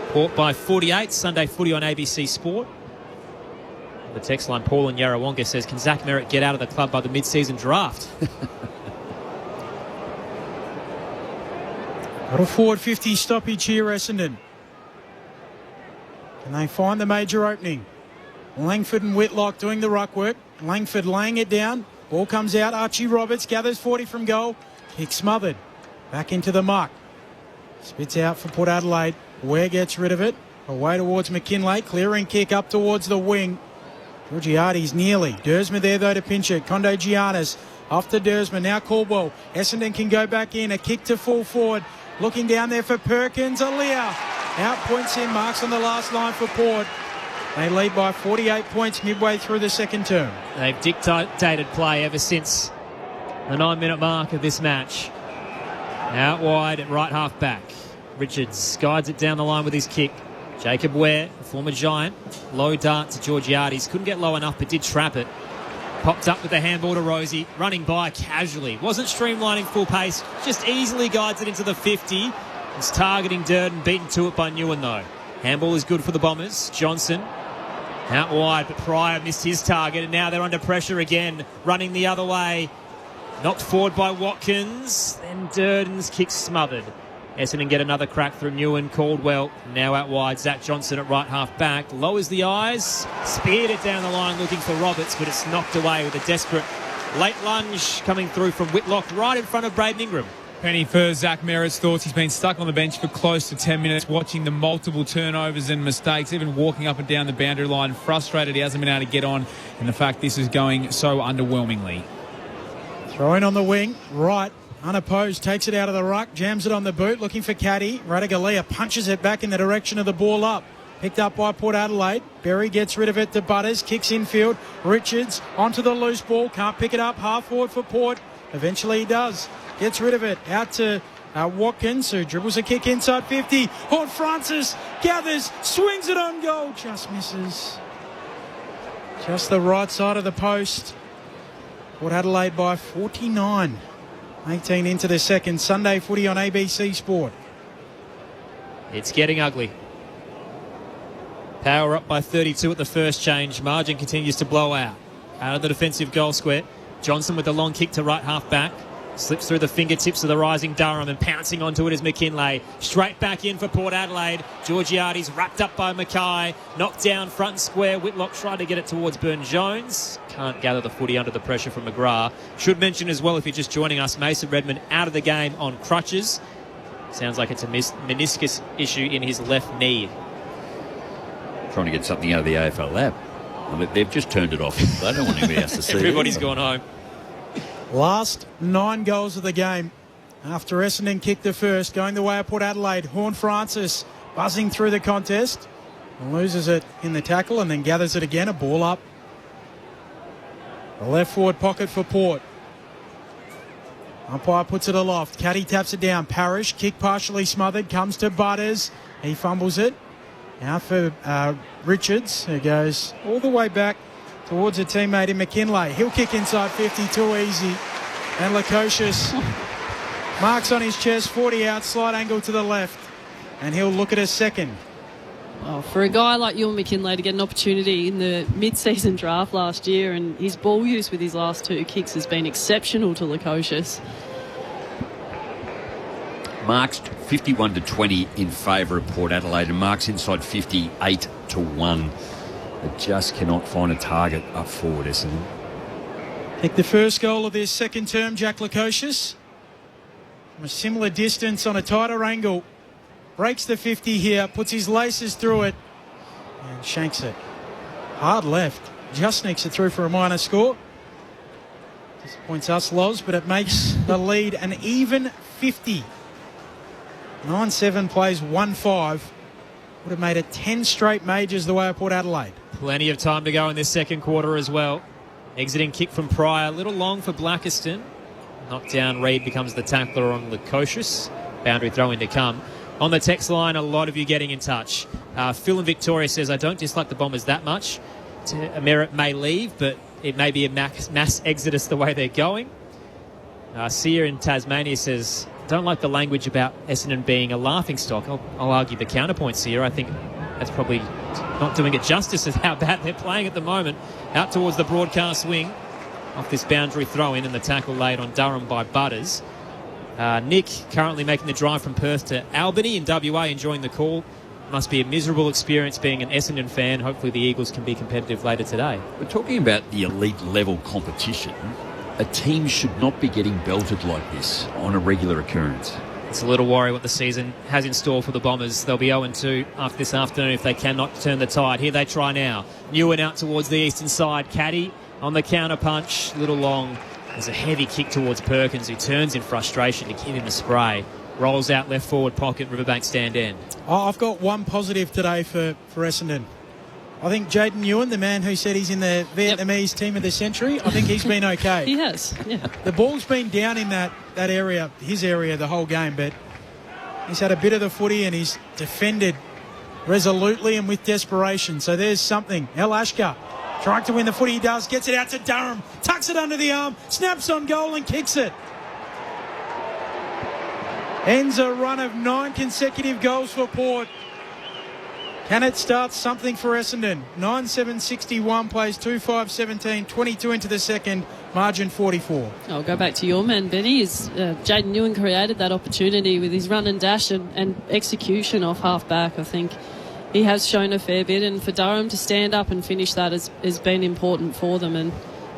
Port by 48, Sunday footy on ABC Sport. The text line, Paul in Yarrawonga says, can Zach Merritt get out of the club by the mid-season draft? Got a forward 50 stoppage here, Essendon. Can they find the major opening? Langford and Whitlock doing the ruck work. Langford laying it down. Ball comes out. Archie Roberts gathers 40 from goal. Kick smothered. Back into the muck. Spits out for Port Adelaide. Ware gets rid of it. Away towards McKinlay. Clearing kick up towards the wing. Georgiades nearly. Dursma there though to pinch it. Condo Giannis off to Dursma. Now Caldwell. Essendon can go back in. A kick to full forward. Looking down there for Perkins. Alia outpoints him. Marks on the last line for Port. They lead by 48 points midway through the second term. They've dictated play ever since the 9-minute mark of this match. Out wide at right half back. Richards guides it down the line with his kick. Jacob Ware, a former Giant, low dart to Georgiades. Couldn't get low enough, but did trap it. Popped up with the handball to Rosie, running by casually. Wasn't streamlining full pace, just easily guides it into the 50. It's targeting Durden, beaten to it by Newen though. Handball is good for the Bombers. Johnson out wide, but Pryor missed his target, and now they're under pressure again, running the other way. Knocked forward by Watkins, then Durden's kick smothered. Essendon get another crack through Newen. Caldwell now out wide. Zach Johnson at right half back. Lowers the eyes. Speared it down the line looking for Roberts, but it's knocked away with a desperate late lunge coming through from Whitlock right in front of Braden Ingram. Penny for Zach Merritt's thoughts. He's been stuck on the bench for close to 10 minutes watching the multiple turnovers and mistakes, even walking up and down the boundary line. Frustrated he hasn't been able to get on, and the fact this is going so underwhelmingly. Throwing on the wing, right. Unopposed, takes it out of the ruck, jams it on the boot, looking for Caddy. Radigalia punches it back in the direction of the ball up. Picked up by Port Adelaide. Berry gets rid of it to Butters, kicks infield. Richards onto the loose ball, can't pick it up, half forward for Port. Eventually he does. Gets rid of it, out to Watkins, who dribbles a kick inside 50. Horn Francis gathers, swings it on goal, just misses. Just the right side of the post. Port Adelaide by 49. 18 into the second. Sunday footy on ABC Sport. It's getting ugly. Power up by 32 at the first change. Margin continues to blow out. Out of the defensive goal square. Johnson with the long kick to right half back. Slips through the fingertips of the rising Durham, and pouncing onto it is McKinlay. Straight back in for Port Adelaide. Georgiades wrapped up by Mackay. Knocked down front and square. Whitlock tried to get it towards Burne-Jones. Can't gather the footy under the pressure from McGrath. Should mention as well, if you're just joining us, Mason Redmond out of the game on crutches. Sounds like it's a meniscus issue in his left knee. Trying to get something out of the AFL lab. I mean, they've just turned it off. They don't want anybody else to see. Everybody's gone home. Last 9 goals of the game after Essendon kicked the first, going the way of Port Adelaide. Horn Francis buzzing through the contest and loses it in the tackle and then gathers it again, a ball up. The left forward pocket for Port. Umpire puts it aloft. Caddy taps it down. Parrish, kick partially smothered, comes to Butters. He fumbles it. Now for Richards, who goes all the way back towards a teammate in McKinlay. He'll kick inside 50, too easy. And Lukosius marks on his chest, 40 out, slight angle to the left. And he'll look at a second. Oh, for a guy like Ewan McKinlay to get an opportunity in the mid-season draft last year, and his ball use with his last 2 kicks has been exceptional to Lukosius. Marks 51-20 in favour of Port Adelaide, and marks inside 50, 8-1. They just cannot find a target up forward, Essendon. Take the first goal of this second term, Jack Lukosius. From a similar distance on a tighter angle. Breaks the 50 here, puts his laces through it and shanks it. Hard left. Just sneaks it through for a minor score. Disappoints us, Loz, but it makes the lead an even 50. 9-7 plays 1-5. Would have made it 10 straight majors the way of Port Adelaide. Plenty of time to go in this second quarter as well. Exiting kick from Pryor, a little long for Blackiston. Knocked down, Reid becomes the tackler on Lukosius. Boundary throw in to come. On the text line, a lot of you getting in touch. Phil in Victoria says, I don't dislike the Bombers that much. Merritt may leave, but it may be a mass exodus the way they're going. Sia in Tasmania says, don't like the language about Essendon being a laughingstock. I'll argue the counterpoints here. I think that's probably not doing it justice as how bad they're playing at the moment. Out towards the broadcast wing. Off this boundary throw in, and the tackle laid on Durham by Butters. Nick currently making the drive from Perth to Albany in WA, enjoying the call. Must be a miserable experience being an Essendon fan. Hopefully the Eagles can be competitive later today. We're talking about the elite level competition. A team should not be getting belted like this on a regular occurrence. It's a little worry what the season has in store for the Bombers. They'll be 0-2 after this afternoon if they cannot turn the tide. Here they try now. Newen out towards the eastern side. Caddy on the counter punch. Little long. There's a heavy kick towards Perkins, who turns in frustration to give him the spray. Rolls out left forward pocket, Riverbank stand end. Oh, I've got one positive today for Essendon. I think Jaden Ewan, the man who said he's in the Vietnamese team of the century, I think he's been okay. He has, yeah. The ball's been down in that area, his area, the whole game, but he's had a bit of the footy and he's defended resolutely and with desperation. So there's something. El Ashkar trying to win the footy. He does. Gets it out to Durham. Tucks it under the arm. Snaps on goal and kicks it. Ends a run of 9 consecutive goals for Port. Can it start something for Essendon? 9-7-61 plays 2-5-17, 22 into the second, margin 44. I'll go back to your man, Benny. Jaden Ewan created that opportunity with his run and dash and execution off half-back. I think he has shown a fair bit, and for Durham to stand up and finish that has been important for them. And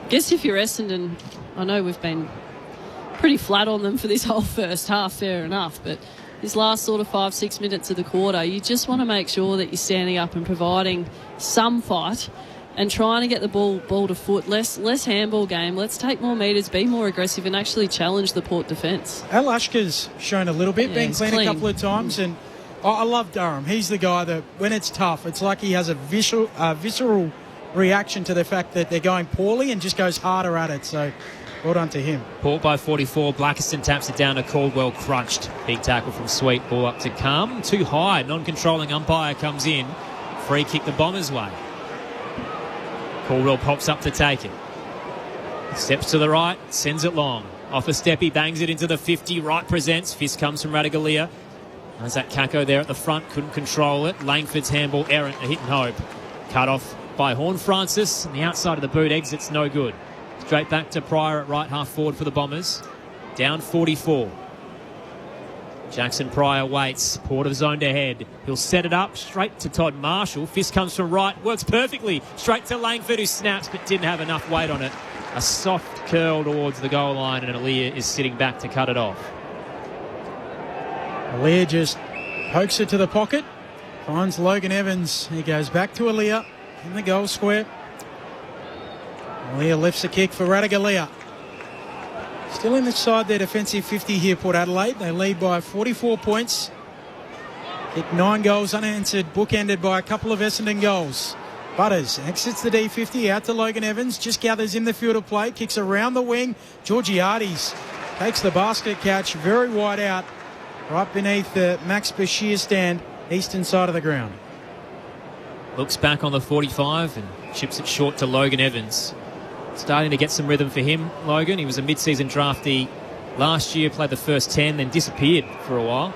I guess if you're Essendon, I know we've been pretty flat on them for this whole first half, fair enough, but this last sort of 5-6 minutes of the quarter, you just want to make sure that you're standing up and providing some fight and trying to get the ball to foot. Less handball game. Let's take more metres, be more aggressive and actually challenge the Port defence. Al Ashkar's shown a little bit, been clean a couple of times, and I love Durham. He's the guy that when it's tough, it's like he has a visceral reaction to the fact that they're going poorly and just goes harder at it. So well done to him. Port by 44. Blackiston taps it down to Caldwell. Crunched. Big tackle from Sweet. Ball up to Calm. Too high. Non-controlling umpire comes in. Free kick the Bombers' way. Caldwell pops up to take it. Steps to the right. Sends it long. Off a step. He bangs it into the 50. Right presents. Fist comes from Radaglia. There's that Kako there at the front. Couldn't control it. Langford's handball errant. A hit and hope. Cut off by Horne-Francis. And the outside of the boot exit's no good. Straight back to Pryor at right half forward for the Bombers. Down 44. Jackson Pryor waits. Port have zoned ahead. He'll set it up straight to Todd Marshall. Fist comes from right. Works perfectly. Straight to Langford, who snaps but didn't have enough weight on it. A soft curl towards the goal line, and Aaliyah is sitting back to cut it off. Aaliyah just pokes it to the pocket. Finds Logan Evans. He goes back to Aaliyah in the goal square. Aaliyah lifts a kick for Radaglia. Still inside their defensive 50 here, Port Adelaide. They lead by 44 points. Kicked 9 goals unanswered, bookended by a couple of Essendon goals. Butters exits the D50 out to Logan Evans. Just gathers in the field of play. Kicks around the wing. Georgiades takes the basket catch very wide out. Right beneath the Max Bashir stand, eastern side of the ground. Looks back on the 45 and chips it short to Logan Evans. Starting to get some rhythm for him, Logan. He was a mid-season draftee last year, played the first 10, then disappeared for a while.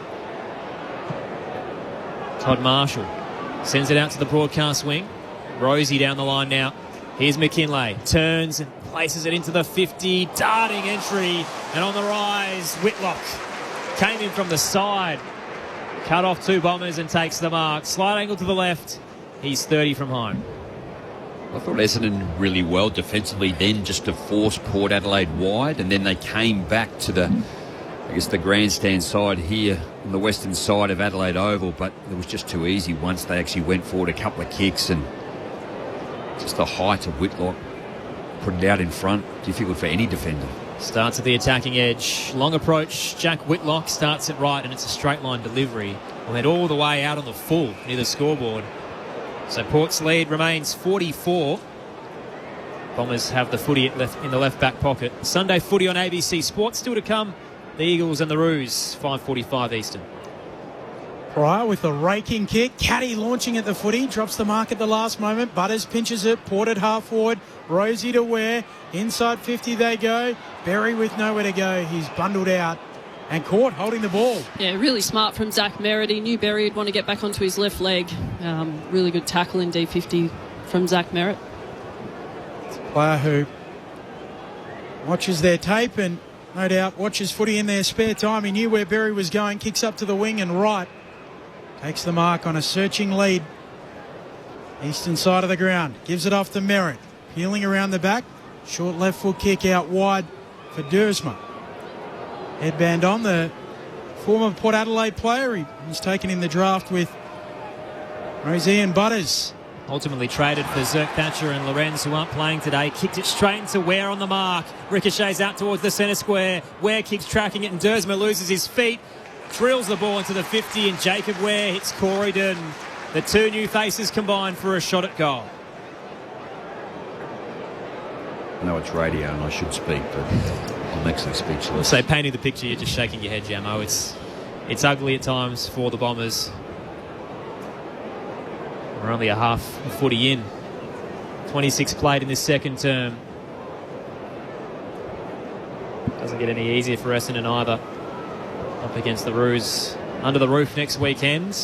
Todd Marshall sends it out to the broadcast wing. Rosie down the line now. Here's McKinlay. Turns and places it into the 50. Darting entry. And on the rise, Whitlock came in from the side. Cut off 2 Bombers and takes the mark. Slight angle to the left. He's 30 from home. I thought Essendon really well defensively then, just to force Port Adelaide wide, and then they came back to the grandstand side here on the western side of Adelaide Oval, but it was just too easy once they actually went forward a couple of kicks, and just the height of Whitlock put it out in front. Difficult for any defender. Starts at the attacking edge. Long approach. Jack Whitlock starts it right, and it's a straight line delivery. Will head all the way out on the full near the scoreboard. So Port's lead remains 44. Bombers have the footy in the left back pocket. Sunday footy on ABC Sports still to come. The Eagles and the Roos, 5:45 Eastern. Pryor with the raking kick. Caddy launching at the footy. Drops the mark at the last moment. Butters pinches it. Port at half forward. Rosie to Ware. Inside 50 they go. Berry with nowhere to go. He's bundled out. And caught holding the ball. Yeah, really smart from Zach Merritt. He knew Berry would want to get back onto his left leg. Really good tackle in D50 from Zach Merritt. It's a player who watches their tape and no doubt watches footy in their spare time. He knew where Berry was going. Kicks up to the wing and right. Takes the mark on a searching lead. Eastern side of the ground. Gives it off to Merritt. Peeling around the back. Short left foot kick out wide for Dersma. Headband on, the former Port Adelaide player. He was taken in the draft with Rosie and Butters. Ultimately traded for Zerk Thatcher and Lorenz, who aren't playing today. Kicked it straight into Ware on the mark. Ricochets out towards the centre square. Ware keeps tracking it and Dersma loses his feet. Drills the ball into the 50 and Jacob Ware hits Corydon. The 2 new faces combined for a shot at goal. I know it's radio and I should speak, but I'm actually speechless. So painting the picture, you're just shaking your head, Jamo. It's ugly at times for the Bombers. We're only a half footy in. 26 played in this second term. Doesn't get any easier for Essendon either. Up against the Roos. Under the roof next weekend.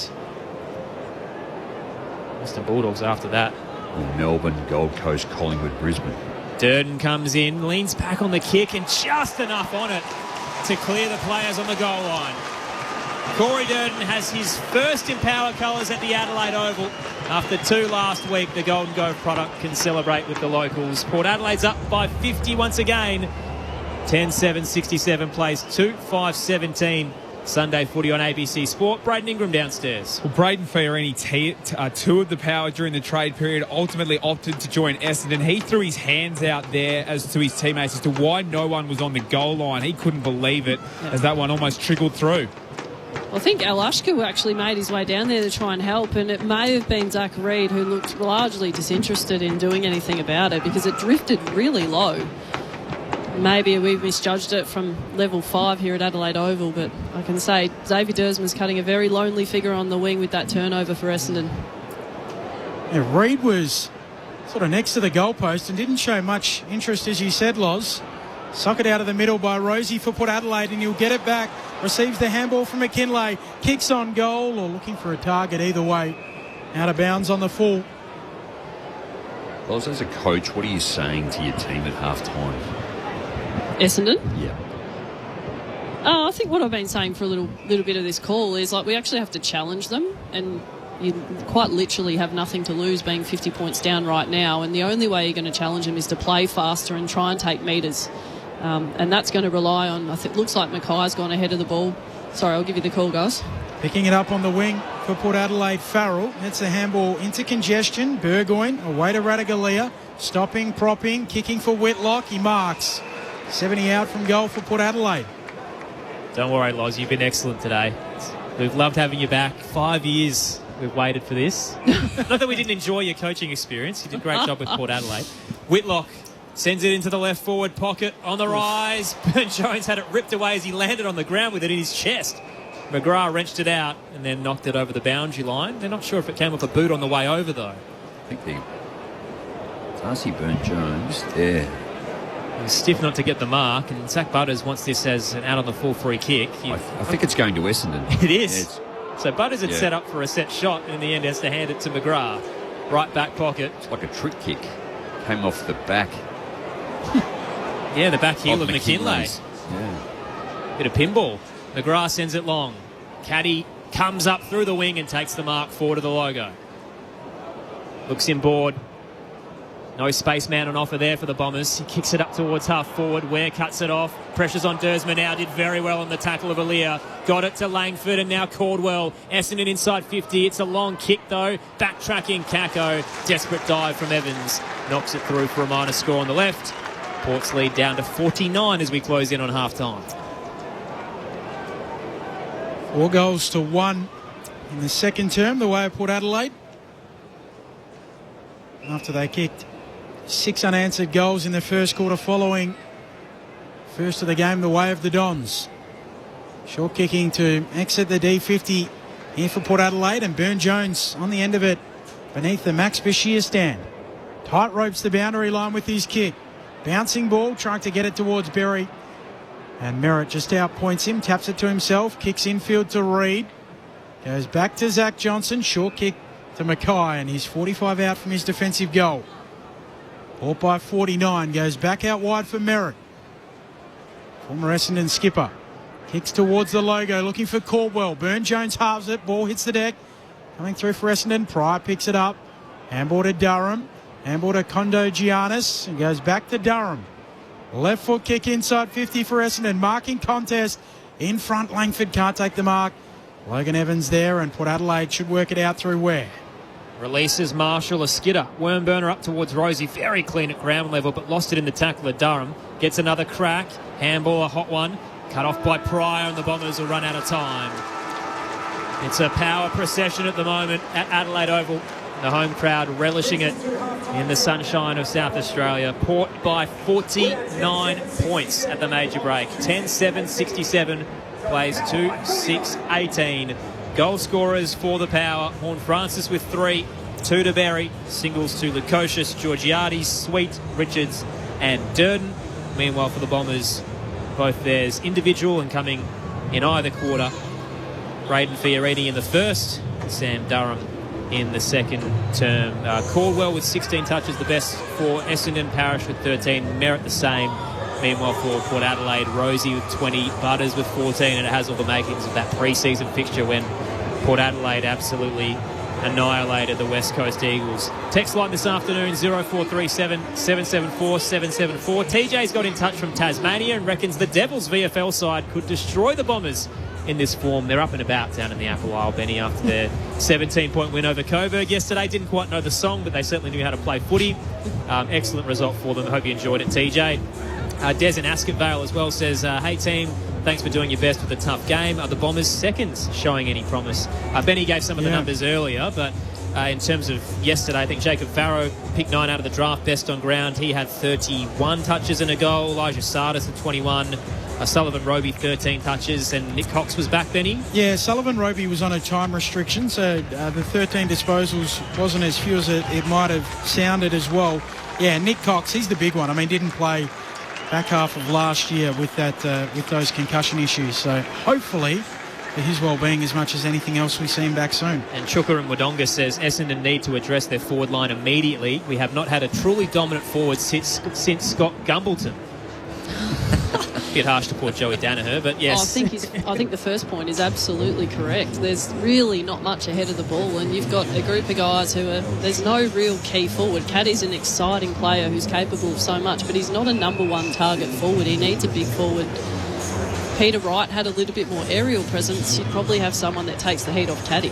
Western Bulldogs after that. Melbourne, Gold Coast, Collingwood, Brisbane. Durden comes in, leans back on the kick and just enough on it to clear the players on the goal line. Corey Durden has his first in power colours at the Adelaide Oval. After 2 last week, the Golden Gove product can celebrate with the locals. Port Adelaide's up by 50 once again. 10-7-67 plays 2-5-17. Sunday footy on ABC Sport. Braden Ingram downstairs. Well, Braden Fiorini toured the Power during the trade period, ultimately opted to join Essendon. He threw his hands out there as to his teammates as to why no one was on the goal line. He couldn't believe it as that one almost trickled through. I think Alashka actually made his way down there to try and help, and it may have been Zach Reid who looked largely disinterested in doing anything about it because it drifted really low. Maybe we've misjudged it from level 5 here at Adelaide Oval, but I can say Xavier Dersman's cutting a very lonely figure on the wing with that turnover for Essendon. Yeah, Reid was sort of next to the goalpost and didn't show much interest, as you said, Loz. Sock it out of the middle by Rosie for Port Adelaide, and he'll get it back. Receives the handball from McKinlay. Kicks on goal, or looking for a target either way. Out of bounds on the full. Well, as a coach, what are you saying to your team at half-time? Essendon? Yeah. I think what I've been saying for a little bit of this call is like we actually have to challenge them, and you quite literally have nothing to lose being 50 points down right now, and the only way you're going to challenge them is to play faster and try and take metres. And that's going to rely on, I think, looks like Mackay's gone ahead of the ball. Sorry, I'll give you the call, guys. Picking it up on the wing for Port Adelaide, Farrell. That's a handball into congestion. Burgoyne away to Radagalia. Stopping, propping, kicking for Whitlock. He marks. 70 out from goal for Port Adelaide. Don't worry, Loz, you've been excellent today. We've loved having you back. 5 years we've waited for this. Not that we didn't enjoy your coaching experience. You did a great job with Port Adelaide. Whitlock sends it into the left forward pocket on the rise. Burn-Jones had it ripped away as he landed on the ground with it in his chest. McGrath wrenched it out and then knocked it over the boundary line. They're not sure if it came off a boot on the way over, though. I think Darcy Burn-Jones there. He was stiff not to get the mark, and Zach Butters wants this as an out on the full free kick. I think it's going to Essendon. It is. So Butters had set up for a set shot, and in the end has to hand it to McGrath. Right back pocket. It's like a trick kick. Came off the back. Yeah, the back heel of McKinlay. Yeah. Bit of pinball. McGrath sends it long. Caddy comes up through the wing and takes the mark forward of the logo. Looks inboard. No spaceman on offer there for the Bombers. He kicks it up towards half forward. Ware cuts it off. Pressures on Dersman now. Did very well on the tackle of Aaliyah. Got it to Langford and now Caldwell. Essendon inside 50. It's a long kick though. Backtracking Kako. Desperate dive from Evans. Knocks it through for a minor score on the left. Port's lead down to 49 as we close in on half-time. 4 goals to 1 in the second term, the way of Port Adelaide. After they kicked 6 unanswered goals in the first quarter following first of the game, the way of the Dons. Short kicking to exit the D50 here for Port Adelaide, and Burn-Jones on the end of it beneath the Max Bashir stand. Tight ropes the boundary line with his kick. Bouncing ball, trying to get it towards Berry. And Merritt just outpoints him, taps it to himself, kicks infield to Reid. Goes back to Zach Johnson, short kick to Mackay, and he's 45 out from his defensive goal. Port by 49, goes back out wide for Merritt. Former Essendon skipper. Kicks towards the logo, looking for Caldwell. Burn-Jones halves it, ball hits the deck. Coming through for Essendon, Pryor picks it up. Handball to Durham. Handball to Kondo Giannis, and goes back to Durham. Left foot kick inside 50 for Essendon. Marking contest in front. Langford can't take the mark. Logan Evans there, and Port Adelaide should work it out through Ware. Releases Marshall, a skidder. Wormburner up towards Rosie. Very clean at ground level, but lost it in the tackle of Durham. Gets another crack. Handball, a hot one. Cut off by Pryor, and the Bombers will run out of time. It's a power procession at the moment at Adelaide Oval. The home crowd relishing it in the sunshine of South Australia. Port by 49 points at the major break. 10-7-67, plays 2-6-18. Goal scorers for the Power. Horn Francis with 3. Tudaberry, singles to Lukosius, Georgiades, Sweet, Richards and Durden. Meanwhile for the Bombers, both theirs individual and coming in either quarter. Braden Fiorini in the first, Sam Durham in the second term. Caldwell with 16 touches, the best for Essendon. Parrish with 13, Merritt the same. Meanwhile for Port Adelaide, Rosie with 20, Butters with 14, and it has all the makings of that pre-season fixture when Port Adelaide absolutely annihilated the West Coast Eagles. Text line this afternoon, 0437 774 774. TJ's got in touch from Tasmania and reckons the Devils VFL side could destroy the Bombers in this form. They're up and about down in the Apple Isle, Benny, after their 17-point win over Coburg yesterday. Didn't quite know the song, but they certainly knew how to play footy. Excellent result for them. I hope you enjoyed it, TJ. Des in Ascotvale as well says, hey team, thanks for doing your best with a tough game. Are the Bombers seconds showing any promise? Benny gave some of the numbers earlier, but in terms of yesterday, I think Jacob Farrow picked 9 out of the draft, best on ground. He had 31 touches and a goal. Elijah Sardis at 21. Sullivan Roby 13 touches, and Nick Cox was back, Benny. Yeah, Sullivan Roby was on a time restriction, so the 13 disposals wasn't as few as it might have sounded as well. Yeah, Nick Cox, he's the big one. I mean, didn't play back half of last year with those concussion issues. So hopefully for his well-being as much as anything else, we see him back soon. And Chuka and Wodonga says Essendon need to address their forward line immediately. We have not had a truly dominant forward since Scott Gumbleton. Bit harsh to poor Joey Danaher, but yes. I think the first point is absolutely correct. There's really not much ahead of the ball, and you've got a group of guys there's no real key forward. Caddy's an exciting player who's capable of so much, but he's not a number one target forward. He needs a big forward. Peter Wright had a little bit more aerial presence. You'd probably have someone that takes the heat off Caddy.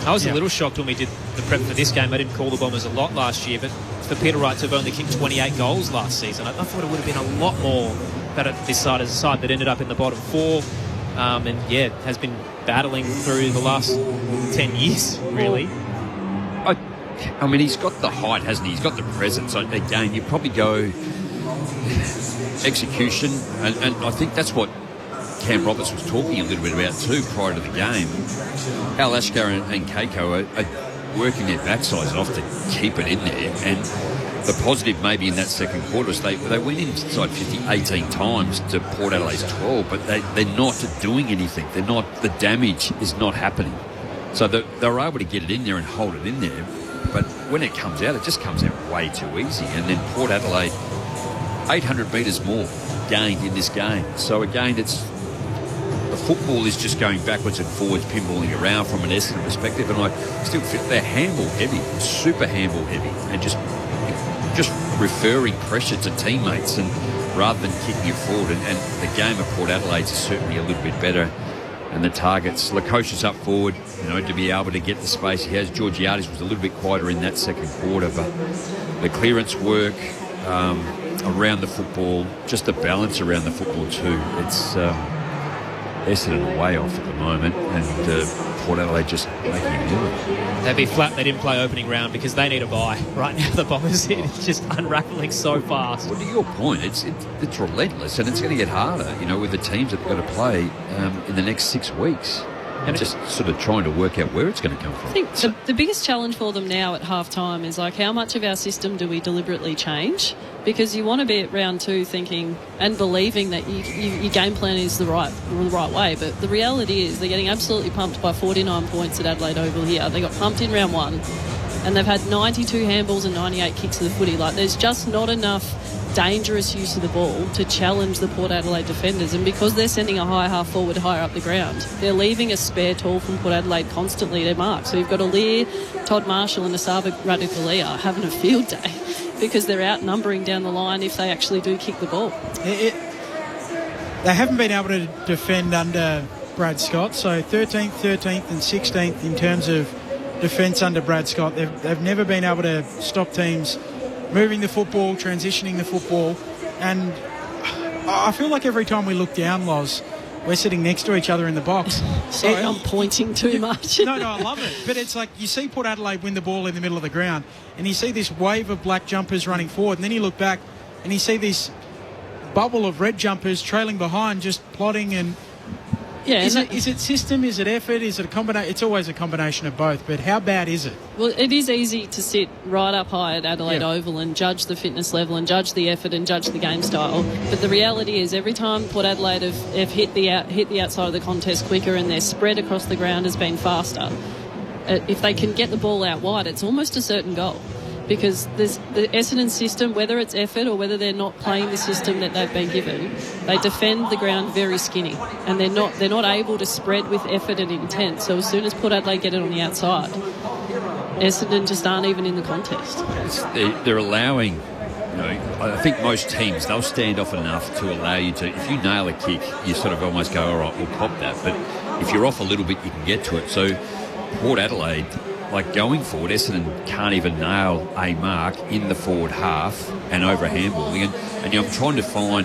I was a little shocked when we did the prep for this game. I didn't call the Bombers a lot last year, but for Peter Wright to have only kicked 28 goals last season, I thought it would have been a lot more. But this side is a side that ended up in the bottom 4, and has been battling through the last 10 years, really. I mean, he's got the height, hasn't he? He's got the presence. Again, you probably go execution, and I think that's what Cam Roberts was talking a little bit about too prior to the game. Al Ashkar and Keiko are working their backsides off to keep it in there, and the positive maybe in that second quarter is they went inside 50 18 times to Port Adelaide's 12, but they're not doing anything. The damage is not happening. So they're able to get it in there and hold it in there, but when it comes out, it just comes out way too easy. And then Port Adelaide, 800 metres more gained in this game. So again, the football is just going backwards and forwards, pinballing around from an Essendon perspective, and I still feel they're handball heavy, super handball heavy, and just referring pressure to teammates and rather than kicking it forward. And the game of Port Adelaide is certainly a little bit better. And the targets, Lukosius up forward, to be able to get the space he has. Georgiades was a little bit quieter in that second quarter, but the clearance work around the football, just the balance around the football too. It's Essendon way off at the moment, and Port Adelaide just making it good. They'd be flat they didn't play opening round because they need a bye. Right now the Bombers, it's just unravelling so fast. Well, to your point, it's relentless, and it's going to get harder, with the teams that they've got to play in the next 6 weeks. And just sort of trying to work out where it's going to come from. I think the biggest challenge for them now at half-time is how much of our system do we deliberately change? Because you want to be at round 2 thinking and believing that your game plan is the right way. But the reality is they're getting absolutely pumped by 49 points at Adelaide Oval here. They got pumped in round 1, and they've had 92 handballs and 98 kicks of the footy. There's just not enough dangerous use of the ball to challenge the Port Adelaide defenders, and because they're sending a high half forward higher up the ground, they're leaving a spare tall from Port Adelaide constantly at their mark. So you've got Lear, Todd Marshall and Asava Radikalia having a field day because they're outnumbering down the line if they actually do kick the ball. They haven't been able to defend under Brad Scott, so 13th and 16th in terms of defence under Brad Scott. They've never been able to stop teams moving the football, transitioning the football, and I feel like every time we look down, Loz, we're sitting next to each other in the box. Sorry, I'm pointing too much. No, I love it. But it's like you see Port Adelaide win the ball in the middle of the ground, and you see this wave of black jumpers running forward, and then you look back and you see this bubble of red jumpers trailing behind, just plodding, and Yeah, is it system? Is it effort? Is it a combination? It's always a combination of both. But how bad is it? Well, it is easy to sit right up high at Adelaide Oval and judge the fitness level and judge the effort and judge the game style. But the reality is, every time Port Adelaide have hit the outside of the contest quicker and their spread across the ground has been faster, if they can get the ball out wide, it's almost a certain goal. Because there's the Essendon system, whether it's effort or whether they're not playing the system that they've been given, they defend the ground very skinny, and they're not able to spread with effort and intent. So as soon as Port Adelaide get it on the outside, Essendon just aren't even in the contest. They're allowing, I think most teams, they'll stand off enough to allow you to, if you nail a kick, you sort of almost go, all right, we'll cop that. But if you're off a little bit, you can get to it. So Port Adelaide, like going forward, Essendon can't even nail a mark in the forward half and over handballing. And I'm trying to find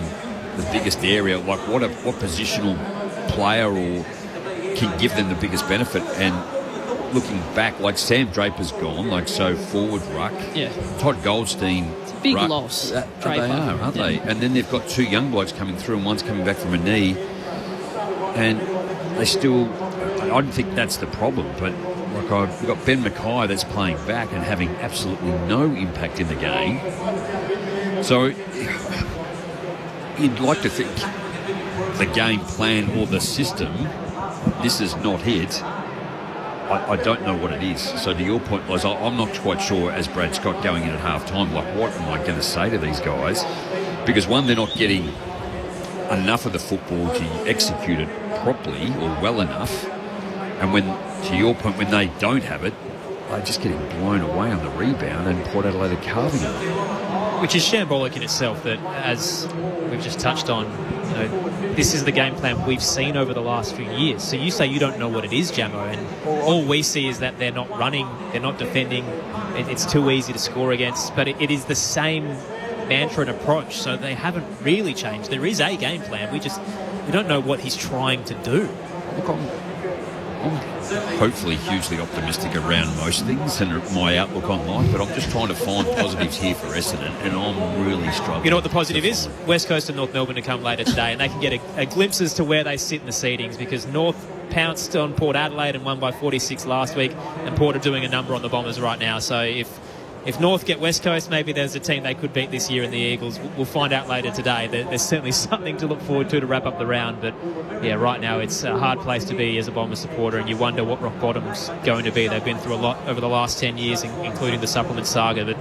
the biggest area, like what positional player or can give them the biggest benefit. And looking back, like Sam Draper's gone, like so forward ruck. Yeah. Todd Goldstein. It's a big loss. They are, aren't they? And then they've got two young blokes coming through and one's coming back from a knee. And they still, I don't think that's the problem, but we've got Ben Mackay that's playing back and having absolutely no impact in the game. So you'd like to think the game plan or the system, this is not it. I don't know what it is. So to your point, Liz, I'm not quite sure, as Brad Scott going in at half-time, like what am I going to say to these guys? Because one, they're not getting enough of the football to execute it properly or well enough. And when, to your point, when they don't have it, they're just getting blown away on the rebound and Port Adelaide are carving it. Which is shambolic in itself, that as we've just touched on, this is the game plan we've seen over the last few years. So you say you don't know what it is, Jamo, and all we see is that they're not running, they're not defending, it's too easy to score against, but it is the same mantra and approach, so they haven't really changed. There is a game plan, we don't know what he's trying to do. Look, I'm hopefully hugely optimistic around most things and my outlook on life, but I'm just trying to find positives here for Essendon, and I'm really struggling. You know what the positive is? West Coast and North Melbourne to come later today, and they can get a glimpse as to where they sit in the seedings, because North pounced on Port Adelaide and won by 46 last week, and Port are doing a number on the Bombers right now. So if North get West Coast, maybe there's a team they could beat this year in the Eagles. We'll find out later today. There's certainly something to look forward to wrap up the round. But, yeah, right now it's a hard place to be as a Bombers supporter, and you wonder what rock bottom's going to be. They've been through a lot over the last 10 years, including the supplement saga. But,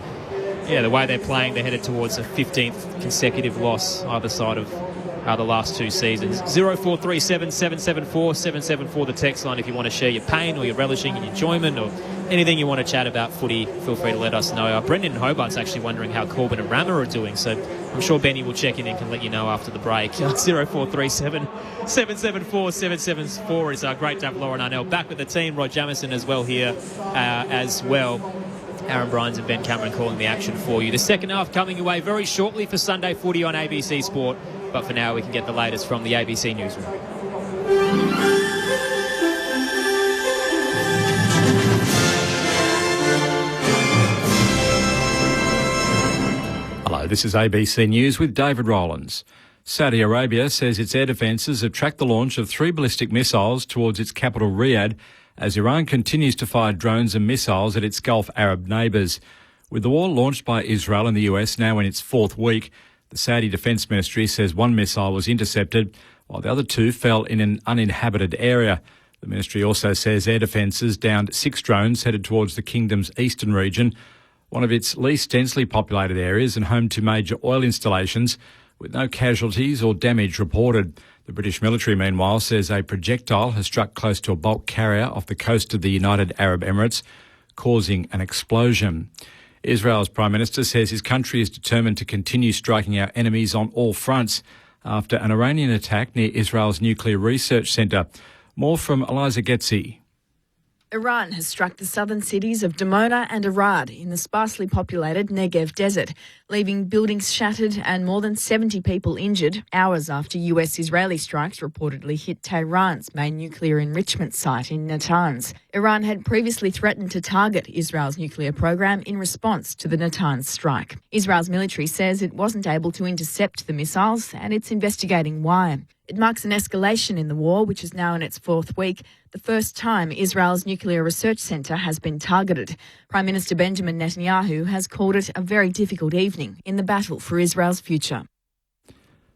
yeah, the way they're playing, they're headed towards a 15th consecutive loss either side of the last two seasons. 0437 774 774, the text line if you want to share your pain or your relishing and enjoyment or anything you want to chat about footy. Feel free to let us know. Brendan in Hobart's actually wondering how Corbin and Rama are doing, so I'm sure Benny will check in and can let you know after the break. 0437 774 774 is great to have Lauren Arnell back with the team. Rod Jamieson as well here as well. Aaron Bryans and Ben Cameron calling the action for you. The second half coming your way very shortly for Sunday Footy on ABC Sport. But for now, we can get the latest from the ABC newsroom. Hello, this is ABC News with David Rowlands. Saudi Arabia says its air defences have tracked the launch of 3 ballistic missiles towards its capital Riyadh as Iran continues to fire drones and missiles at its Gulf Arab neighbours. With the war launched by Israel and the US now in its 4th week, the Saudi Defence Ministry says 1 missile was intercepted, while the other 2 fell in an uninhabited area. The ministry also says air defences downed 6 drones headed towards the kingdom's eastern region, one of its least densely populated areas and home to major oil installations, with no casualties or damage reported. The British military, meanwhile, says a projectile has struck close to a bulk carrier off the coast of the United Arab Emirates, causing an explosion. Israel's Prime Minister says his country is determined to continue striking our enemies on all fronts after an Iranian attack near Israel's nuclear research centre. More from Eliza Getzi. Iran has struck the southern cities of Dimona and Arad in the sparsely populated Negev desert, leaving buildings shattered and more than 70 people injured hours after US-Israeli strikes reportedly hit Tehran's main nuclear enrichment site in Natanz. Iran had previously threatened to target Israel's nuclear program in response to the Natanz strike. Israel's military says it wasn't able to intercept the missiles and it's investigating why. It marks an escalation in the war, which is now in its fourth week, the first time Israel's nuclear research centre has been targeted. Prime Minister Benjamin Netanyahu has called it a very difficult evening in the battle for Israel's future.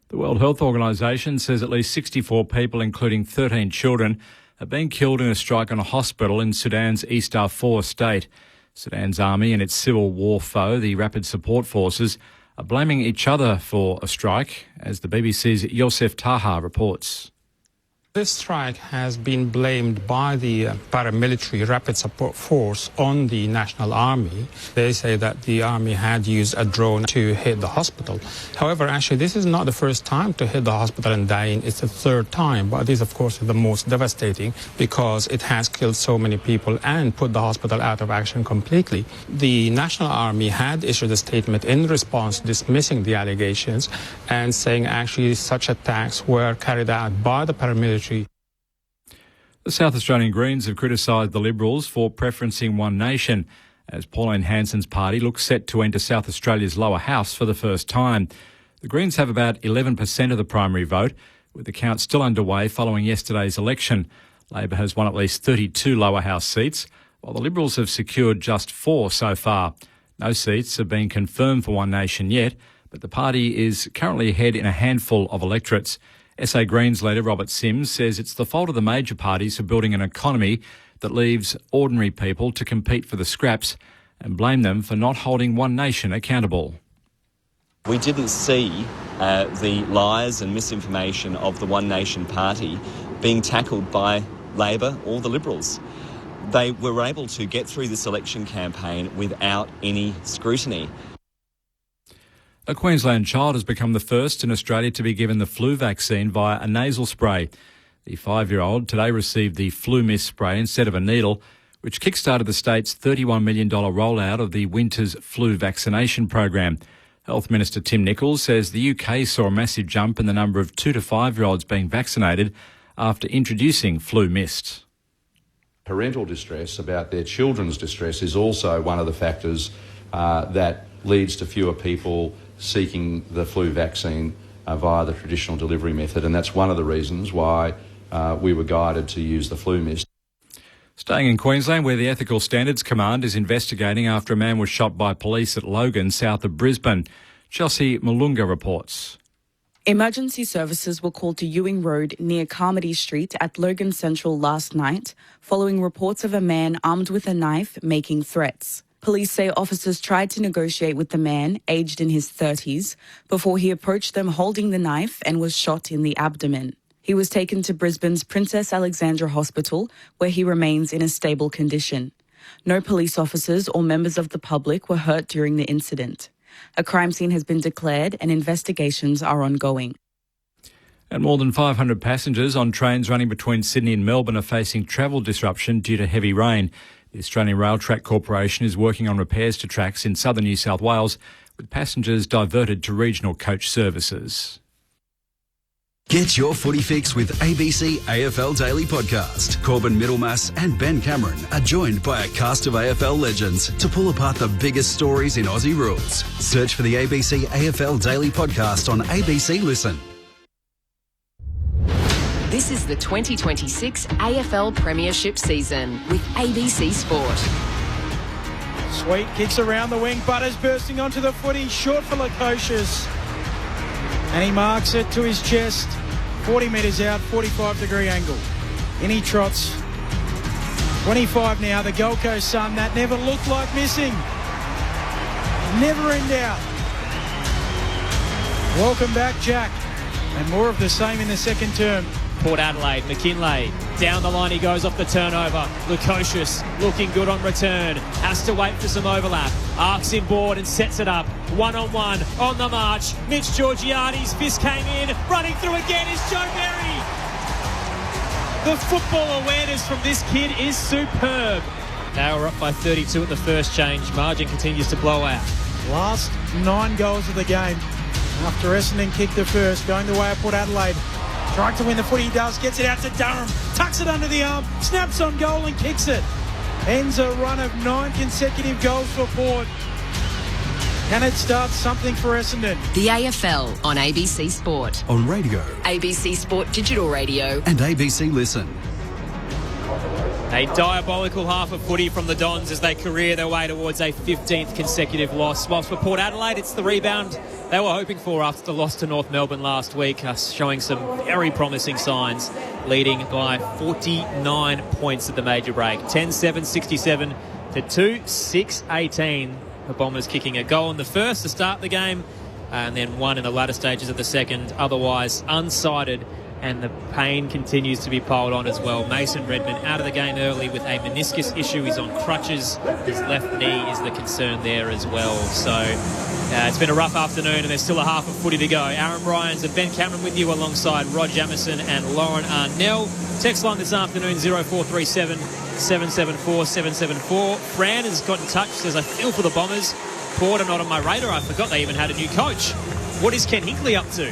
The World Health Organization says at least 64 people, including 13 children, have been killed in a strike on a hospital in Sudan's East Darfur state. Sudan's army and its civil war foe, the Rapid Support Forces, are blaming each other for a strike, as the BBC's Yosef Taha reports. This strike has been blamed by the paramilitary Rapid Support Force on the National Army. They say that the army had used a drone to hit the hospital. However, actually, this is not the first time to hit the hospital and dying. It's the third time. But this, of course, is the most devastating because it has killed so many people and put the hospital out of action completely. The National Army had issued a statement in response dismissing the allegations and saying actually such attacks were carried out by the paramilitary. The South Australian Greens have criticised the Liberals for preferencing One Nation, as Pauline Hanson's party looks set to enter South Australia's lower house for the first time. The Greens have about 11% of the primary vote, with the count still underway following yesterday's election. Labor has won at least 32 lower house seats, while the Liberals have secured just 4 so far. No seats have been confirmed for One Nation yet, but the party is currently ahead in a handful of electorates. SA Greens leader Robert Sims says it's the fault of the major parties for building an economy that leaves ordinary people to compete for the scraps, and blame them for not holding One Nation accountable. We didn't see the lies and misinformation of the One Nation party being tackled by Labor or the Liberals. They were able to get through this election campaign without any scrutiny. A Queensland child has become the first in Australia to be given the flu vaccine via a nasal spray. The 5-year-old today received the Flu Mist spray instead of a needle, which kickstarted the state's $31 million rollout of the winter's flu vaccination program. Health Minister Tim Nicholls says the UK saw a massive jump in the number of 2 to 5-year-olds being vaccinated after introducing Flu Mist. Parental distress about their children's distress is also one of the factors that leads to fewer people seeking the flu vaccine via the traditional delivery method, and that's one of the reasons why we were guided to use the Flu Mist. Staying in Queensland, where the Ethical Standards Command is investigating after a man was shot by police at Logan, south of Brisbane. Chelsea Malunga reports. Emergency services were called to Ewing Road near Carmody Street at Logan Central last night, following reports of a man armed with a knife making threats. Police say officers tried to negotiate with the man, aged in his 30s, before he approached them holding the knife and was shot in the abdomen. He was taken to Brisbane's Princess Alexandra Hospital, where he remains in a stable condition. No police officers or members of the public were hurt during the incident. A crime scene has been declared and investigations are ongoing. And more than 500 passengers on trains running between Sydney and Melbourne are facing travel disruption due to heavy rain. The Australian Rail Track Corporation is working on repairs to tracks in southern New South Wales, with passengers diverted to regional coach services. Get your footy fix with ABC AFL Daily Podcast. Corbin Middlemass and Ben Cameron are joined by a cast of AFL legends to pull apart the biggest stories in Aussie rules. Search for the ABC AFL Daily Podcast on ABC Listen. This is the 2026 AFL Premiership season with ABC Sport. Sweet kicks around the wing. Butters bursting onto the footy. Short for Lukosius. And he marks it to his chest. 40 metres out, 45-degree angle. In he trots. 25 now, the Gold Coast Sun. That never looked like missing. Never in doubt. Welcome back, Jack. And more of the same in the second term. Port Adelaide, McKinlay, down the line he goes off the turnover. Lukosius looking good on return, has to wait for some overlap. Arcs in board and sets it up. 1-on-1 on the march. Mitch Georgiades, fist came in, running through again is Joe Berry. The football awareness from this kid is superb. Now we're up by 32 at the first change. Margin continues to blow out. Last 9 goals of the game. After Essendon kicked the first, going the way of Port Adelaide. Trying to win the footy, he does. Gets it out to Durham. Tucks it under the arm. Snaps on goal and kicks it. Ends a run of 9 consecutive goals for Port. Can it start something for Essendon? The AFL on ABC Sport. On radio. ABC Sport Digital Radio. And ABC Listen. A diabolical half of footy from the Dons as they career their way towards a 15th consecutive loss. Whilst for Port Adelaide, it's the rebound they were hoping for after the loss to North Melbourne last week, showing some very promising signs, leading by 49 points at the major break. 10-7-67 to 2-6-18. The Bombers kicking a goal in the first to start the game and then one in the latter stages of the second, otherwise unsided, and the pain continues to be piled on as well. Mason Redmond out of the game early with a meniscus issue. He's on crutches. His left knee is the concern there as well. So it's been a rough afternoon and there's still a half of footy to go. Aaron Bryans and Ben Cameron with you alongside Rod Jamieson and Lauren Arnell. Text line this afternoon 0437 774 774. Fran has got in touch, says, I feel for the Bombers. Port are not on my radar. I forgot they even had a new coach. What is Ken Hinkley up to?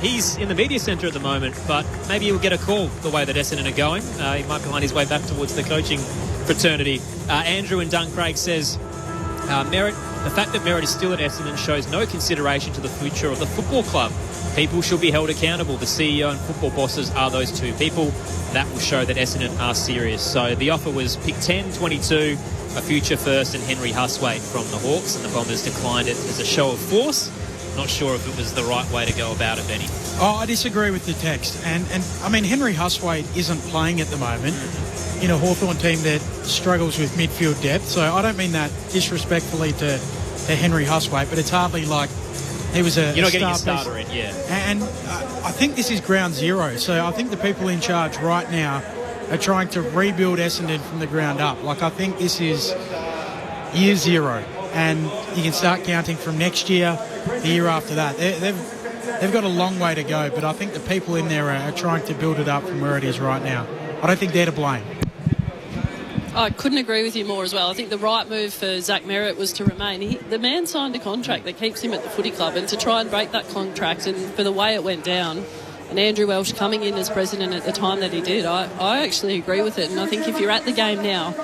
He's in the media centre at the moment, but maybe he'll get a call the way that Essendon are going. He might find his way back towards the coaching fraternity. Andrew in Duncraig says, the fact that Merritt is still at Essendon shows no consideration to the future of the football club. People should be held accountable. The CEO and football bosses are those two people. That will show that Essendon are serious. So the offer was pick 10, 22, a future first, and Henry Huswaite from the Hawks, and the Bombers declined it as a show of force. Not sure if it was the right way to go about it, Benny. Oh, I disagree with the text. And I mean, Henry Huswaite isn't playing at the moment in a Hawthorn team that struggles with midfield depth. So I don't mean that disrespectfully to Henry Huswaite, but it's hardly like he was a You're not getting a star starter in, yeah. And I think this is ground zero. So I think the people in charge right now are trying to rebuild Essendon from the ground up. Like, I think this is year zero. And you can start counting from next year, the year after that. They've got a long way to go, but I think the people in there are trying to build it up from where it is right now. I don't think they're to blame. I couldn't agree with you more as well. I think the right move for Zach Merritt was to remain. The man signed a contract that keeps him at the footy club, and to try and break that contract, and for the way it went down, and Andrew Welsh coming in as president at the time that he did, I actually agree with it. And I think if you're at the game now,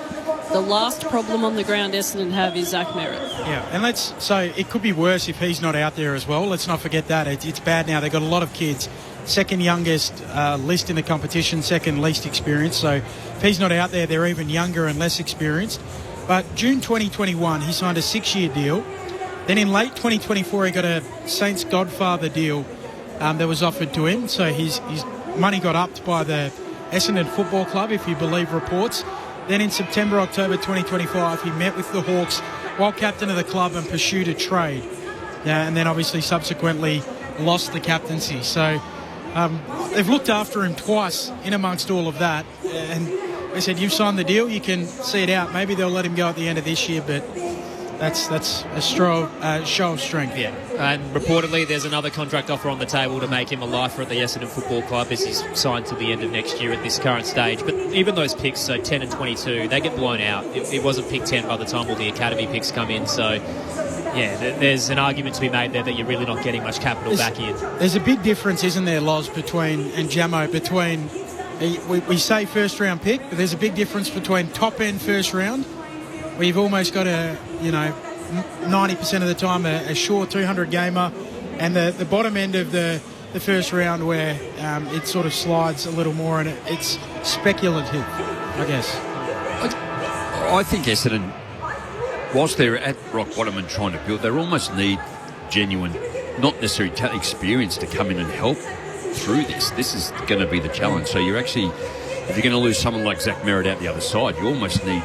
the last problem on the ground Essendon have is Zach Merritt. Yeah, and so it could be worse if he's not out there as well. Let's not forget that. It's bad now. They've got a lot of kids. Second youngest list in the competition, second least experienced. So if he's not out there, they're even younger and less experienced. But June 2021, he signed a 6-year deal. Then in late 2024, he got a Saints Godfather deal that was offered to him. So his money got upped by the Essendon Football Club, if you believe reports. Then in September, October 2025, he met with the Hawks while captain of the club and pursued a trade. And then obviously subsequently lost the captaincy. So they've looked after him twice in amongst all of that. And they said, you've signed the deal, you can see it out. Maybe they'll let him go at the end of this year, but that's a show of strength. Yeah, and reportedly there's another contract offer on the table to make him a lifer at the Essendon Football Club as he's signed to the end of next year at this current stage. But even those picks, so 10 and 22, they get blown out. It wasn't pick 10 by the time all the academy picks come in. So, yeah, there's an argument to be made there that you're really not getting much capital back in. There's a big difference, isn't there, Loz, between we say first round pick, but there's a big difference between top end first round, where you've almost got 90% of the time a short 200 gamer, and the bottom end of the first round where it sort of slides a little more and it's speculative, I guess. I think Essendon, whilst they're at rock bottom and trying to build, they almost need genuine, not necessarily experience to come in and help through this. This is going to be the challenge. So you're actually, if you're going to lose someone like Zach Merritt out the other side, you almost need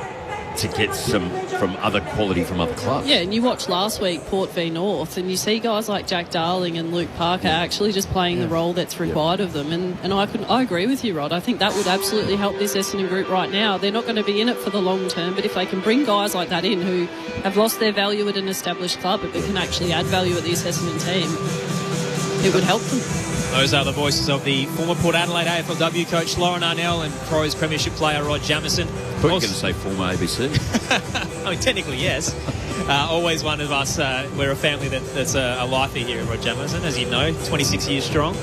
to get some from other quality from other clubs. Yeah, and you watched last week Port v North, and you see guys like Jack Darling and Luke Parker actually just playing the role that's required of them. And I agree with you, Rod. I think that would absolutely help this Essendon group right now. They're not going to be in it for the long term, but if they can bring guys like that in who have lost their value at an established club but can actually add value at this Essendon team, it would help them. Those are the voices of the former Port Adelaide AFLW coach Lauren Arnell and Crows Premiership player Rod Jamieson. I thought you were going to say former ABC. I mean, technically, yes. Always one of us. We're a family that's a lifer here at Rod Jamieson, as you know, 26 years strong.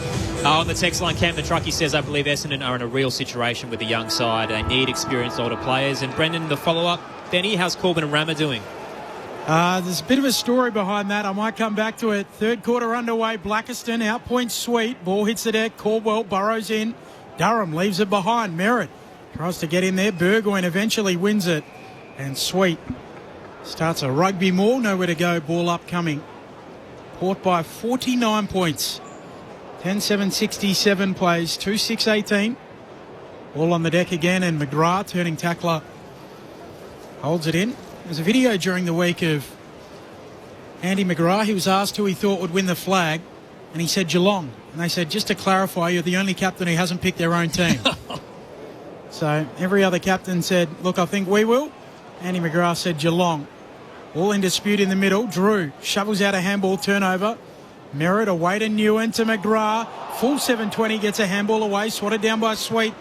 On the text line, Cam the Truckie says, I believe Essendon are in a real situation with the young side. They need experienced older players. And Brendan, the follow-up, Benny, how's Corbin and Rama doing? There's a bit of a story behind that. I might come back to it. Third quarter underway. Blackiston outpoints Sweet. Ball hits the deck. Caldwell burrows in. Durham leaves it behind. Merritt tries to get in there. Burgoyne eventually wins it. And Sweet starts a rugby maul. Nowhere to go. Ball upcoming. Port by 49 points. 10-7-67 plays. 2-6-18. Ball on the deck again. And McGrath, turning tackler, holds it in. There's a video during the week of Andy McGrath. He was asked who he thought would win the flag, and he said Geelong. And they said, just to clarify, you're the only captain who hasn't picked their own team. So every other captain said, look, I think we will. Andy McGrath said Geelong. All in dispute in the middle. Drew shovels out a handball turnover. Merritt away to Newen to McGrath. Full 720 gets a handball away. Swatted down by Sweet.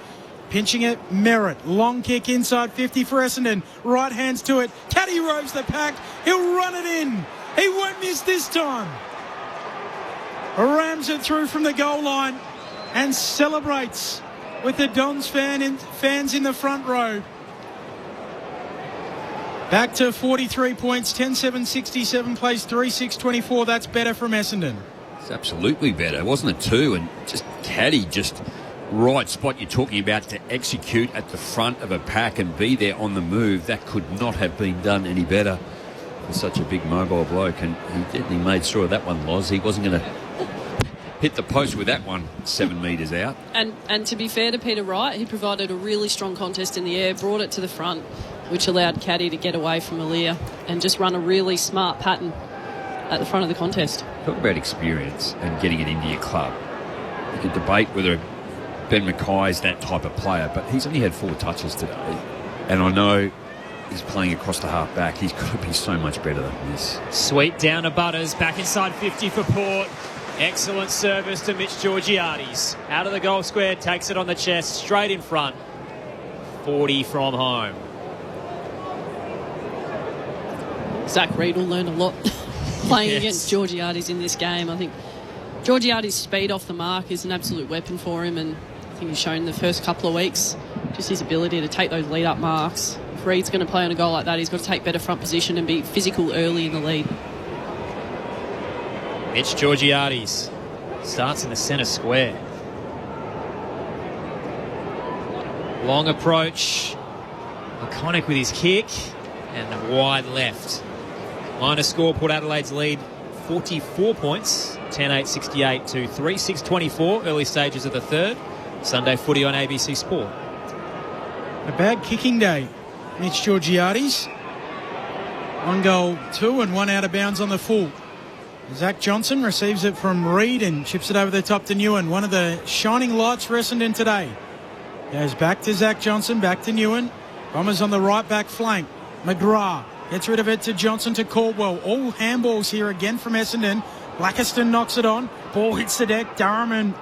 Pinching it, Merritt. Long kick inside 50 for Essendon. Right hands to it. Caddy roves the pack. He'll run it in. He won't miss this time. Rams it through from the goal line and celebrates with the Dons fans in the front row. Back to 43 points. 10-7-67 plays 3-6-24. That's better from Essendon. It's absolutely better. Wasn't it two? And just Caddy just... right spot you're talking about to execute at the front of a pack and be there on the move. That could not have been done any better for such a big mobile bloke, and he definitely made sure of that one, Loz. He wasn't going to hit the post with that one 7 metres out. And to be fair to Peter Wright, he provided a really strong contest in the air, brought it to the front, which allowed Caddy to get away from Aaliyah and just run a really smart pattern at the front of the contest. Talk about experience and getting it into your club. You could debate whether Ben Mackay's that type of player, but he's only had 4 touches today. And I know he's playing across the half back. He's got to be so much better than this. Sweet down to Butters, back inside 50 for Port. Excellent service to Mitch Georgiades. Out of the goal square, takes it on the chest, straight in front. 40 from home. Zach Reid will learn a lot playing against Georgiades in this game. I think Georgiades' speed off the mark is an absolute weapon for him, and I think he's shown the first couple of weeks just his ability to take those lead-up marks. If Reid's going to play on a goal like that, he's got to take better front position and be physical early in the lead. Mitch Georgiades starts in the centre square. Long approach. Iconic with his kick. And the wide left. Minor score, Port Adelaide's lead 44 points. 10-8-68 to 3-6-24. Early stages of the third. Sunday footy on ABC Sport. A bad kicking day. Mitch Georgiades. 1 goal, 2 and 1 out of bounds on the full. Zach Johnson receives it from Reid and chips it over the top to Newen. One of the shining lights for Essendon today. Goes back to Zach Johnson, back to Newen. Bombers on the right back flank. McGrath gets rid of it to Johnson to Caldwell. All handballs here again from Essendon. Blackiston knocks it on. Ball hits the deck. Durham and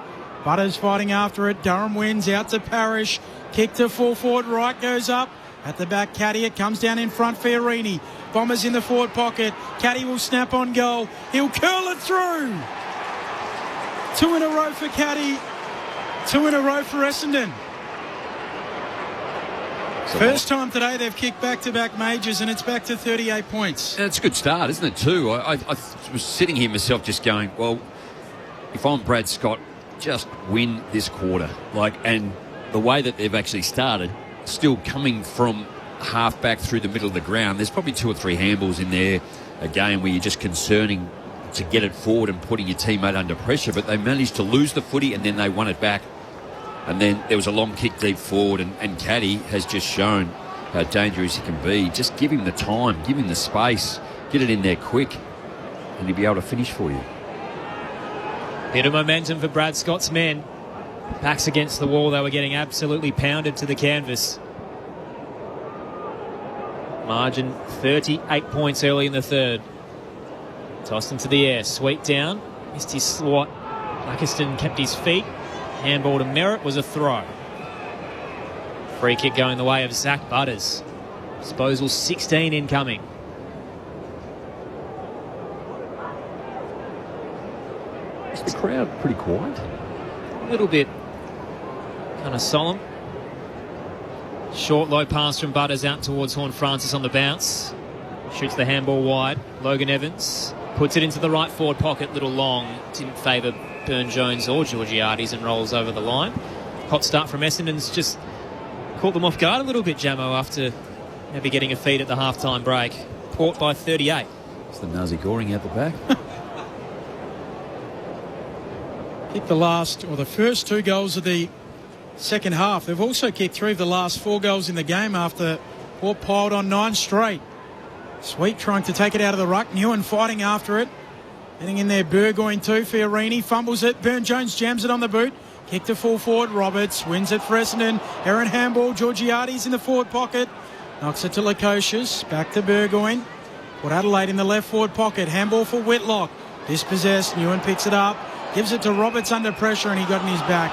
Butters fighting after it. Durham wins out to Parrish. Kick to full forward. Right goes up. At the back, Caddy. It comes down in front. Fiorini. Bombers in the forward pocket. Caddy will snap on goal. He'll curl it through. 2 in a row for Caddy. 2 in a row for Essendon. First time today they've kicked back-to-back majors, and it's back to 38 points. That's a good start, isn't it, too? I was sitting here myself just going, well, if I'm Brad Scott, just win this quarter. And the way that they've actually started, still coming from half-back through the middle of the ground, there's probably 2 or 3 handballs in there, a game where you're just concerning to get it forward and putting your teammate under pressure, but they managed to lose the footy and then they won it back. And then there was a long kick deep forward, and Caddy has just shown how dangerous he can be. Just give him the time, give him the space, get it in there quick, and he'll be able to finish for you. Bit of momentum for Brad Scott's men. Backs against the wall, they were getting absolutely pounded to the canvas. Margin 38 points early in the third. Tossed into the air, Sweet down, missed his swat. Blackiston kept his feet. Handball to Merritt was a throw. Free kick going the way of Zach Butters. Disposal 16 incoming. Is the crowd pretty quiet? A little bit kind of solemn. Short low pass from Butters out towards Horn Francis on the bounce. Shoots the handball wide. Logan Evans puts it into the right forward pocket, little long. Didn't favour Burne-Jones or Georgiades and rolls over the line. Hot start from Essendon's just caught them off guard a little bit, Jamo, after maybe getting a feed at the half-time break. Port by 38. It's the Nazi Goring out the back. Kicked the first 2 goals of the second half. They've also kicked 3 of the last 4 goals in the game after Port piled on 9 straight. Sweet trying to take it out of the ruck. Newen fighting after it. Heading in there, Burgoyne too. Fiorini fumbles it. Burne-Jones jams it on the boot. Kick to full forward. Roberts wins it for Essendon. Heron handball. Georgiades in the forward pocket. Knocks it to Lukosius. Back to Burgoyne. Put Adelaide in the left forward pocket. Handball for Whitlock. Dispossessed. Newen picks it up. Gives it to Roberts under pressure and he got in his back.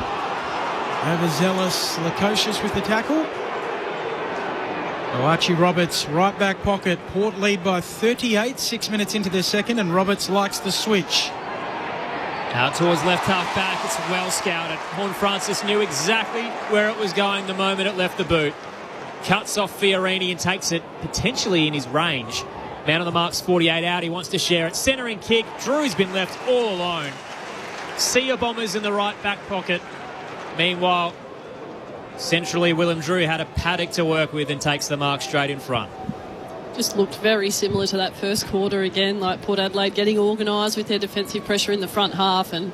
Overzealous Lukosius with the tackle. Archie Roberts, right back pocket. Port lead by 38, 6 minutes into the second, and Roberts likes the switch. Out towards left half back, it's well scouted. Horn Francis knew exactly where it was going the moment it left the boot. Cuts off Fiorini and takes it potentially in his range. Man on the mark's 48 out, he wants to share it. Centering kick, Drew's been left all alone. Sea Bombers in the right back pocket. Meanwhile, centrally, Willem Drew had a paddock to work with and takes the mark straight in front. Just looked very similar to that first quarter again, like Port Adelaide getting organised with their defensive pressure in the front half and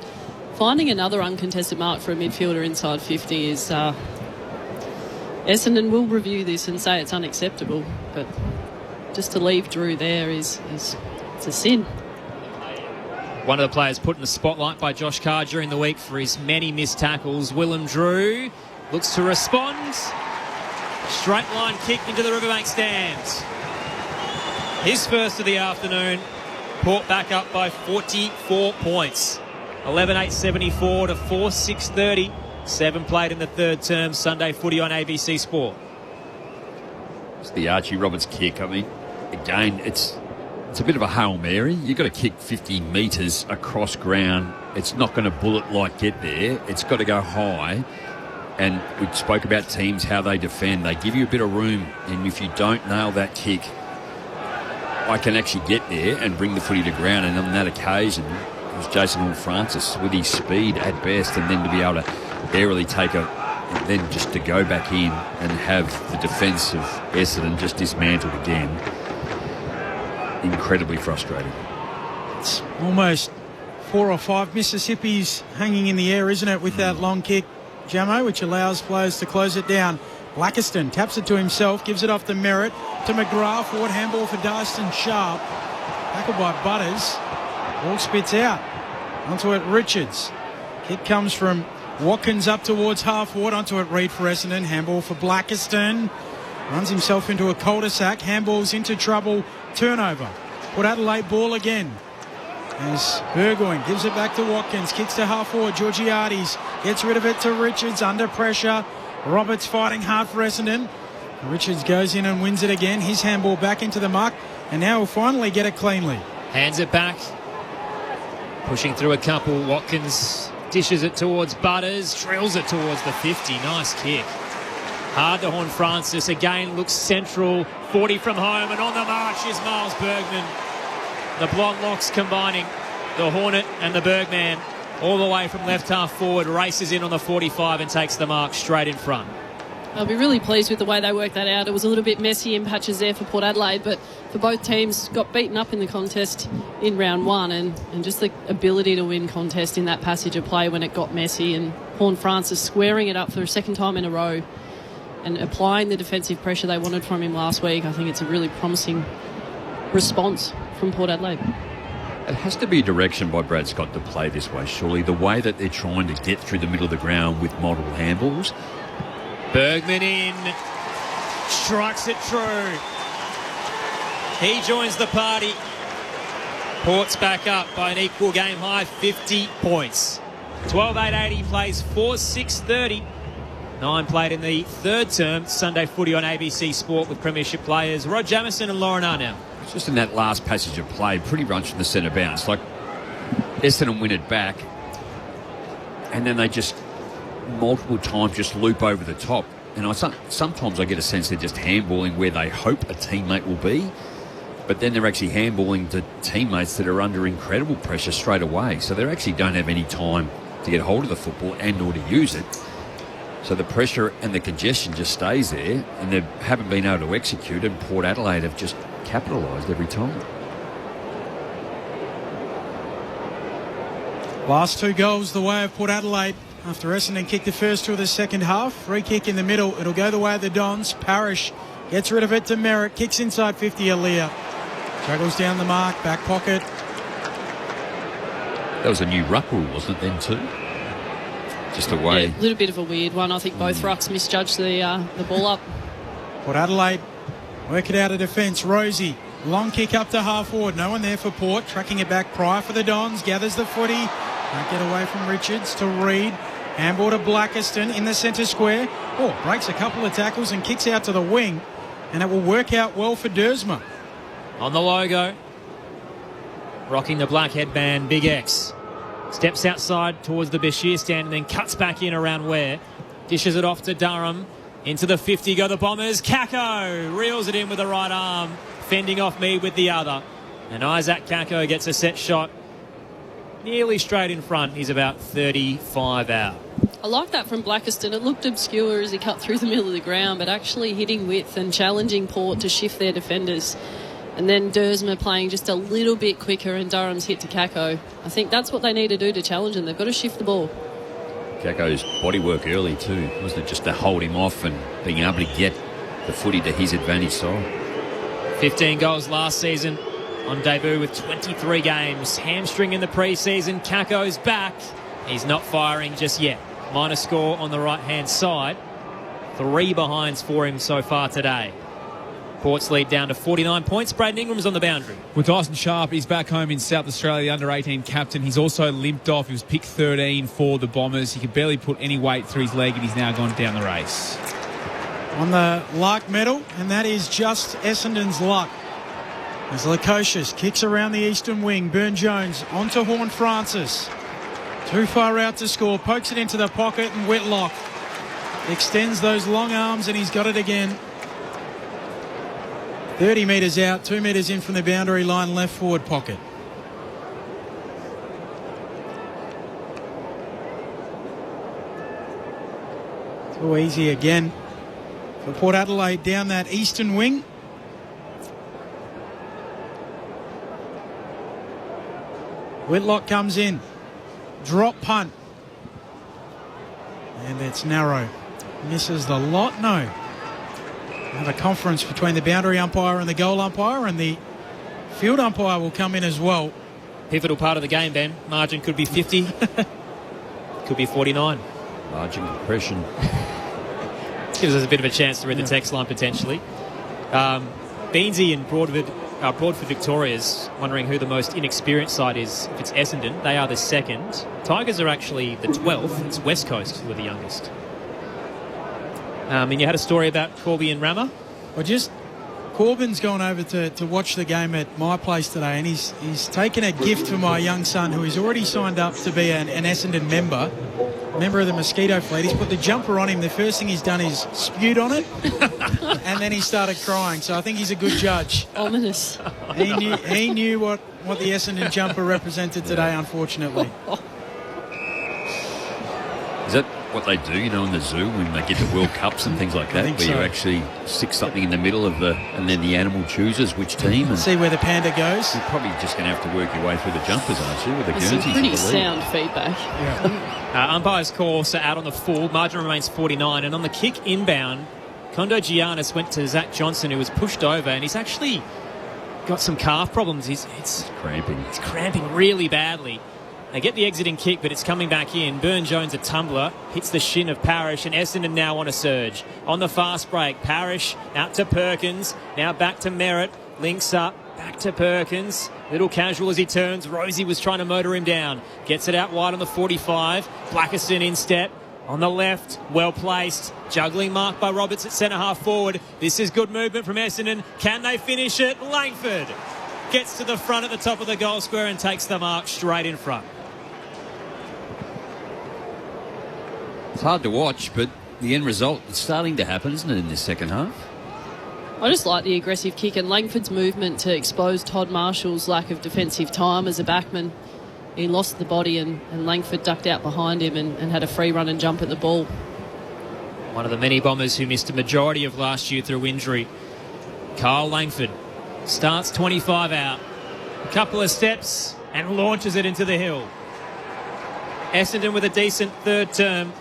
finding another uncontested mark for a midfielder inside 50 is... Essendon will review this and say it's unacceptable, but just to leave Drew there is it's a sin. One of the players put in the spotlight by Josh Carr during the week for his many missed tackles. Willem Drew looks to respond. Straight line kick into the Riverbank stands. His first of the afternoon. Port back up by 44 points. 11-8-74 to 4-6-30. 7 played in the third term. Sunday footy on ABC Sport. It's the Archie Roberts kick. I mean, again, it's a bit of a Hail Mary. You've got to kick 50 metres across ground. It's not going to bullet-like get there. It's got to go high. And we spoke about teams, how they defend. They give you a bit of room. And if you don't nail that kick, I can actually get there and bring the footy to ground. And on that occasion, it was Jason Horne-Francis with his speed at best, and then to be able to barely take a... and then just to go back in and have the defence of Essendon just dismantled again. Incredibly frustrating. It's almost 4 or 5 Mississippis hanging in the air, isn't it, with that long kick, Jamo, which allows players to close it down. Blackiston taps it to himself, gives it off to Merritt, to McGrath, forward handball for Darsten Sharp. Tackled by Butters. Ball spits out. Onto it, Richards. Kick comes from Watkins up towards half-forward. Onto it, Reid for Essendon. Handball for Blackiston. Runs himself into a cul-de-sac. Handball's into trouble. Turnover. Put Adelaide ball again. As Burgoyne gives it back to Watkins. Kicks to half-forward. Georgiades gets rid of it to Richards. Under pressure. Roberts fighting hard for Essendon. Richards goes in and wins it again. His handball back into the muck. And now he'll finally get it cleanly. Hands it back. Pushing through a couple. Watkins dishes it towards Butters. Drills it towards the 50. Nice kick. Hard to Horne-Francis. Again looks central. 40 from home. And on the march is Miles Bergman. The Blonde Locks combining the Hornet and the Bergman. All the way from left half forward. Races in on the 45 and takes the mark straight in front. I'll be really pleased with the way they worked that out. It was a little bit messy in patches there for Port Adelaide, but for both teams, got beaten up in the contest in round one, and just the ability to win contest in that passage of play when it got messy, and Horne-Francis squaring it up for a second time in a row and applying the defensive pressure they wanted from him last week. I think it's a really promising response from Port Adelaide. It has to be a direction by Brad Scott to play this way, surely. The way that they're trying to get through the middle of the ground with multiple handballs. Bergman in, strikes it true. He joins the party. Port's back up by an equal game high, 50 points. 12-8-80 plays 4-6-30. 9 played in the third term. Sunday footy on ABC Sport with premiership players Rod Jamieson and Lauren Arnell. Just in that last passage of play, pretty much from the centre bounce. Like, Essendon win it back, and then they just multiple times just loop over the top. And sometimes I get a sense they're just handballing where they hope a teammate will be, but then they're actually handballing to teammates that are under incredible pressure straight away. So they actually don't have any time to get hold of the football and or to use it. So the pressure and the congestion just stays there, and they haven't been able to execute, and Port Adelaide have just capitalised every time. Last 2 goals the way of Port Adelaide after Essendon kicked the first 2 of the second half. Free kick in the middle. It'll go the way of the Dons. Parrish gets rid of it to Merritt. Kicks inside 50. Aaliyah juggles down the mark. Back pocket. That was a new ruck rule, wasn't it, then too? Just a way. Yeah, a little bit of a weird one. I think both rucks misjudged the ball up. Port Adelaide work it out of defence. Rosie, long kick up to half forward. No one there for Port. Tracking it back. Pryor for the Dons. Gathers the footy. Can't get away from Richards to Reid. Handball to Blackiston in the centre square. Oh, breaks a couple of tackles and kicks out to the wing. And it will work out well for Dersma. On the logo. Rocking the black headband, Big X. Steps outside towards the Bashir stand and then cuts back in around Ware. Dishes it off to Durham. Into the 50 go the Bombers. Kako reels it in with the right arm. Fending off Mead with the other. And Isaac Kako gets a set shot nearly straight in front. He's about 35 out. I like that from Blackiston. It looked obscure as he cut through the middle of the ground, but actually hitting width and challenging Port to shift their defenders. And then Dersma playing just a little bit quicker and Durham's hit to Kako. I think that's what they need to do to challenge them. They've got to shift the ball. Kako's bodywork early too, wasn't it? Just to hold him off and being able to get the footy to his advantage side. 15 goals last season on debut with 23 games. Hamstring in the pre-season. Kako's back. He's not firing just yet. Minor score on the right-hand side. 3 behinds for him so far today. Port's lead down to 49 points. Braden Ingram's on the boundary. With Dyson Sharp, he's back home in South Australia, the under-18 captain. He's also limped off. He was picked 13 for the Bombers. He could barely put any weight through his leg, and he's now gone down the race. On the Lark medal, and that is just Essendon's luck. As Lukosius kicks around the eastern wing. Burn-Jones onto Horne-Francis. Too far out to score. Pokes it into the pocket, and Whitlock extends those long arms, and he's got it again. 30 metres out, 2 metres in from the boundary line, left forward pocket. Too easy again for Port Adelaide down that eastern wing. Whitlock comes in. Drop punt. And it's narrow. Misses the lot, no. Have a conference between the boundary umpire and the goal umpire, and the field umpire will come in as well. Pivotal part of the game, Ben. Margin could be 50. Could be 49. Margin compression. Gives us a bit of a chance to read the text line potentially. Beansy and Broadford Victoria's wondering who the most inexperienced side is. If it's Essendon, they are the second. Tigers are actually the 12th. It's West Coast who are the youngest. And you had a story about Corby and Rama? Well, Corbyn's gone over to watch the game at my place today, and he's taken a gift for my young son, who he's already signed up to be an Essendon member of the Mosquito Fleet. He's put the jumper on him. The first thing he's done is spewed on it, and then he started crying. So I think he's a good judge. Ominous. He knew what the Essendon jumper represented today, unfortunately. Is that what they do, in the zoo when they get the World Cups and things like that, where you actually stick something in the middle of and then the animal chooses which team? And see where the panda goes. You're probably just going to have to work your way through the jumpers, aren't you, with the Guernseys? Some pretty sound feedback. Yeah. Umpire's call, so out on the full. Margin remains 49. And on the kick inbound, Kondo Giannis went to Zach Johnson, who was pushed over, and he's actually got some calf problems. It's cramping. It's cramping really badly. They get the exiting kick, but it's coming back in. Burn-Jones, a tumbler, hits the shin of Parrish, and Essendon now on a surge. On the fast break, Parrish out to Perkins, now back to Merritt, links up, Back to Perkins. Little casual as he turns. Rosie was trying to motor him down. Gets it out wide on the 45. Blackerson in step. On the left, well placed. Juggling mark by Roberts at centre half forward. This is good movement from Essendon. Can they finish it? Langford gets to the front at the top of the goal square and takes the mark straight in front. It's hard to watch, but the end result is starting to happen, isn't it, in this second half? I just like the aggressive kick and Langford's movement to expose Todd Marshall's lack of defensive time as a backman. He lost the body and Langford ducked out behind him and had a free run and jump at the ball. One of the many Bombers who missed a majority of last year through injury. Kyle Langford starts 25 out. A couple of steps and launches it into the hill. Essendon with a decent third term.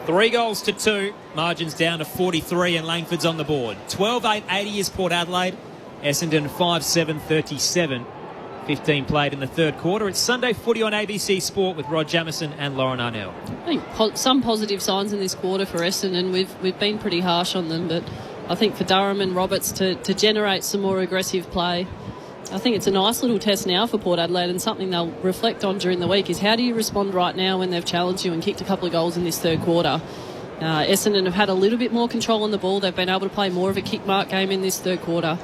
3 goals to 2. Margins down to 43 and Langford's on the board. 12-8-80 is Port Adelaide. Essendon 5-7-37. 15 played in the third quarter. It's Sunday footy on ABC Sport with Rod Jamieson and Lauren Arnell. I think some positive signs in this quarter for Essendon. We've been pretty harsh on them, but I think for Durham and Roberts to generate some more aggressive play, I think it's a nice little test now for Port Adelaide, and something they'll reflect on during the week is how do you respond right now when they've challenged you and kicked a couple of goals in this third quarter. Essendon have had a little bit more control on the ball. They've been able to play more of a kick mark game in this third quarter.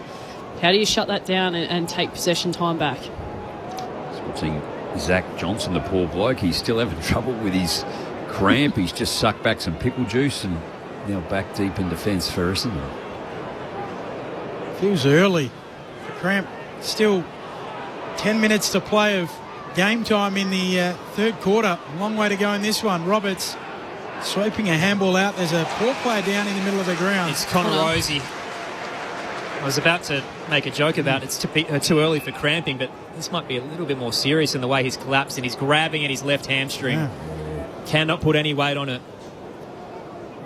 How do you shut that down and take possession time back? Watching Zach Johnson, the poor bloke, he's still having trouble with his cramp. He's just sucked back some pickle juice and now back deep in defence for Essendon. Feels early for cramp. Still 10 minutes to play of game time in the third quarter. A long way to go in this one. Roberts sweeping a handball out. There's a poor player down in the middle of the ground. It's Connor Rosie. I was about to make a joke about it's too early for cramping, but this might be a little bit more serious in the way he's collapsed and he's grabbing at his left hamstring. Yeah. Cannot put any weight on it.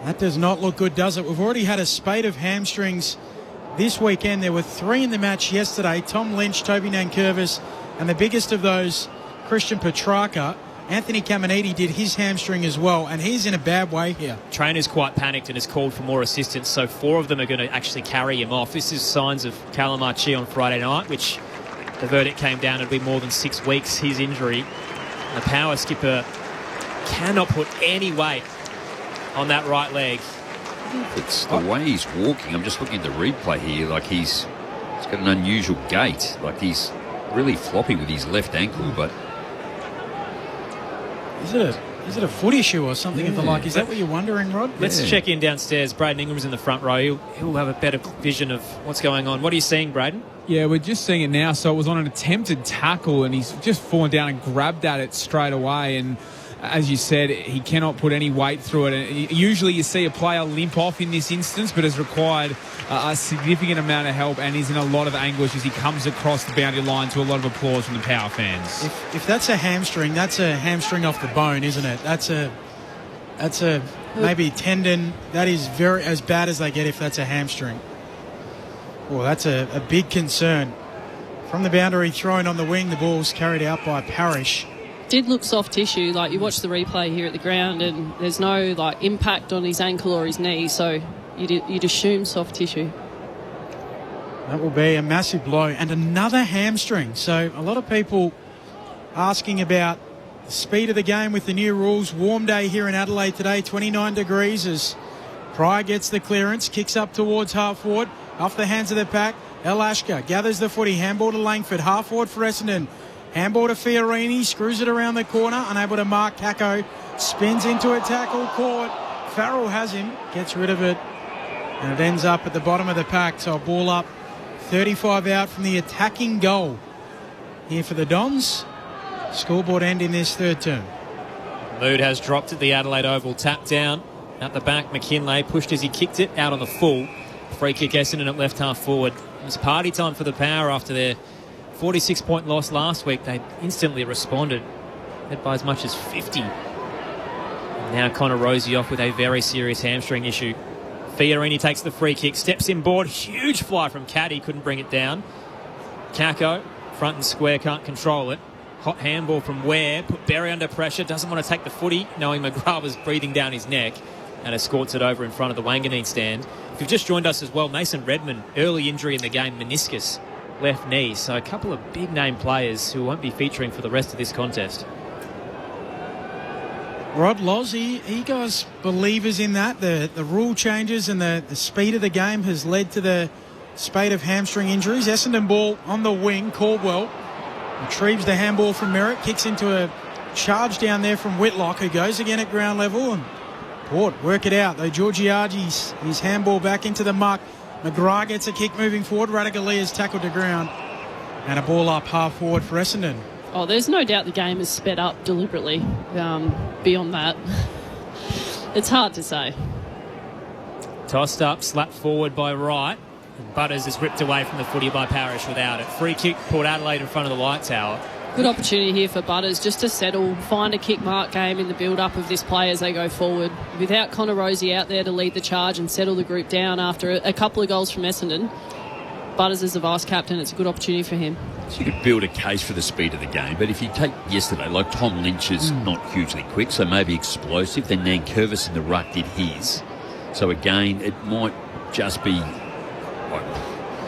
That does not look good, does it? We've already had a spate of hamstrings this weekend. There were 3 in the match yesterday. Tom Lynch, Toby Nankervis, and the biggest of those, Christian Petrarca. Anthony Caminiti did his hamstring as well, and he's in a bad way here. Trainer's quite panicked and has called for more assistance, so 4 of them are going to actually carry him off. This is signs of Callum Archie on Friday night, which the verdict came down to be more than 6 weeks, his injury. The power skipper cannot put any weight on that right leg. It's the way he's walking. I'm just looking at the replay here. Like he's got an unusual gait. Like he's really floppy with his left ankle, but... Is it a foot issue or something of the like? Is that what you're wondering, Rod? Let's check in downstairs. Braden Ingram's in the front row. He'll have a better vision of what's going on. What are you seeing, Braden? Yeah, we're just seeing it now. So it was on an attempted tackle and he's just fallen down and grabbed at it straight away. And as you said, he cannot put any weight through it. And usually you see a player limp off in this instance, but has required a significant amount of help and is in a lot of anguish as he comes across the boundary line to a lot of applause from the Power fans. If that's a hamstring off the bone, isn't it? That's a maybe tendon. That is very as bad as they get if that's a hamstring. Well, that's a big concern. From the boundary, thrown on the wing, the ball's carried out by Parrish. Did look soft tissue. Like you watch the replay here at the ground and there's no like impact on his ankle or his knee, so you'd assume soft tissue. That will be a massive blow. And another hamstring. So a lot of people asking about the speed of the game with the new rules. Warm day here in Adelaide today, 29 degrees as Pryor gets the clearance, kicks up towards half forward, off the hands of the pack. El Ashka gathers the footy, handball to Langford, half forward for Essendon. Handball to Fiorini, screws it around the corner, unable to mark Kako, spins into a tackle, caught. Farrell has him, gets rid of it, and it ends up at the bottom of the pack. So a ball up, 35 out from the attacking goal here for the Dons. Scoreboard end in this third term. Mood has dropped at the Adelaide Oval, tap down. At the back, McKinlay pushed as he kicked it out on the full. Free kick Essendon at left half forward. It was party time for the Power after their 46-point loss last week. They instantly responded, led by as much as 50. And now Connor Rosie off with a very serious hamstring issue. Fiorini takes the free kick, steps inboard, huge fly from Caddy, couldn't bring it down. Kako, front and square, can't control it. Hot handball from Ware, put Berry under pressure, doesn't want to take the footy, knowing McGrath was breathing down his neck, and escorts it over in front of the Wanganeen stand. If you've just joined us as well, Mason Redmond, early injury in the game, meniscus. left knee. So a couple of big name players who won't be featuring for the rest of this contest. Rod Loz, you guys believers in that? The rule changes and the speed of the game has led to the spate of hamstring injuries. Essendon ball on the wing. Caldwell retrieves the handball from Merritt, kicks into a charge down there from Whitlock, who goes again at ground level, and Port work it out. Though Georgiades, his handball back into the muck. McGrath gets a kick moving forward. Radagalia's tackled to ground. And a ball up half forward for Essendon. Oh, there's no doubt the game is sped up deliberately. Beyond that, it's hard to say. Tossed up, slapped forward by Wright. And Butters is ripped away from the footy by Parrish without it. Free kick, Port Adelaide in front of the light tower. Good opportunity here for Butters just to settle, find a kick mark game in the build-up of this play as they go forward. Without Connor Rosie out there to lead the charge and settle the group down after a couple of goals from Essendon, Butters is the vice-captain. It's a good opportunity for him. So you could build a case for the speed of the game, but if you take yesterday, like Tom Lynch is not hugely quick, so maybe explosive, then Nankervis in the ruck did his. So again, it might just be...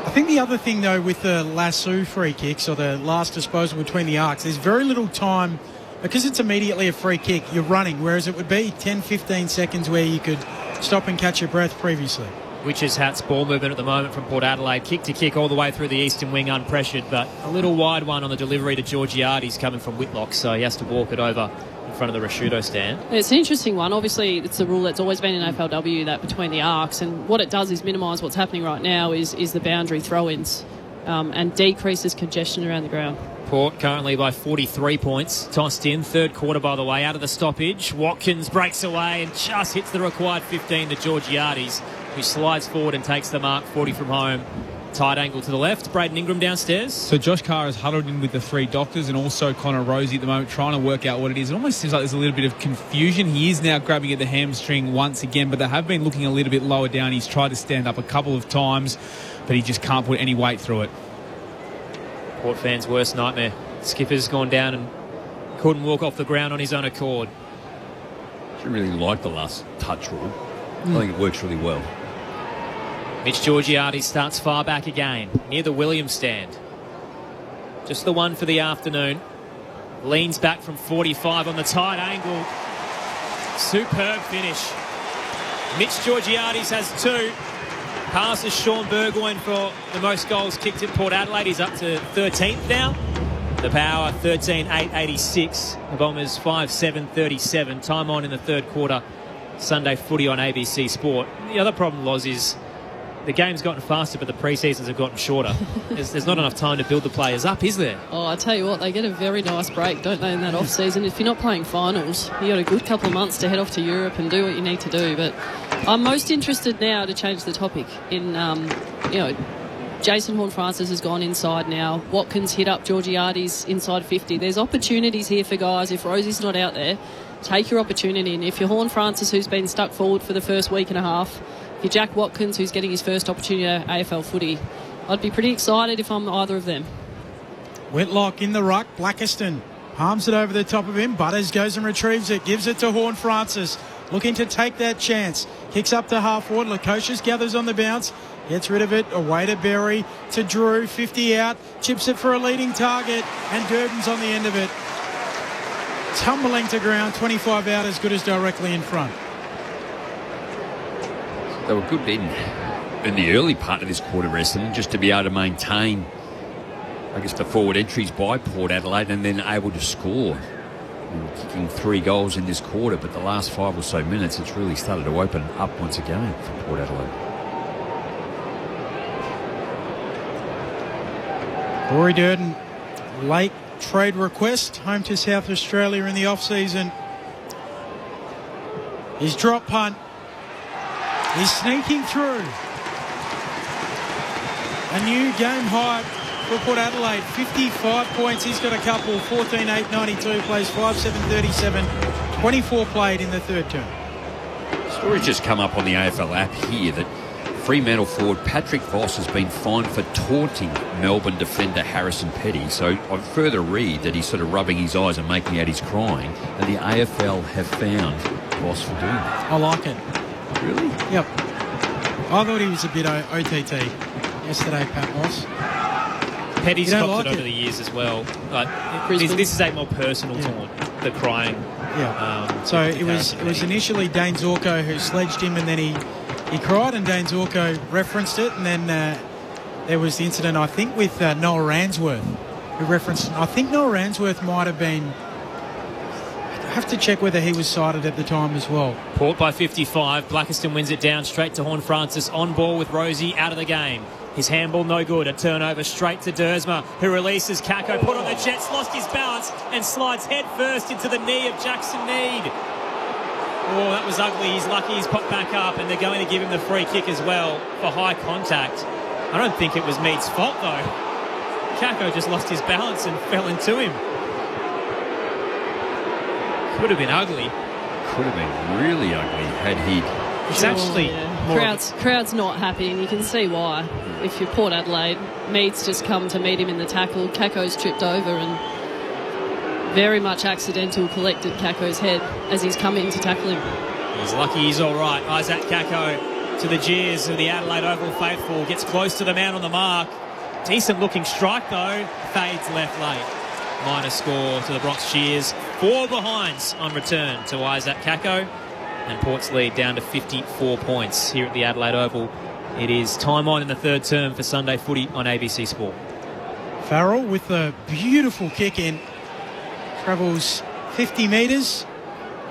I think the other thing, though, with the lasso free kicks or the last disposal between the arcs, there's very little time, because it's immediately a free kick, you're running, whereas it would be 10, 15 seconds where you could stop and catch your breath previously. Which is Hat's ball movement at the moment from Port Adelaide. Kick to kick all the way through the eastern wing unpressured, but a little wide one on the delivery to Georgiades coming from Whitlock, so he has to walk it over in front of the Rashudo stand. It's an interesting one. Obviously, it's a rule that's always been in AFLW, that between the arcs, and what it does is minimise what's happening right now is the boundary throw-ins and decreases congestion around the ground. Port currently by 43 points. Tossed in, third quarter, by the way, out of the stoppage. Watkins breaks away and just hits the required 15 to Georgiades, who slides forward and takes the mark, 40 from home. Tight angle to the left. Braden Ingram downstairs. So Josh Carr is huddled in with the three doctors and also Connor Rosie at the moment, trying to work out what it is. It almost seems like there's a little bit of confusion. He is now grabbing at the hamstring once again, but they have been looking a little bit lower down. He's tried to stand up a couple of times, but he just can't put any weight through it. Port fans' worst nightmare. Skipper's gone down and couldn't walk off the ground on his own accord. I really like the last touch rule. I think it works really well. Mitch Georgiades starts far back again, near the Williams stand. Just the one for the afternoon. Leans back from 45 on the tight angle. Superb finish. Mitch Georgiades has two. Passes Sean Burgoyne for the most goals kicked at Port Adelaide. He's up to 13th now. The Power 13-8-86. The Bombers 5-7-37. Time on in the third quarter. Sunday footy on ABC Sport. The other problem, Loz, is the game's gotten faster, but the pre-seasons have gotten shorter. There's not enough time to build the players up, is there? Oh, I tell you what, they get a very nice break, don't they, in that off-season? If you're not playing finals, you got a good couple of months to head off to Europe and do what you need to do. But I'm most interested now, to change the topic, in, Jason Horne-Francis has gone inside now. Watkins hit up Georgiades inside 50. There's opportunities here for guys. If Rosie's not out there, take your opportunity. And if you're Horne-Francis, who's been stuck forward for the first week and a half, if you're Jack Watkins, who's getting his first opportunity at AFL footy, I'd be pretty excited if I'm either of them. Whitlock in the ruck. Blackiston palms it over the top of him. Butters goes and retrieves it. Gives it to Horne-Francis. Looking to take that chance. Kicks up to half forward. Lukosius gathers on the bounce. Gets rid of it. Away to Berry. To Drew. 50 out. Chips it for a leading target. And Durden's on the end of it. Tumbling to ground. 25 out, as good as directly in front. They were good in the early part of this quarter, Essendon, just to be able to maintain, I guess, the forward entries by Port Adelaide and then able to score. And kicking 3 goals in this quarter, but the last 5 or so minutes, it's really started to open up once again for Port Adelaide. Rory Durden, late trade request, home to South Australia in the off-season. His drop punt. He's sneaking through. A new game high for Port Adelaide. 55 points. He's got a couple. 14-8-92. Plays 5-7-37. 24 played in the third term. Story's just come up on the AFL app here that Fremantle forward Patrick Voss has been fined for taunting Melbourne defender Harrison Petty. So I further read that he's sort of rubbing his eyes and making out he's crying. And the AFL have found Voss for doing that. I like it. Really? Yep. I thought he was a bit OTT yesterday, Pat Moss. Petty's You don't copped like it over the years as well. But Brisbane. this is a more personal taunt, the crying. Yeah. So it was initially Dane Zorko who sledged him, and then he cried, and Dane Zorko referenced it, and then there was the incident, I think, with Noel Ransworth, who referenced it. I think Noel Ransworth might have been... I have to check whether he was cited at the time as well. Port by 55. Blackiston wins it down straight to Horn Francis. On ball with Rosie, out of the game. His handball no good. A turnover straight to Dersma, who releases Kako. Put on the Jets, lost his balance and slides head first into the knee of Jackson Need. Oh, that was ugly. He's lucky he's popped back up, and they're going to give him the free kick as well for high contact. I don't think it was Mead's fault, though. Kako just lost his balance and fell into him. Could have been ugly. Could have been really ugly had he... It's actually... Crowd's not happy, and you can see why. If you're Port Adelaide, Mead's just come to meet him in the tackle. Kako's tripped over and very much accidental collected Kako's head as he's come in to tackle him. He's lucky he's all right. Isaac Kako to the jeers of the Adelaide Oval faithful. Gets close to the man on the mark. Decent looking strike though. Fades left late. Minor score to the Bronx cheers. 4 behinds on return to Isaac Kako. And Port's lead down to 54 points here at the Adelaide Oval. It is time on in the third term for Sunday footy on ABC Sport. Farrell with a beautiful kick in. Travels 50 metres.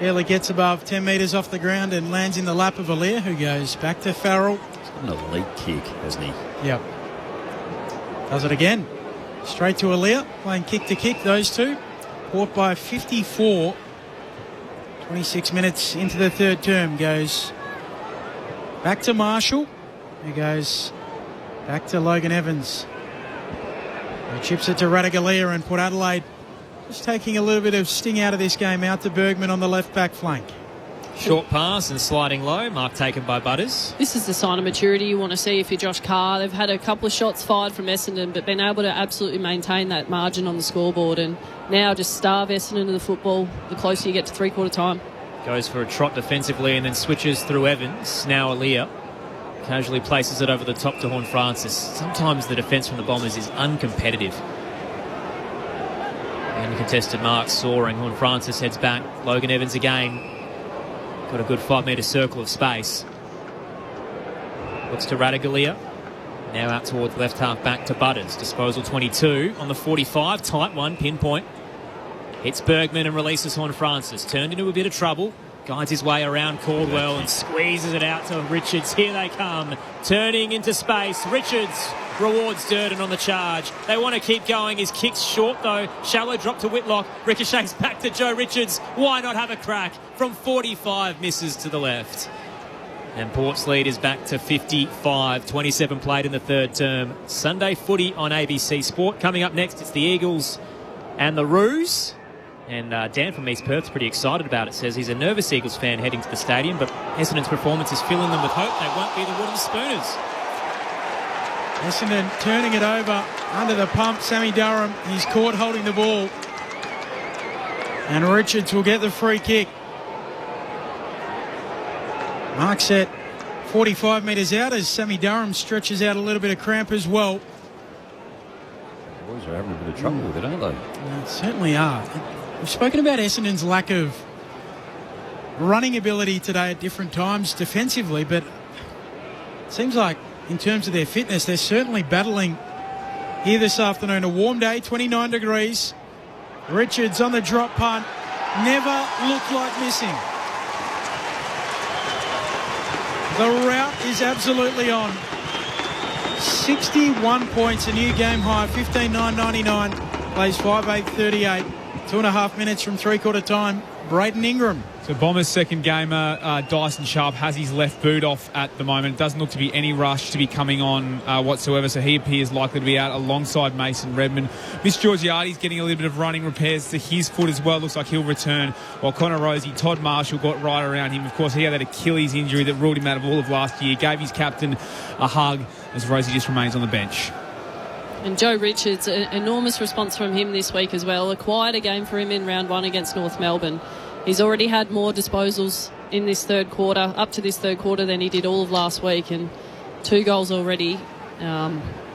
Barely gets above 10 metres off the ground and lands in the lap of Alir, who goes back to Farrell. He's got an elite kick, hasn't he? Yep. Does it again. Straight to Alir, playing kick to kick, those two. Port by 54. 26 minutes into the third term. Goes back to Marshall, who goes back to Logan Evans. He chips it to Radagalier, and Port Adelaide just taking a little bit of sting out of this game, out to Bergman on the left back flank. Short pass and sliding low. Mark taken by Butters. This is the sign of maturity you want to see if you're Josh Carr. They've had a couple of shots fired from Essendon, but been able to absolutely maintain that margin on the scoreboard, and now just starve Essendon to the football the closer you get to three-quarter time. Goes for a trot defensively and then switches through Evans. Now Alir casually places it over the top to Horn Francis. Sometimes the defence from the Bombers is uncompetitive. Uncontested mark soaring. Horn Francis heads back. Logan Evans again. Got a good 5 metre circle of space. Looks to Radagalier. Now out towards left half back to Butters. Disposal 22 on the 45. Tight one, pinpoint. Hits Bergman and releases Horn Francis. Turned into a bit of trouble. Guides his way around Caldwell and squeezes it out to Richards. Here they come. Turning into space. Richards rewards Durden on the charge. They want to keep going. His kick's short though. Shallow drop to Whitlock. Ricochets back to Joe Richards. Why not have a crack? From 45 misses to the left. And Port's lead is back to 55. 27 played in the third term. Sunday footy on ABC Sport. Coming up next, it's the Eagles and the Roos. And Dan from East Perth's pretty excited about it. Says he's a nervous Eagles fan heading to the stadium, but Essendon's performance is filling them with hope. They won't be the wooden spooners. Essendon turning it over under the pump. Sammy Durham, he's caught holding the ball. And Richards will get the free kick. Mark set 45 metres out as Sammy Durham stretches out a little bit of cramp as well. Boys are having a bit of trouble with it, aren't they? They certainly are. We've spoken about Essendon's lack of running ability today at different times defensively, but it seems like in terms of their fitness, they're certainly battling here this afternoon. A warm day, 29 degrees. Richards on the drop punt. Never looked like missing. The route is absolutely on. 61 points, a new game high, 15,999. Plays 5-8-38. 2.5 minutes from three-quarter time. Braden Ingram. So Bombers' second gamer, Dyson Sharp, has his left boot off at the moment. It doesn't look to be any rush to be coming on whatsoever, so he appears likely to be out alongside Mason Redmond. Miss Georgiades getting a little bit of running repairs to his foot as well. Looks like he'll return. While Connor Rosie, Todd Marshall got right around him. Of course, he had that Achilles injury that ruled him out of all of last year. Gave his captain a hug as Rosie just remains on the bench. And Joe Richards, an enormous response from him this week as well. A quieter game for him in round one against North Melbourne. He's already had more disposals in this third quarter, up to this third quarter, than he did all of last week, and 2 goals already.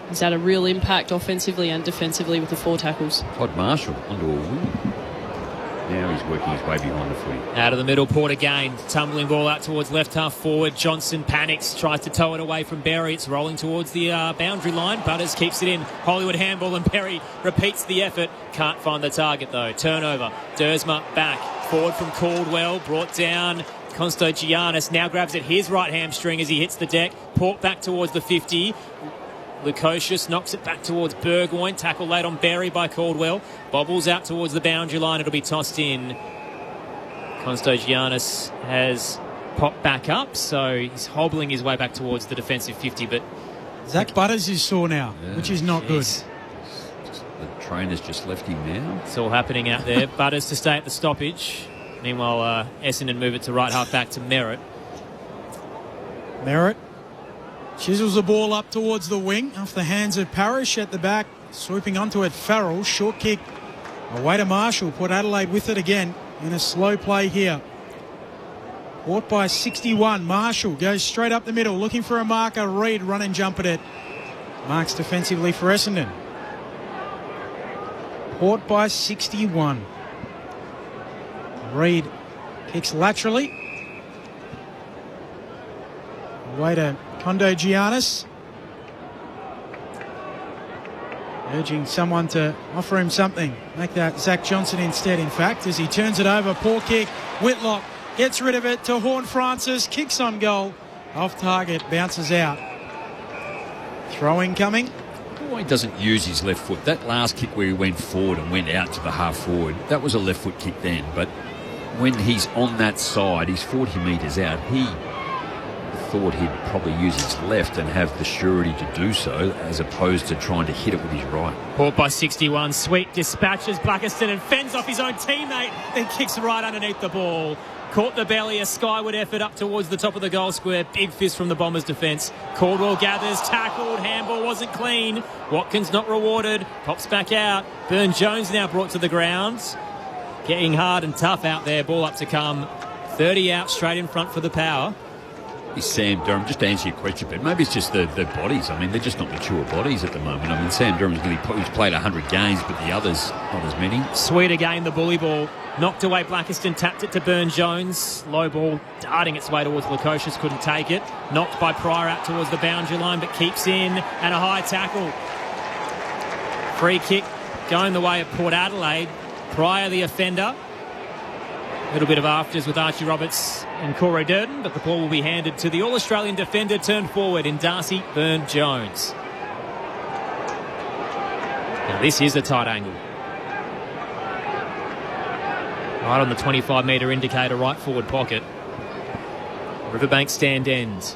He's had a real impact offensively and defensively with the 4 tackles. Todd Marshall onto a wing. Now he's working his way behind the footy. Out of the middle, Port again. Tumbling ball out towards left half forward. Johnson panics, tries to tow it away from Berry. It's rolling towards the boundary line. Butters keeps it in. Hollywood handball and Berry repeats the effort. Can't find the target though. Turnover. Dersma back. Forward from Caldwell. Brought down. Constogiannis now grabs at his right hamstring as he hits the deck. Port back towards the 50. Lukosius knocks it back towards Burgoyne. Tackle late on Berry by Caldwell. Bobbles out towards the boundary line. It'll be tossed in. Constogiannis has popped back up, so he's hobbling his way back towards the defensive 50. But Zach Butters is sore now, which is not good. The trainer's just left him now. It's all happening out there. Butters to stay at the stoppage. Meanwhile, Essendon move it to right half back to Merritt. Merritt chisels the ball up towards the wing off the hands of Parrish at the back. Swooping onto it, Farrell. Short kick away to Marshall. Put Adelaide with it again in a slow play here. Port by 61. Marshall goes straight up the middle looking for a marker. Reid run and jump at it. Marks defensively for Essendon. Port by 61. Reid kicks laterally. Away to Constogiannis. Urging someone to offer him something. Make that Zach Johnson instead, in fact, as he turns it over. Poor kick. Whitlock gets rid of it to Horne-Francis. Kicks on goal. Off target. Bounces out. Throwing coming. Why he doesn't use his left foot. That last kick where he went forward and went out to the half forward, that was a left foot kick then. But when he's on that side, he's 40 metres out. He thought he'd probably use his left and have the surety to do so as opposed to trying to hit it with his right. Port by 61. Sweet dispatches Blackiston and fends off his own teammate, then kicks right underneath the ball. Caught the belly, a skyward effort up towards the top of the goal square. Big fist from the Bombers' defence. Caldwell gathers, tackled, handball wasn't clean. Watkins not rewarded, pops back out. Burne-Jones now brought to the ground. Getting hard and tough out there, ball up to come. 30 out, straight in front for the Power. Sam Durham, just to answer your question, but maybe it's just the bodies. I mean, they're just not mature bodies at the moment. I mean, Sam Durham's he's played 100 games, but the others, not as many. Sweet again, the bully ball. Knocked away Blackiston, tapped it to Burne-Jones. Low ball darting its way towards Lukosius, couldn't take it. Knocked by Pryor out towards the boundary line, but keeps in, and a high tackle. Free kick going the way of Port Adelaide. Pryor the offender. A little bit of afters with Archie Roberts and Corey Durden, but the ball will be handed to the All-Australian defender turned forward in Darcy Burne-Jones. Now this is a tight angle. Right on the 25-metre indicator, right forward pocket. Riverbank stand end.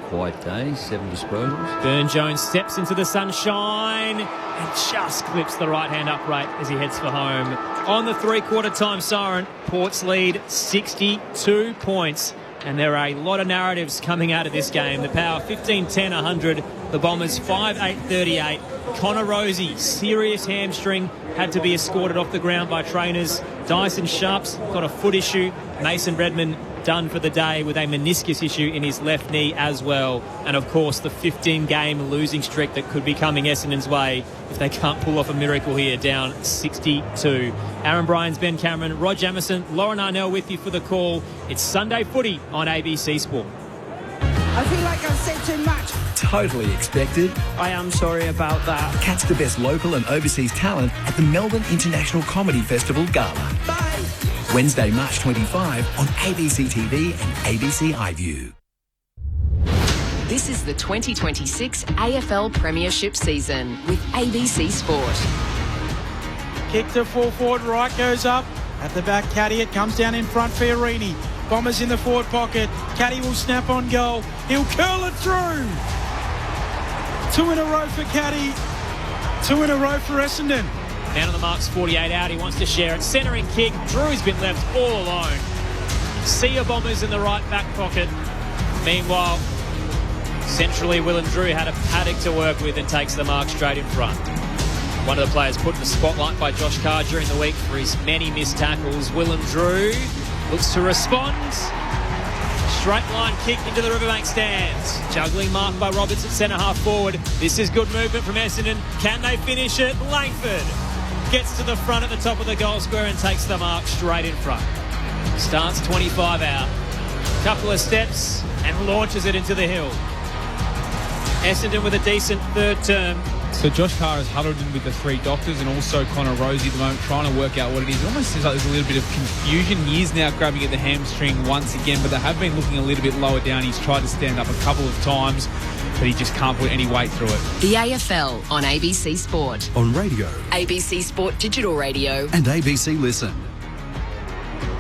Quiet day, 7 disposals. Burne-Jones steps into the sunshine and just clips the right hand upright as he heads for home. On the three-quarter time siren, Port's lead 62 points. And there are a lot of narratives coming out of this game. The Power 15-10-100. The Bombers 5-8-38. Connor Rosie, serious hamstring, had to be escorted off the ground by trainers. Dyson Sharp's got a foot issue. Mason Redman done for the day with a meniscus issue in his left knee as well. And of course the 15-game losing streak that could be coming Essendon's way if they can't pull off a miracle here, down 62. Aaron Bryans, Ben Cameron, Rod Jamieson, Lauren Arnell with you for the call. It's Sunday Footy on ABC Sport. I feel like I've said too much. Totally expected. I am sorry about that. Catch the best local and overseas talent at the Melbourne International Comedy Festival Gala. Bye. Wednesday, March 25 on ABC TV and ABC iView. This is the 2026 AFL Premiership season with ABC Sport. Kick to full forward, right goes up. At the back, Caddy, it comes down in front, Fiorini. Bombers in the forward pocket. Caddy will snap on goal. He'll curl it through. 2 in a row for Caddy. 2 in a row for Essendon. Man on the mark's 48 out. He wants to share it. Centering kick. Drew's been left all alone. See a Bombers in the right back pocket. Meanwhile, centrally, Will and Drew had a paddock to work with and takes the mark straight in front. One of the players put in the spotlight by Josh Carr during the week for his many missed tackles. Will and Drew looks to respond. Straight line kick into the Riverbank stands. Juggling mark by Roberts at centre-half forward. This is good movement from Essendon. Can they finish it? Langford gets to the front at the top of the goal square and takes the mark straight in front. Starts 25 out. Couple of steps and launches it into the hill. Essendon with a decent third term. So Josh Carr has huddled in with the three doctors and also Connor Rosie at the moment, trying to work out what it is. It almost seems like there's a little bit of confusion. He is now grabbing at the hamstring once again, but they have been looking a little bit lower down. He's tried to stand up a couple of times, but he just can't put any weight through it. The AFL on ABC Sport. On radio. ABC Sport Digital Radio. And ABC Listen.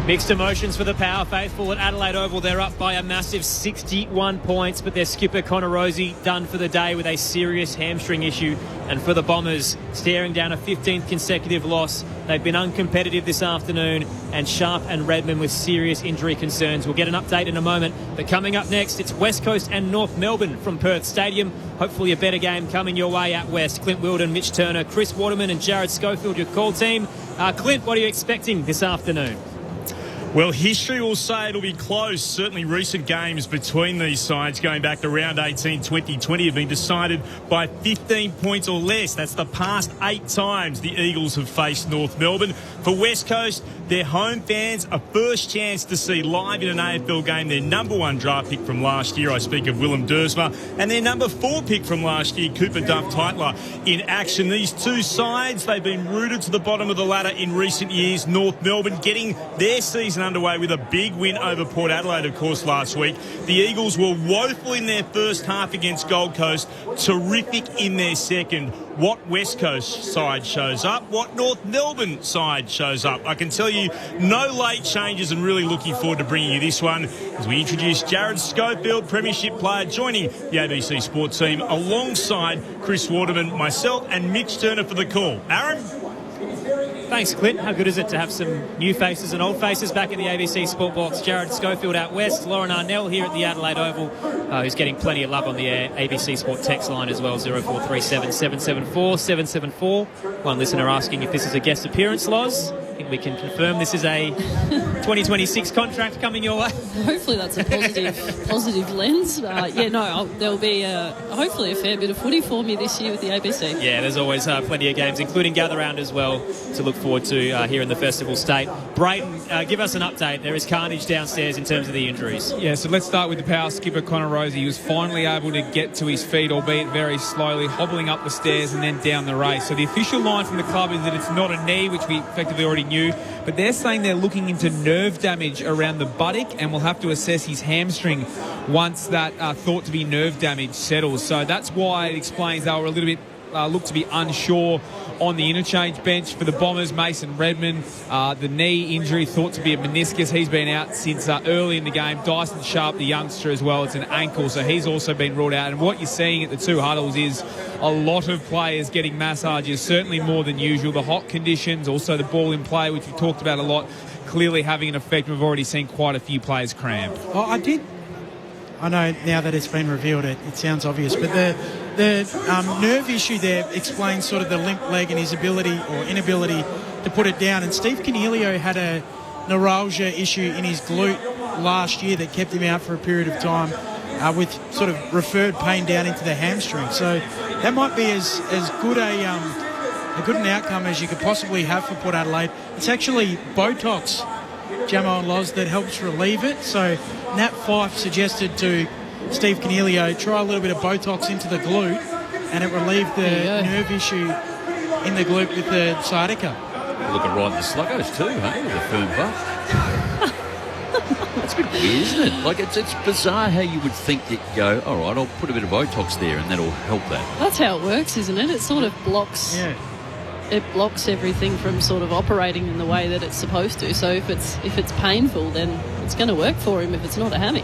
Mixed emotions for the Power faithful at Adelaide Oval. They're up by a massive 61 points, but their skipper Connor Rosie done for the day with a serious hamstring issue. And for the Bombers, staring down a 15th consecutive loss. They've been uncompetitive this afternoon, and Sharp and Redmond with serious injury concerns. We'll get an update in a moment. But coming up next, it's West Coast and North Melbourne from Perth Stadium. Hopefully a better game coming your way out west. Clint Wilden, Mitch Turner, Chris Waterman and Jared Schofield, your call team. Clint, what are you expecting this afternoon? Well, history will say it'll be close. Certainly recent games between these sides going back to round 18, 2020 have been decided by 15 points or less. That's the past 8 times the Eagles have faced North Melbourne. For West Coast, their home fans a first chance to see live in an AFL game their number 1 draft pick from last year. I speak of Willem Dersma, and their number 4 pick from last year, Cooper Duff-Tytler, in action. These two sides, they've been rooted to the bottom of the ladder in recent years. North Melbourne getting their season underway with a big win over Port Adelaide, of course, last week. The Eagles were woeful in their first half against Gold Coast, terrific in their second. What West Coast side shows up, what North Melbourne side shows up. I can tell you no late changes, and really looking forward to bringing you this one as we introduce Jared Schofield, Premiership player, joining the ABC Sport team alongside Chris Waterman, myself and Mitch Turner for the call. Aaron? Thanks, Clint. How good is it to have some new faces and old faces back in the ABC Sport Box? Jared Schofield out west, Lauren Arnell here at the Adelaide Oval, who's getting plenty of love on the ABC Sport text line as well, 0437 774 774. One listener asking if this is a guest appearance, Loz. I think we can confirm this is a 2026 contract coming your way. Hopefully that's a positive lens. There'll be hopefully a fair bit of footy for me this year with the ABC. Yeah, there's always plenty of games, including Gather Round as well, to look forward to here in the Festival State. Brayton, give us an update. There is carnage downstairs in terms of the injuries. Yeah, so let's start with the Power skipper, Connor Rosie. He was finally able to get to his feet, albeit very slowly, hobbling up the stairs and then down the race. So the official line from the club is that it's not a knee, which we effectively already knew, but they're saying they're looking into nerve damage around the buttock, and we'll have to assess his hamstring once that thought to be nerve damage settles. So that's why it explains they were a little bit looked to be unsure on the interchange bench. For the Bombers, Mason Redmond, the knee injury thought to be a meniscus. He's been out since early in the game. Dyson Sharp, the youngster, as well, it's an ankle, so he's also been ruled out. And what you're seeing at the two huddles is a lot of players getting massages, certainly more than usual. The hot conditions, also the ball in play, which we talked about a lot, clearly having an effect. We've already seen quite a few players cramp. I know now that it's been revealed, it sounds obvious, but the nerve issue there explains sort of the limp leg and his ability or inability to put it down. And Steve Coniglio had a neuralgia issue in his glute last year that kept him out for a period of time with sort of referred pain down into the hamstring. So that might be as good an outcome as you could possibly have for Port Adelaide. It's actually Botox, Jamo and Loz, that helps relieve it. So Nat Fyfe suggested to Steve Coniglio, try a little bit of Botox into the glute, and it relieved the nerve issue in the glute with the sciatica. Looking right in the sluggos too, hey, with a firm butt. It's a bit weird, isn't it? Like, it's bizarre how you would think that you go, all right, I'll put a bit of Botox there and that'll help that. That's how it works, isn't it? It sort of blocks... Yeah. It blocks everything from sort of operating in the way that it's supposed to. So if it's painful, then it's going to work for him if it's not a hammy.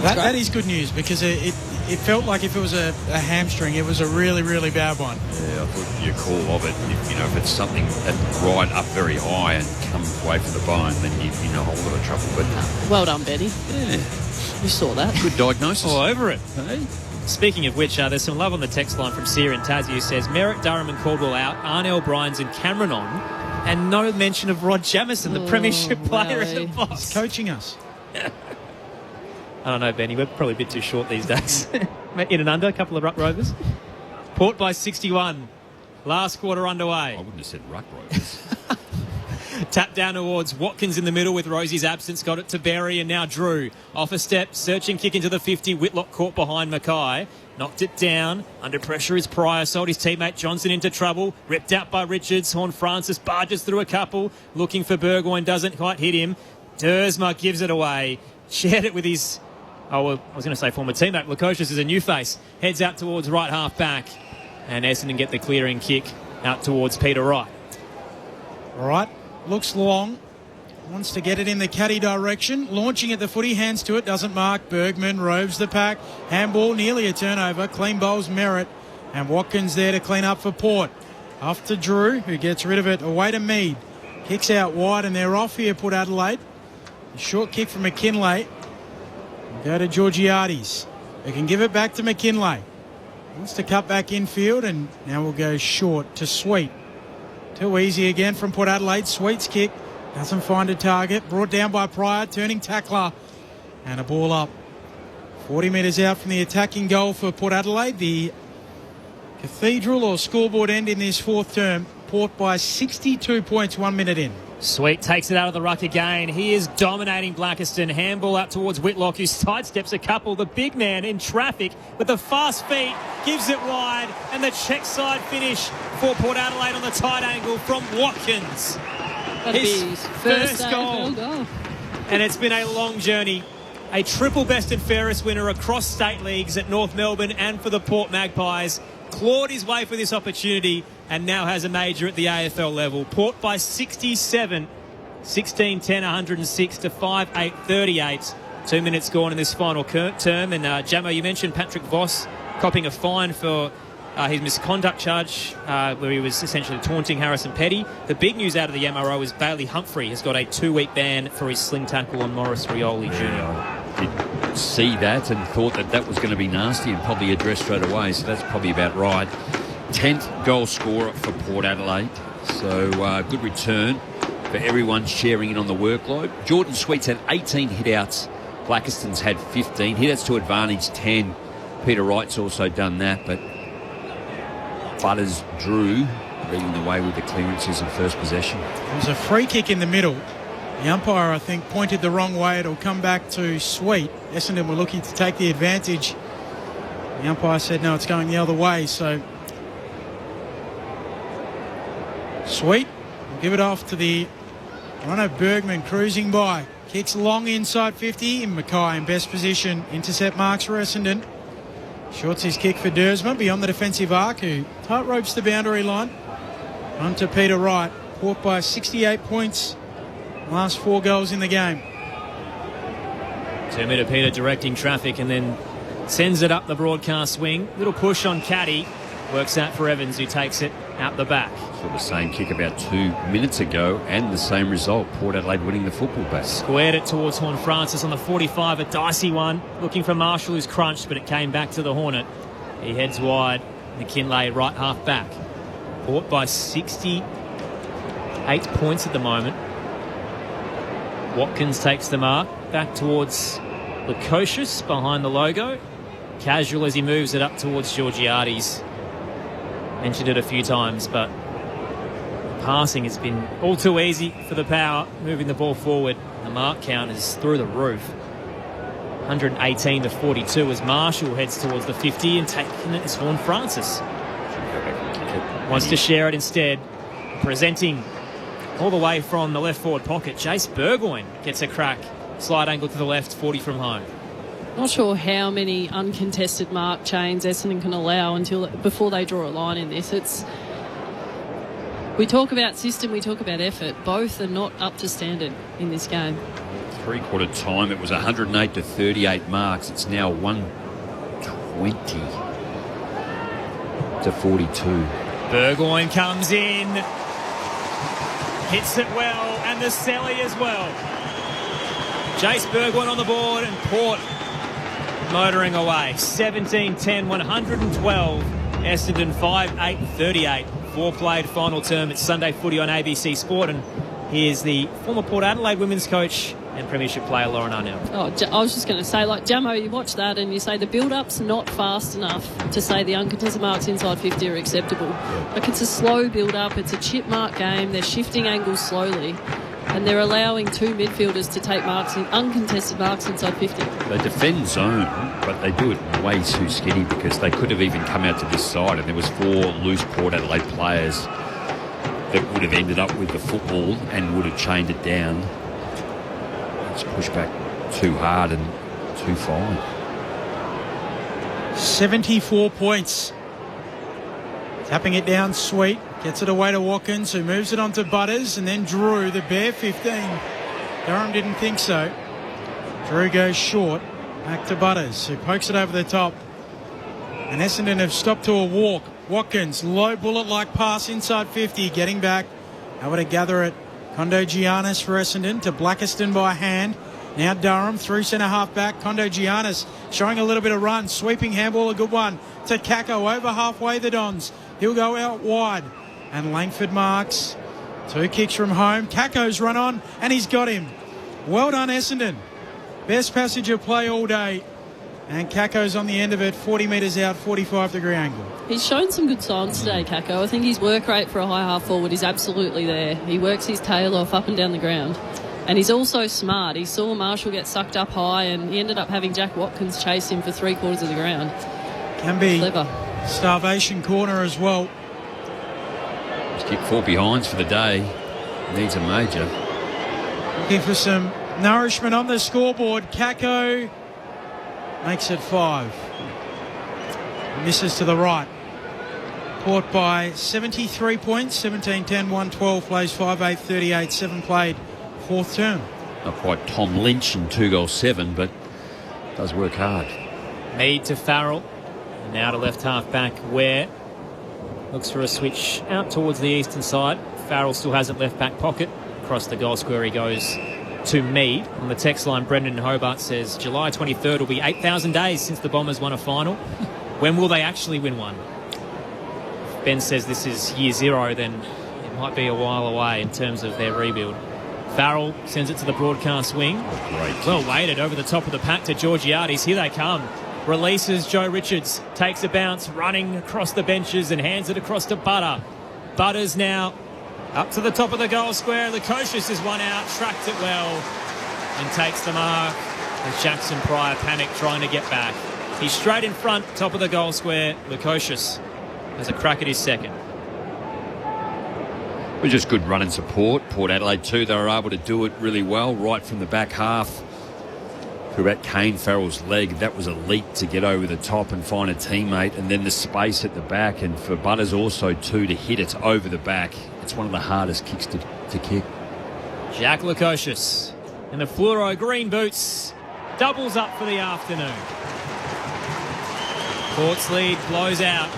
That is good news, because it felt like if it was a hamstring, it was a really, really bad one. Yeah, I thought your call of it, if it's something that right up very high and comes away from the bone, then you're in a whole lot of trouble. But well done, Betty. Yeah. You saw that. Good diagnosis. All over it. Hey? Speaking of which, there's some love on the text line from Sia and Tassie, who says Merritt, Durham and Caldwell out, Arnell, Bryans and Cameron on, and no mention of Rod Jamison, the premiership player at the box. He's coaching us. I don't know, Benny. We're probably a bit too short these days. In and under, a couple of ruck rovers. Port by 61. Last quarter underway. I wouldn't have said ruck rovers. Tap down towards Watkins in the middle with Rosie's absence. Got it to Berry and now Drew. Off a step, searching kick into the 50. Whitlock caught behind Mackay. Knocked it down. Under pressure is Pryor. Sold his teammate Johnson into trouble. Ripped out by Richards. Horn Francis barges through a couple. Looking for Burgoyne. Doesn't quite hit him. Dersma gives it away. Shared it with his... I was going to say former teammate. Lukosius is a new face. Heads out towards right half back. And Essendon get the clearing kick out towards Peter Wright. All right. Looks long. Wants to get it in the caddy direction. Launching at the footy. Hands to it. Doesn't mark. Bergman roves the pack. Handball. Nearly a turnover. Clean bowls Merritt. And Watkins there to clean up for Port. Off to Drew, who gets rid of it. Away to Mead. Kicks out wide and they're off here, Port Adelaide. A short kick from McKinlay. Go to Georgiades. They can give it back to McKinlay. Wants to cut back infield and now we'll go short to Sweet. Too easy again from Port Adelaide. Sweet's kick doesn't find a target. Brought down by Pryor, turning tackler. And a ball up. 40 metres out from the attacking goal for Port Adelaide. The cathedral or scoreboard end in this fourth term. Port by 62 points 1 minute in. Sweet takes it out of the ruck again. He is dominating Blackiston. Handball out towards Whitlock, who sidesteps a couple. The big man in traffic with the fast feet gives it wide. And the check side finish for Port Adelaide on the tight angle from Watkins. His first goal. And it's been a long journey. A triple best and fairest winner across state leagues at North Melbourne and for the Port Magpies. Clawed his way for this opportunity and now has a major at the AFL level. Port by 67, 16-10, 106 to 5-8, 38. 2 minutes gone in this final term. And Jamo, you mentioned Patrick Voss copping a fine for his misconduct charge where he was essentially taunting Harrison Petty. The big news out of the MRO is Bailey Humphrey has got a 2-week ban for his sling tackle on Morris Rioli Jr. Did see that and thought that was going to be nasty and probably addressed straight away, so that's probably about right. 10th goal scorer for Port Adelaide, so good return for everyone sharing in on the workload. Jordan Sweets had 18 hitouts. Blackiston's had 15 hitouts to advantage 10. Peter Wright's also done that, but Butters Drew leading the way with the clearances in first possession. It was a free kick in the middle. The umpire, I think, pointed the wrong way. It'll come back to Sweet. Essendon were looking to take the advantage. The umpire said, no, it's going the other way. So Sweet will give it off to the runner Bergman cruising by. Kicks long inside 50. And Mackay in best position. Intercept marks for Essendon. Shorts his kick for Dersma beyond the defensive arc, who tight ropes the boundary line. On to Peter Wright. Port by 68 points. Last 4 goals in the game. 2 metre Peter directing traffic and then sends it up the broadcast wing. Little push on Caddy. Works out for Evans, who takes it out the back. So the same kick about 2 minutes ago and the same result. Port Adelaide winning the football back. Squared it towards Horn Francis on the 45. A dicey one. Looking for Marshall, who's crunched, but it came back to the Hornet. He heads wide. McKinlay right half back. Port by 68 points at the moment. Watkins takes the mark. Back towards Lukosius behind the logo. Casual as he moves it up towards Georgiades. Mentioned it a few times, but passing has been all too easy for the Power, moving the ball forward. The mark count is through the roof. 118 to 42 as Marshall heads towards the 50 and taking it is Horn Francis. Wants to share it instead. Presenting all the way from the left forward pocket. Jace Burgoyne gets a crack. Slide angle to the left, 40 from home. Not sure how many uncontested mark chains Essendon can allow before they draw a line in this. We talk about system, we talk about effort. Both are not up to standard in this game. Three-quarter time, it was 108 to 38 marks. It's now 120 to 42. Burgoyne comes in, hits it well, and the Selly as well. Jace Burgoyne on the board and Port motoring away. 17-10, 112. Essendon 5-8, 38. 4 played final term. It's Sunday footy on ABC Sport. And here's the former Port Adelaide women's coach, and Premiership player Lauren Arnell. I was just going to say, like, Jamo, you watch that and you say the build-up's not fast enough to say the uncontested marks inside 50 are acceptable. Like, it's a slow build-up, it's a chip mark game, they're shifting angles slowly, and they're allowing two midfielders to take uncontested marks inside 50. They defend zone, but they do it way too skinny because they could have even come out to this side and there was 4 loose Port Adelaide players that would have ended up with the football and would have chained it down. It's pushed back too hard and too fine. 74 points. Tapping it down, Sweet. Gets it away to Watkins, who moves it on to Butters, and then Drew, the bare 15. Durham didn't think so. Drew goes short. Back to Butters, who pokes it over the top. And Essendon have stopped to a walk. Watkins, low bullet-like pass inside 50, getting back. Able to gather it. Kondo Giannis for Essendon to Blackiston by hand. Now Durham through centre-half back. Kondo Giannis showing a little bit of run. Sweeping handball, a good one to Kako over halfway the Dons. He'll go out wide. And Langford marks. 2 kicks from home. Kako's run on and he's got him. Well done, Essendon. Best passage of play all day. And Kako's on the end of it, 40 metres out, 45-degree angle. He's shown some good signs today, Kako. I think his work rate for a high half forward is absolutely there. He works his tail off up and down the ground. And he's also smart. He saw Marshall get sucked up high and he ended up having Jack Watkins chase him for 3/4 of the ground. Can be clever. Starvation corner as well. He's kicked 4 behinds for the day. Needs a major. Looking for some nourishment on the scoreboard. Kako makes it 5. Misses to the right. Port by 73 points. 17-10, 1-12. Plays 5-8, 38, 7 played. 4th term. Not quite Tom Lynch in 2-7, but does work hard. Mead to Farrell. And now to left half back Ware. Looks for a switch out towards the eastern side. Farrell still has it left back pocket. Across the goal square he goes to Mead. On the text line, Brendan in Hobart says July 23rd will be 8,000 days since the Bombers won a final. When will they actually win one? If Ben says this is year 0, then it might be a while away in terms of their rebuild. Farrell sends it to the broadcast wing. Great. Well weighted over the top of the pack to Georgiades. Here they come. Releases Joe Richards. Takes a bounce, running across the benches and hands it across to Butter. Butters now up to the top of the goal square. Lukosius is one out, tracked it well and takes the mark. As Jackson Pryor panic trying to get back. He's straight in front, top of the goal square. Lukosius has a crack at his second. It was just good run and support. Port Adelaide too, they were able to do it really well right from the back half. Through about Kane Farrell's leg, that was a leap to get over the top and find a teammate, and then the space at the back, and for Butters also too to hit it over the back. It's one of the hardest kicks to kick. Jack Lukosius and the fluoro green boots doubles up for the afternoon. Port's lead blows out.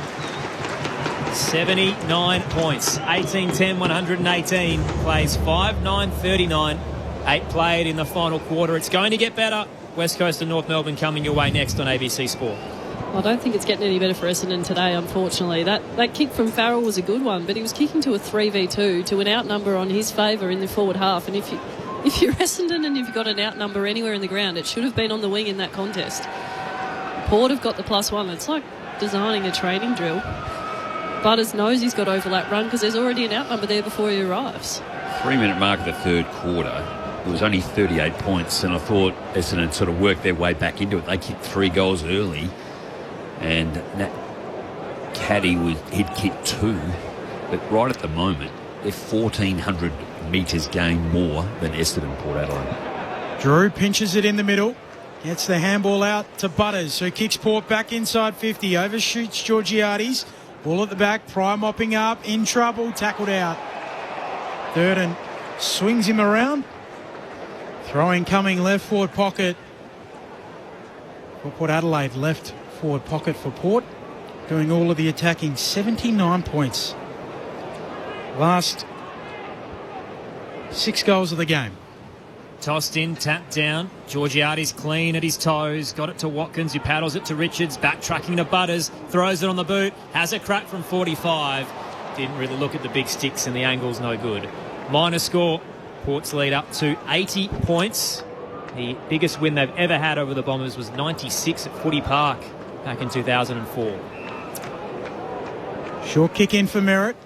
79 points. 18-10, 118. Plays 5-9, 39. 8 played in the final quarter. It's going to get better. West Coast and North Melbourne coming your way next on ABC Sport. I don't think it's getting any better for Essendon today, unfortunately. That kick from Farrell was a good one, but he was kicking to a 3v2 to an outnumber on his favour in the forward half. And if you're Essendon and you've got an outnumber anywhere in the ground, it should have been on the wing in that contest. Port have got the +1. It's like designing a training drill. Butters knows he's got overlap run because there's already an outnumber there before he arrives. 3-minute mark of the third quarter. It was only 38 points, and I thought Essendon sort of worked their way back into it. They kicked 3 goals early, and Caddy he'd kicked 2, but right at the moment they're 1,400 metres gained more than Essendon Port Adelaide. Drew pinches it in the middle, gets the handball out to Butters, who kicks Port back inside 50, overshoots Georgiades. Ball at the back, Pryor mopping up, in trouble, tackled out. Durden swings him around. Throwing coming left forward pocket for Port Adelaide, left forward pocket for Port. Doing all of the attacking, 79 points. Last 6 goals of the game. Tossed in, tapped down. Georgiades clean at his toes. Got it to Watkins, who paddles it to Richards. Backtracking to Butters. Throws it on the boot. Has a crack from 45. Didn't really look at the big sticks and the angle's no good. Minor score. Port's lead up to 80 points. The biggest win they've ever had over the Bombers was 96 at Footy Park back in 2004. Short kick in for Merritt.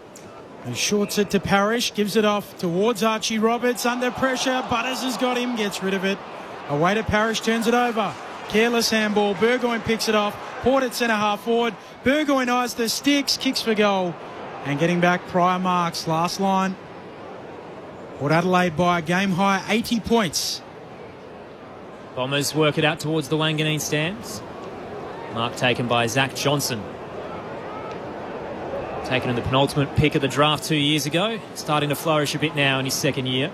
He shorts it to Parrish, gives it off towards Archie Roberts. Under pressure, Butters has got him, gets rid of it. Away to Parrish, turns it over. Careless handball. Burgoyne picks it off. Port at centre half forward. Burgoyne eyes the sticks, kicks for goal. And getting back, Pryor marks. Last line. Port Adelaide by a game high 80 points. Bombers work it out towards the Wanganeen stands. Mark taken by Zach Johnson. Taken in the penultimate pick of the draft 2 years ago. Starting to flourish a bit now in his second year.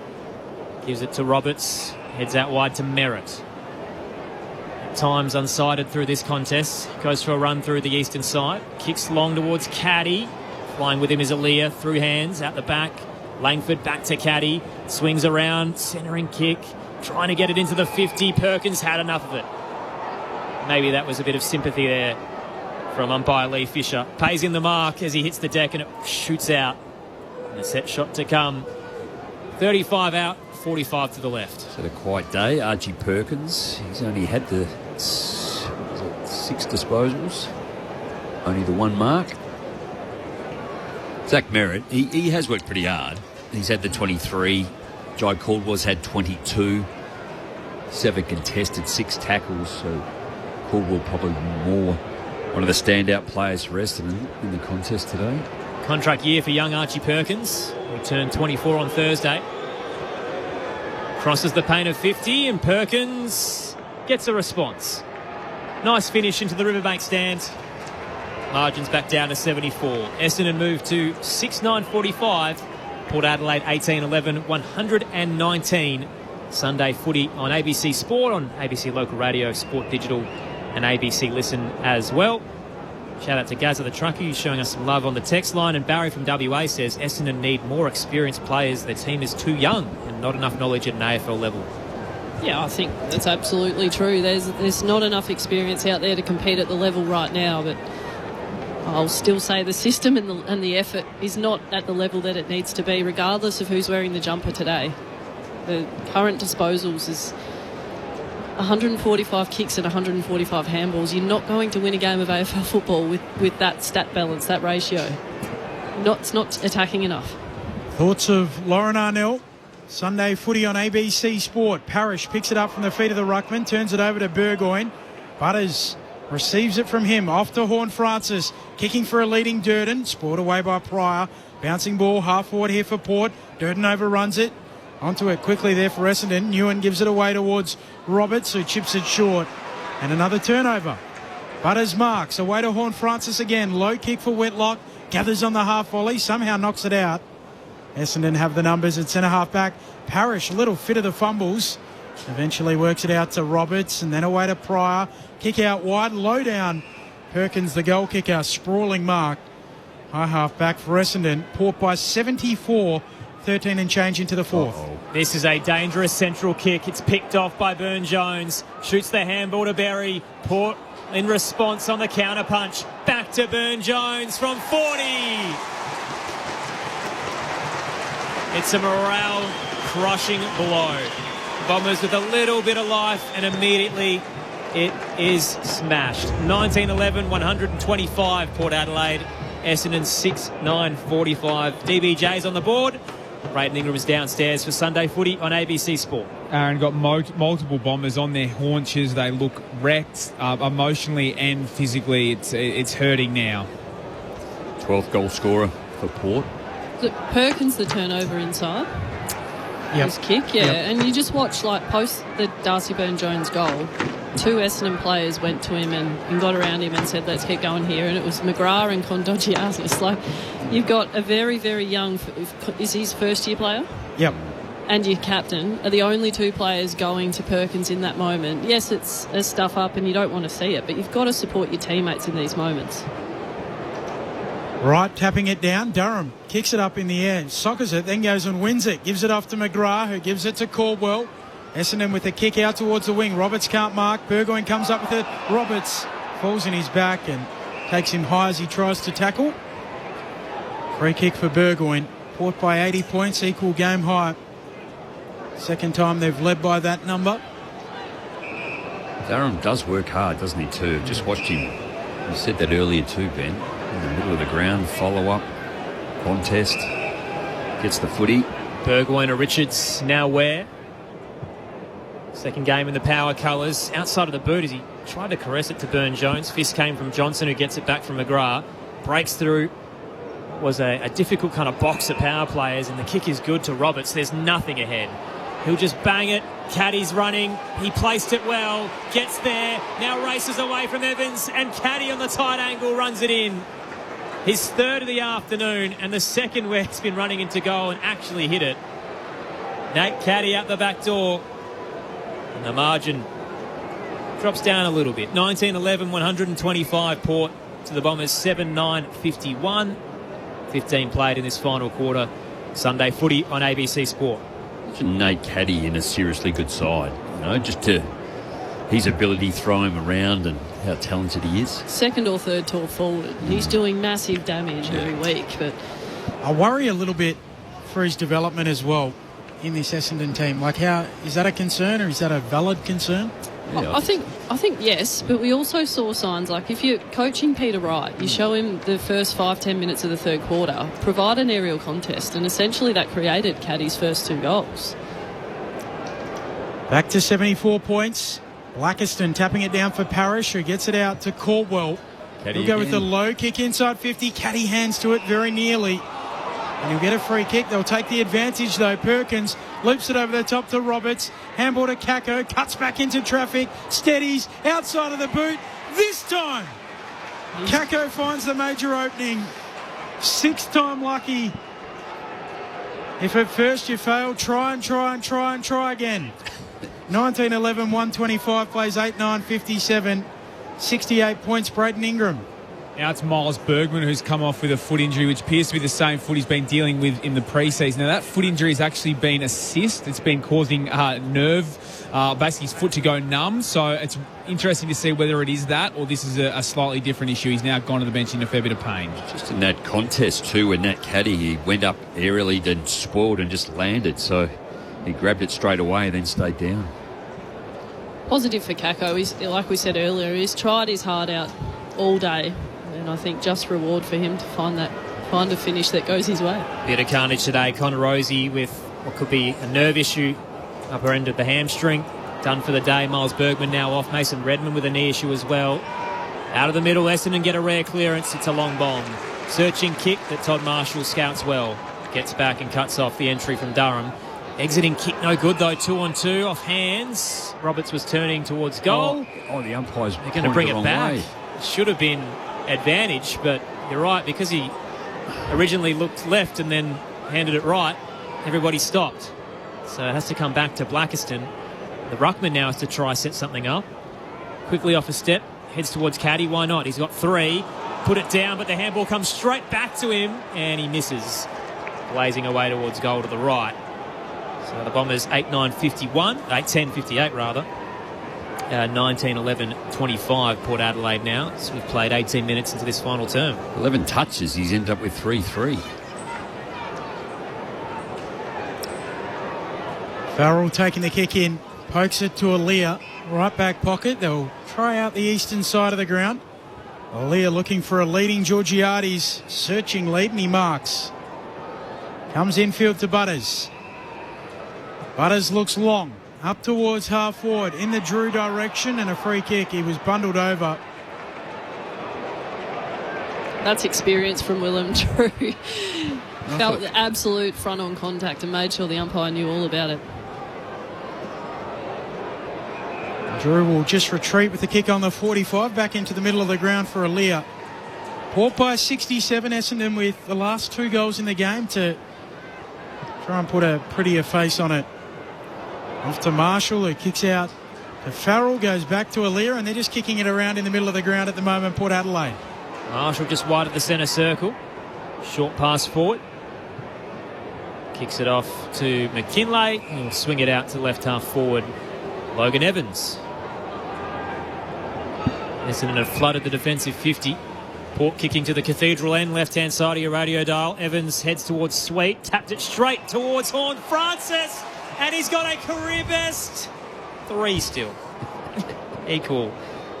Gives it to Roberts. Heads out wide to Merritt. At times unsighted through this contest. Goes for a run through the eastern side. Kicks long towards Caddy. Flying with him is Aaliyah. Through hands. Out the back. Langford back to Caddy. Swings around. Centering kick. Trying to get it into the 50. Perkins had enough of it. Maybe that was a bit of sympathy there from umpire Lee Fisher. Pays in the mark as he hits the deck and it shoots out. And a set shot to come. 35 out, 45 to the left. It's had a quiet day. Archie Perkins, he's only had the 6 disposals. Only the 1 mark. Zach Merritt, he has worked pretty hard. He's had the 23. Jai Caldwell's had 22. 7 contested, 6 tackles. So Caldwell probably more one of the standout players for Essendon in the contest today. Contract year for young Archie Perkins. He turned 24 on Thursday. Crosses the paint of 50 and Perkins gets a response. Nice finish into the Riverbank stand. Margins back down to 74. Essendon moved to 6-9-45. Port Adelaide 18-11, 119. Sunday footy on ABC Sport, on ABC Local Radio, Sport Digital and ABC Listen as well. Shout out to Gazza the Trucker, who's showing us some love on the text line. And Barry from WA says Essendon need more experienced players. Their team is too young and not enough knowledge at an AFL level. Yeah, I think that's absolutely true. There's not enough experience out there to compete at the level right now, but I'll still say the system and the effort is not at the level that it needs to be, regardless of who's wearing the jumper today. The current disposals is 145 kicks and 145 handballs. You're not going to win a game of AFL football with that stat balance, that ratio. It's not attacking enough. Thoughts of Lauren Arnell? Sunday footy on ABC Sport. Parrish picks it up from the feet of the ruckman, turns it over to Burgoyne. Butters receives it from him, off to Horne-Francis, kicking for a leading Durden, spoiled away by Pryor. Bouncing ball, half forward here for Port. Durden overruns it. Onto it quickly there for Essendon. Newen gives it away towards Roberts, who chips it short. And another turnover. Butters marks, away to Horne-Francis again. Low kick for Whitlock, gathers on the half volley, somehow knocks it out. Essendon have the numbers at centre-half back. Parrish, a little fit of the fumbles. Eventually works it out to Roberts, and then away to Pryor. Kick out wide, low down. Perkins, the goal kicker, sprawling mark. High half back for Essendon. Port by 74, 13 and change into the fourth. This is a dangerous central kick. It's picked off by Burne-Jones. Shoots the handball to Berry. Port in response on the counter punch. Back to Burne-Jones from 40. It's a morale-crushing blow. Bombers with a little bit of life, and immediately it is smashed. 19-11, 125 Port Adelaide. Essendon 6-9-45. DBJ's on the board. Brayden Ingram is downstairs for Sunday footy on ABC Sport. Aaron, got multiple Bombers on their haunches. They look wrecked emotionally and physically. It's hurting now. 12th goal scorer for Port. Look, Perkins, the turnover inside. Yep. His kick, yeah. Yep. And you just watch, post the Darcy Burne-Jones goal, 2 Essendon players went to him and got around him and said, let's keep going here. And it was McGrath and Kondogianis. You've got a very, very young... Is he his first-year player? Yep. And your captain are the only 2 players going to Perkins in that moment. Yes, it's a stuff up and you don't want to see it, but you've got to support your teammates in these moments. Right, tapping it down. Durham kicks it up in the air, soccers it, then goes and wins it. Gives it off to McGrath, who gives it to Caldwell. Essendon with the kick out towards the wing. Roberts can't mark. Burgoyne comes up with it. Roberts falls in his back and takes him high as he tries to tackle. Free kick for Burgoyne. Port by 80 points, equal game high. Second time they've led by that number. Durham does work hard, doesn't he, too? Just watched him. You said that earlier too, Ben. In the middle of the ground, follow-up, contest, gets the footy. Burgoyne or Richards now where? Second game in the Power colours. Outside of the boot as he tried to caress it to Burne-Jones. Fist came from Johnson, who gets it back from McGrath. Breaks through. Was a difficult kind of box of Power players, and the kick is good to Roberts. There's nothing ahead. He'll just bang it. Caddy's running. He placed it well. Gets there. Now races away from Evans, and Caddy on the tight angle runs it in. His third of the afternoon, and the second where he's been running into goal and actually hit it. Nate Caddy out the back door. And the margin drops down a little bit. 19-11, 125 Port to the Bombers, 7-9-51. 15 played in this final quarter. Sunday footy on ABC Sport. Nate Caddy in a seriously good side. You know, just to his ability to throw him around and how talented he is. Second or third tall forward. He's doing massive damage every week. But I worry a little bit for his development as well in this Essendon team. Like, how is that a concern, or is that a valid concern? Yeah. I think yes, but we also saw signs like if you're coaching Peter Wright, you show him the first 5-10 minutes of the third quarter, provide an aerial contest, and essentially that created Caddy's first 2 goals. Back to 74 points. Blackiston tapping it down for Parrish, who gets it out to Caldwell. Caddy He'll go with the low kick inside 50. Caddy hands to it very nearly. And he'll get a free kick. They'll take the advantage, though. Perkins loops it over the top to Roberts. Handball to Kako. Cuts back into traffic. Steadies outside of the boot. This time, Kako finds the major opening. 6th time lucky. If at first you fail, try again. 19-11, 125 plays 8-9-57. 68 points, Braden Ingram. Now it's Miles Bergman, who's come off with a foot injury, which appears to be the same foot he's been dealing with in the pre-season. Now, that foot injury has actually been a cyst. It's been causing basically his foot to go numb. So it's interesting to see whether it is that or this is a slightly different issue. He's now gone to the bench in a fair bit of pain. Just in that contest, too, when Nat Caddy, he went up aerially, then spoiled and just landed. So he grabbed it straight away and then stayed down. Positive for Kako. He's, like we said earlier, he's tried his heart out all day. And I think just reward for him to find a finish that goes his way. Bit of carnage today. Connor Rosie with what could be a nerve issue, upper end of the hamstring. Done for the day. Miles Bergman now off. Mason Redmond with a knee issue as well. Out of the middle, Essendon get a rare clearance. It's a long bomb. Searching kick that Todd Marshall scouts well. Gets back and cuts off the entry from Durham. Exiting kick no good though. 2-on-2 off hands. Roberts was turning towards goal. Oh, the umpires They're going to bring it back. Way. Should have been advantage, but you're right, because he originally looked left and then handed it right, everybody stopped. So it has to come back to Blackiston. The ruckman now has to try set something up. Quickly off a step, heads towards Caddy. Why not? He's got 3. Put it down, but the handball comes straight back to him and he misses. Blazing away towards goal to the right. So the Bombers 8-9-51, 8-10-58 rather. 19-11-25 Port Adelaide now. So we've played 18 minutes into this final term. 11 touches, he's ended up with 3-3. Farrell taking the kick in, pokes it to Aaliyah, right back pocket. They'll try out the eastern side of the ground. Aaliyah looking for a leading Georgiades, searching lead, and he marks. Comes infield to Butters. Butters looks long. Up towards half forward in the Drew direction, and a free kick. He was bundled over. That's experience from Willem Drew. Felt the absolute front-on contact and made sure the umpire knew all about it. Drew will just retreat with the kick on the 45, back into the middle of the ground for Aaliyah. Port by 67, Essendon with the last 2 goals in the game to try and put a prettier face on it. Off to Marshall, who kicks out to Farrell, goes back to Aaliyah, and they're just kicking it around in the middle of the ground at the moment, Port Adelaide. Marshall just wide of the centre circle. Short pass forward. Kicks it off to McKinlay. He'll swing it out to left half forward, Logan Evans. Essendon have flooded the defensive 50. Port kicking to the Cathedral end, left-hand side of your radio dial. Evans heads towards Sweet, tapped it straight towards Horn Francis. And he's got a career best 3 still. equal.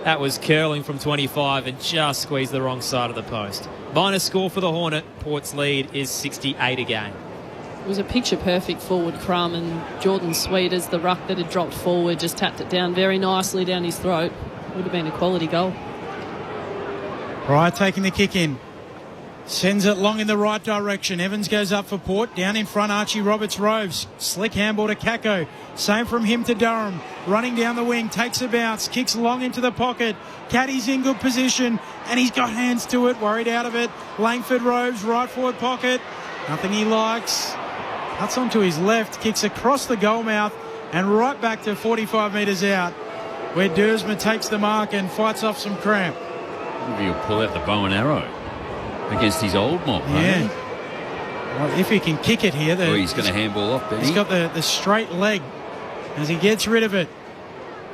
That was curling from 25 and just squeezed the wrong side of the post. Minor score for the Hornet. Port's lead is 68 again. It was a picture-perfect forward crumb, and Jordan Sweet, as the ruck that had dropped forward, just tapped it down very nicely down his throat. Would have been a quality goal. Right, taking the kick in. Sends it long in the right direction. Evans goes up for Port. Down in front, Archie Roberts-Roves. Slick handball to Kako. Same from him to Durham. Running down the wing, takes a bounce, kicks long into the pocket. Caddy's in good position, and he's got hands to it, worried out of it. Langford-Roves, right forward pocket. Nothing he likes. Cuts onto his left, kicks across the goal mouth, and right back to 45 metres out, where Dersma takes the mark and fights off some cramp. Maybe he'll pull out the bow and arrow against his old mob. Yeah. Well, if he can kick it here. He's going to handball off, Benny. He's got the straight leg as he gets rid of it.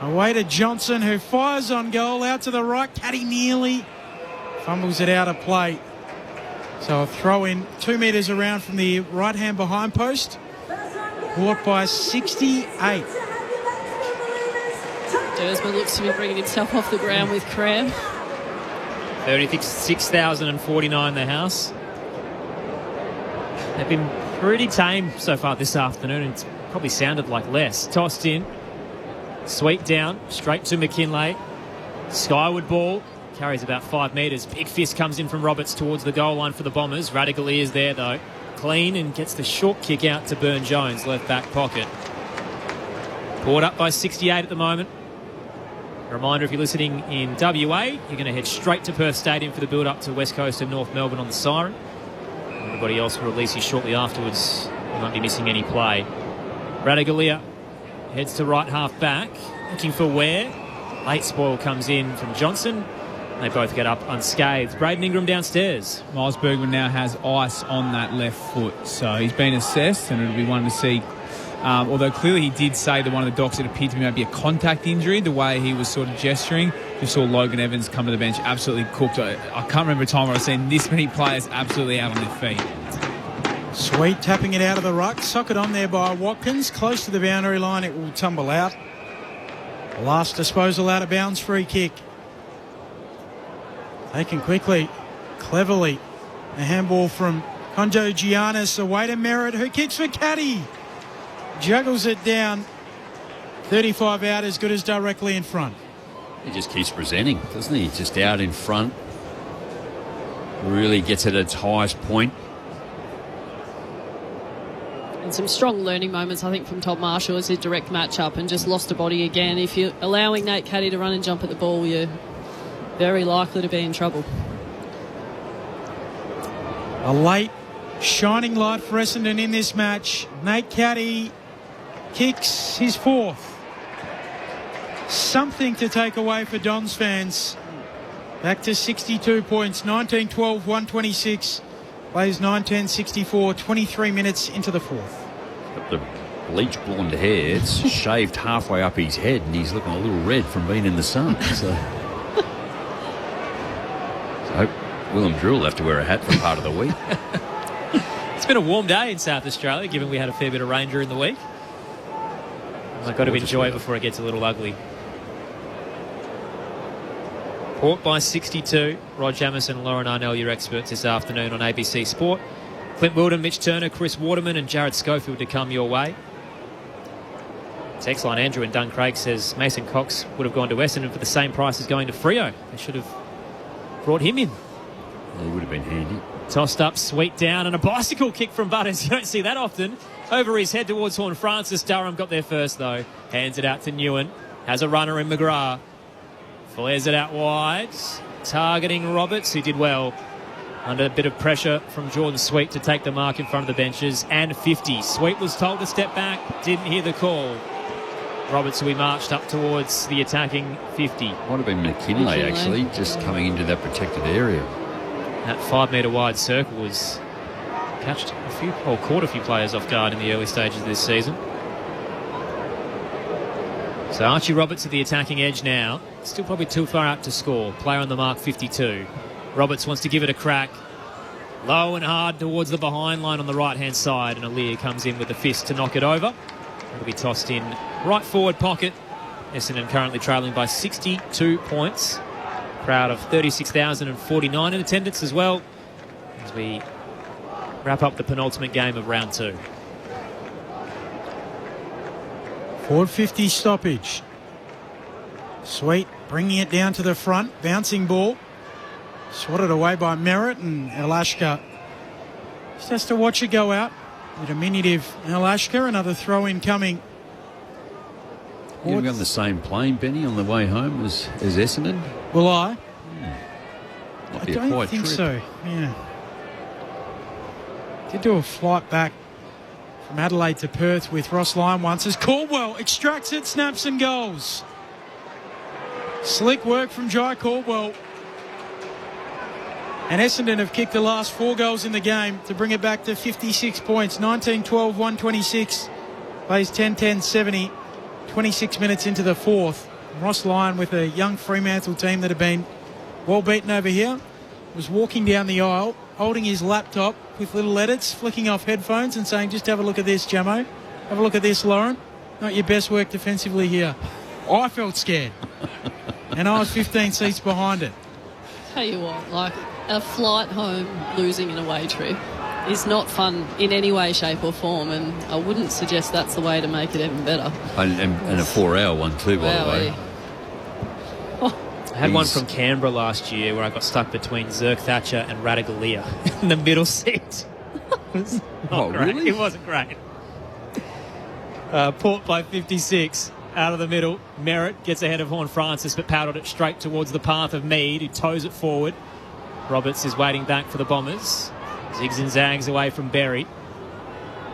Away to Johnson, who fires on goal, out to the right. Caddy nearly fumbles it out of play. So a throw in 2 metres around from the right-hand behind post. Caught by 68. Dersma looks to be bringing himself off the ground with cramp. 36,049 the house. They've been pretty tame so far this afternoon. It's probably sounded like less. Tossed in. Sweet down. Straight to McKinlay. Skyward ball. Carries about 5 metres. Big fist comes in from Roberts towards the goal line for the Bombers. Radicalier is there though. Clean and gets the short kick out to Burn-Jones. Left back pocket. Port up by 68 at the moment. A reminder, if you're listening in WA, you're going to head straight to Perth Stadium for the build-up to West Coast and North Melbourne on the Siren. Everybody else will release you shortly afterwards. You won't be missing any play. Radicalier heads to right half back, looking for Ware. Late spoil comes in from Johnson. They both get up unscathed. Braden Ingram downstairs. Miles Bergman now has ice on that left foot, so he's been assessed, and it'll be one to see. Although clearly he did say that one of the docs, it appeared to me might be a contact injury, the way he was sort of gesturing. You saw Logan Evans come to the bench absolutely cooked. I can't remember a time where I've seen this many players absolutely out on their feet. Sweet tapping it out of the ruck. Socket on there by Watkins. Close to the boundary line, it will tumble out. Last disposal out of bounds, free kick. Taken quickly, cleverly. A handball from Kondo Giannis away to Merritt, who kicks for Caddy. Juggles it down. 35 out, as good as directly in front. He just keeps presenting, doesn't he? Just out in front. Really gets it at its highest point. And some strong learning moments, I think, from Todd Marshall as his direct match-up, and just lost a body again. If you're allowing Nate Caddy to run and jump at the ball, you're very likely to be in trouble. A late shining light for Essendon in this match. Nate Caddy kicks his fourth. Something to take away for Dons fans. Back to 62 points, 19-12, 126. Plays 9-10-64, 23 minutes into the fourth. The bleach blonde hair, it's shaved halfway up his head, and he's looking a little red from being in the sun. So Willem Drew will have to wear a hat for part of the week. It's been a warm day in South Australia, given we had a fair bit of rain during the week. I've got to enjoy it before it gets a little ugly. Port by 62. Rod Jamison and Lauren Arnell, your experts this afternoon on ABC Sport. Clint Wilden, Mitch Turner, Chris Waterman and Jared Schofield to come your way. Text line Andrew and Dun Craig says Mason Cox would have gone to Essendon for the same price as going to Freo. They should have brought him in. He would have been handy. Tossed up, Sweet down, and a bicycle kick from Butters. You don't see that often. Over his head towards Horn Francis. Durham got there first, though. Hands it out to Newen. Has a runner in McGrath. Flares it out wide. Targeting Roberts, who did well. Under a bit of pressure from Jordan Sweet to take the mark in front of the benches. And 50. Sweet was told to step back. Didn't hear the call. Roberts, who he marched up towards the attacking 50. Might have been McKinlay, actually, just coming into that protected area. That 5 metre wide circle was catched caught a few players off guard in the early stages of this season. So Archie Roberts at the attacking edge now. Still probably too far out to score. Player on the mark, 52. Roberts wants to give it a crack. Low and hard towards the behind line on the right-hand side. And Alir comes in with the fist to knock it over. It'll be tossed in right forward pocket Essendon currently trailing by 62 points. Crowd of 36,049 in attendance as well as we wrap up the penultimate game of round 2. Forward 50 stoppage. Sweet bringing it down to the front. Bouncing ball. Swatted away by Merritt, and Elashka just has to watch it go out. The diminutive Elashka, another throw-in coming. You're going to be on the same plane, Benny, on the way home as Essendon? Will I? Might be I a don't quiet think trip. so, yeah. Did do a flight back from Adelaide to Perth with Ross Lyon once as Caldwell extracts it, snaps and goals. Slick work from Jai Caldwell. And Essendon have kicked the last 4 goals in the game to bring it back to 56 points. 19-12, 126. Plays 10-10-70. 26 minutes into the fourth. Ross Lyon with a young Fremantle team that have been well beaten over here. Was walking down the aisle, holding his laptop with little edits, flicking off headphones and saying, just have a look at this, Jamo. Have a look at this, Lauren. Not your best work defensively here. I felt scared. And I was 15 seats behind it. Tell you what, like a flight home losing an away trip is not fun in any way, shape or form, and I wouldn't suggest that's the way to make it even better. And a 4-hour one too, by the way. I had one from Canberra last year where I got stuck between Zerk Thatcher and Radagalia in the middle seat. It was not great. Really? It wasn't great. Port by 56 out of the middle. Merritt gets ahead of Horn Francis but paddled it straight towards the path of Mead, who toes it forward. Roberts is waiting back for the Bombers. Zigs and zags away from Berry.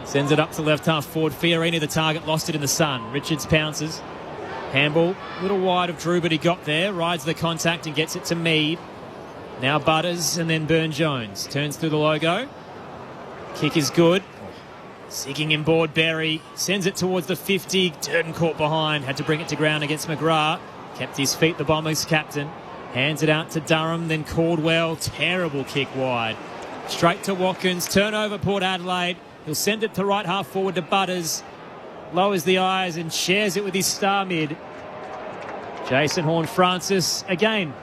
Sends it up to left half forward. Fiorini, the target, lost it in the sun. Richards pounces. Handball, a little wide of Drew, but he got there. Rides the contact and gets it to Mead. Now Butters and then Burn-Jones. Turns through the logo. Kick is good. Zigging in board, Berry. Sends it towards the 50. Durden caught behind. Had to bring it to ground against McGrath. Kept his feet, the Bombers captain. Hands it out to Durham, then Caldwell. Terrible kick wide. Straight to Watkins. Turnover, Port Adelaide. He'll send it to right half forward to Butters. Lowers the eyes and shares it with his star mid. Jason Horne-Francis, again,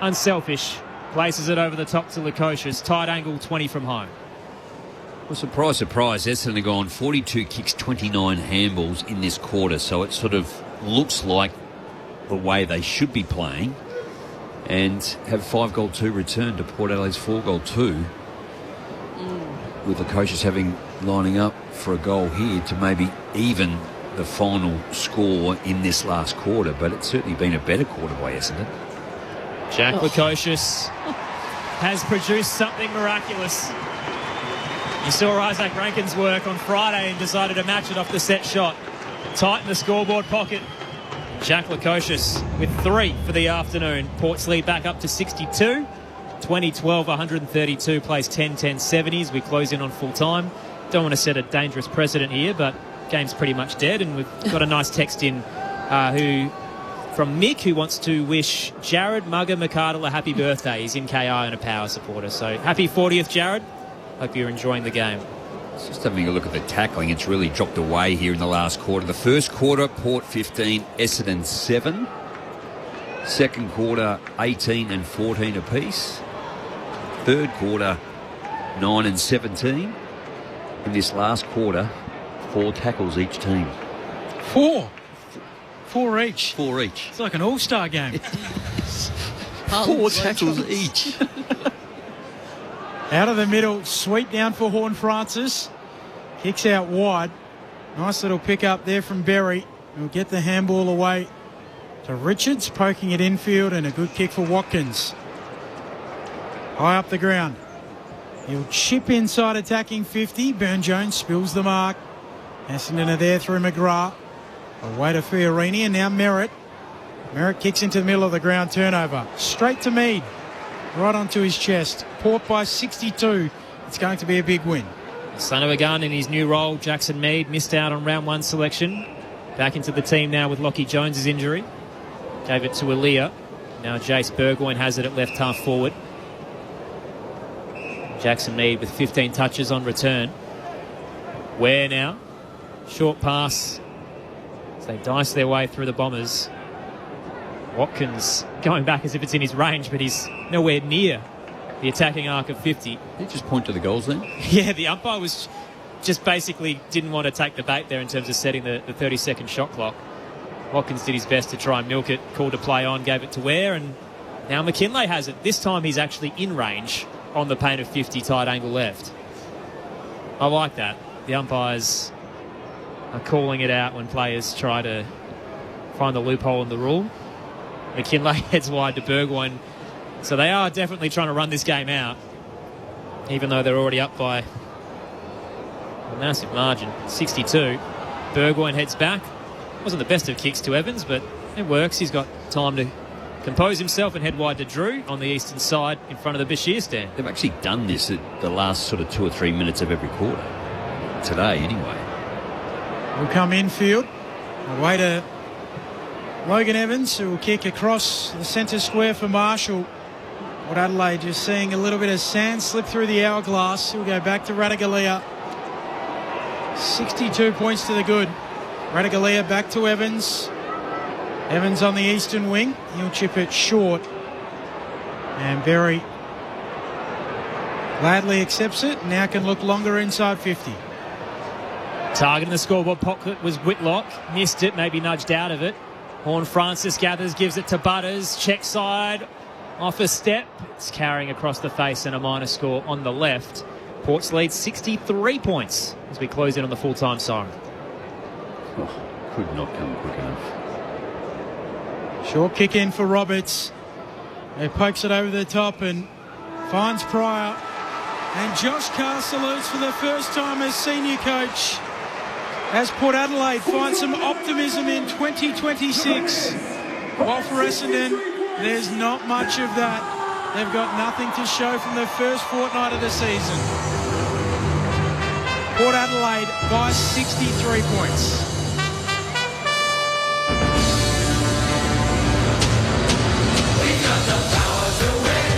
unselfish. Places it over the top to Lukosius. Tight angle, 20 from home. Well, surprise, surprise, Essendon have gone 42 kicks, 29 handballs in this quarter, so it sort of looks like the way they should be playing, and have 5-goal-2 return to Port Adelaide's 4-goal-2, with Lukosius lining up for a goal here to maybe even the final score in this last quarter, but it's certainly been a better quarter by Essendon. Jack Lukosius has produced something miraculous. You saw Isaac Rankin's work on Friday and decided to match it off the set shot. Tighten the scoreboard pocket. Jack Lukosius with 3 for the afternoon. Port's lead back up to 62. 2012, 132, plays 10-10-70 as we close in on full time. Don't want to set a dangerous precedent here, but game's pretty much dead, and we've got a nice text in from Mick, who wants to wish Jared Mugger McArdle a happy birthday. He's in KI and a Power supporter, so happy 40th, Jared. Hope you're enjoying the game. Just having a look at the tackling, it's really dropped away here in the last quarter. The first quarter, Port 15, Essendon 7. Second quarter, 18 and 14 apiece. Third quarter, 9 and 17. In this last quarter, 4 tackles each team. 4? 4 each? 4 each. It's like an all-star game. 4 tackles each. Out of the middle, sweep down for Horne-Francis. Kicks out wide. Nice little pick up there from Berry. He'll get the handball away to Richards, poking it infield, and a good kick for Watkins. High up the ground. He'll chip inside attacking 50. Burn-Jones spills the mark. Essendon are there through McGrath. Away to Fiorini, and now Merritt. Merritt kicks into the middle of the ground, turnover. Straight to Mead. Right onto his chest. Port by 62. It's going to be a big win. Son of a gun in his new role, Jackson Mead missed out on round 1 selection. Back into the team now with Lockie Jones' injury. Gave it to Aaliyah. Now Jace Burgoyne has it at left half forward. Jackson Mead with 15 touches on return. Ware now. Short pass. As they dice their way through the Bombers. Watkins going back as if it's in his range, but he's nowhere near the attacking arc of 50. Did he just point to the goals then? Yeah, the umpire was just basically didn't want to take the bait there in terms of setting the 30-second shot clock. Watkins did his best to try and milk it, called a play on, gave it to Ware, and now McKinlay has it. This time he's actually in range on the paint of 50, tight angle left. I like that. The umpires are calling it out when players try to find the loophole in the rule. McKinlay heads wide to Burgoyne. So they are definitely trying to run this game out, even though they're already up by a massive margin, 62. Burgoyne heads back. Wasn't the best of kicks to Evans, but it works. He's got time to compose himself and head wide to Drew on the eastern side in front of the Bashir stand. They've actually done this at the last sort of 2 or 3 minutes of every quarter. Today, anyway. Will come infield. Away to Logan Evans, who will kick across the centre square for Marshall. Port Adelaide just seeing a little bit of sand slip through the hourglass. He'll go back to Ratugolea. 62 points to the good. Ratugolea back to Evans. Evans on the eastern wing. He'll chip it short. And Berry gladly accepts it. Now can look longer inside 50. Targeting the scoreboard pocket was Whitlock. Missed it, maybe nudged out of it. Horne-Francis gathers, gives it to Butters. Check side, off a step. It's carrying across the face and a minor score on the left. Port's lead 63 points as we close in on the full-time siren. Oh, could not come quick enough. Short kick in for Roberts. He pokes it over the top and finds Pryor. And Josh Carr salutes for the first time as senior coach, as Port Adelaide finds some optimism in 2026. While for Essendon, there's not much of that. They've got nothing to show from the first fortnight of the season. Port Adelaide by 63 points. We got the power to win,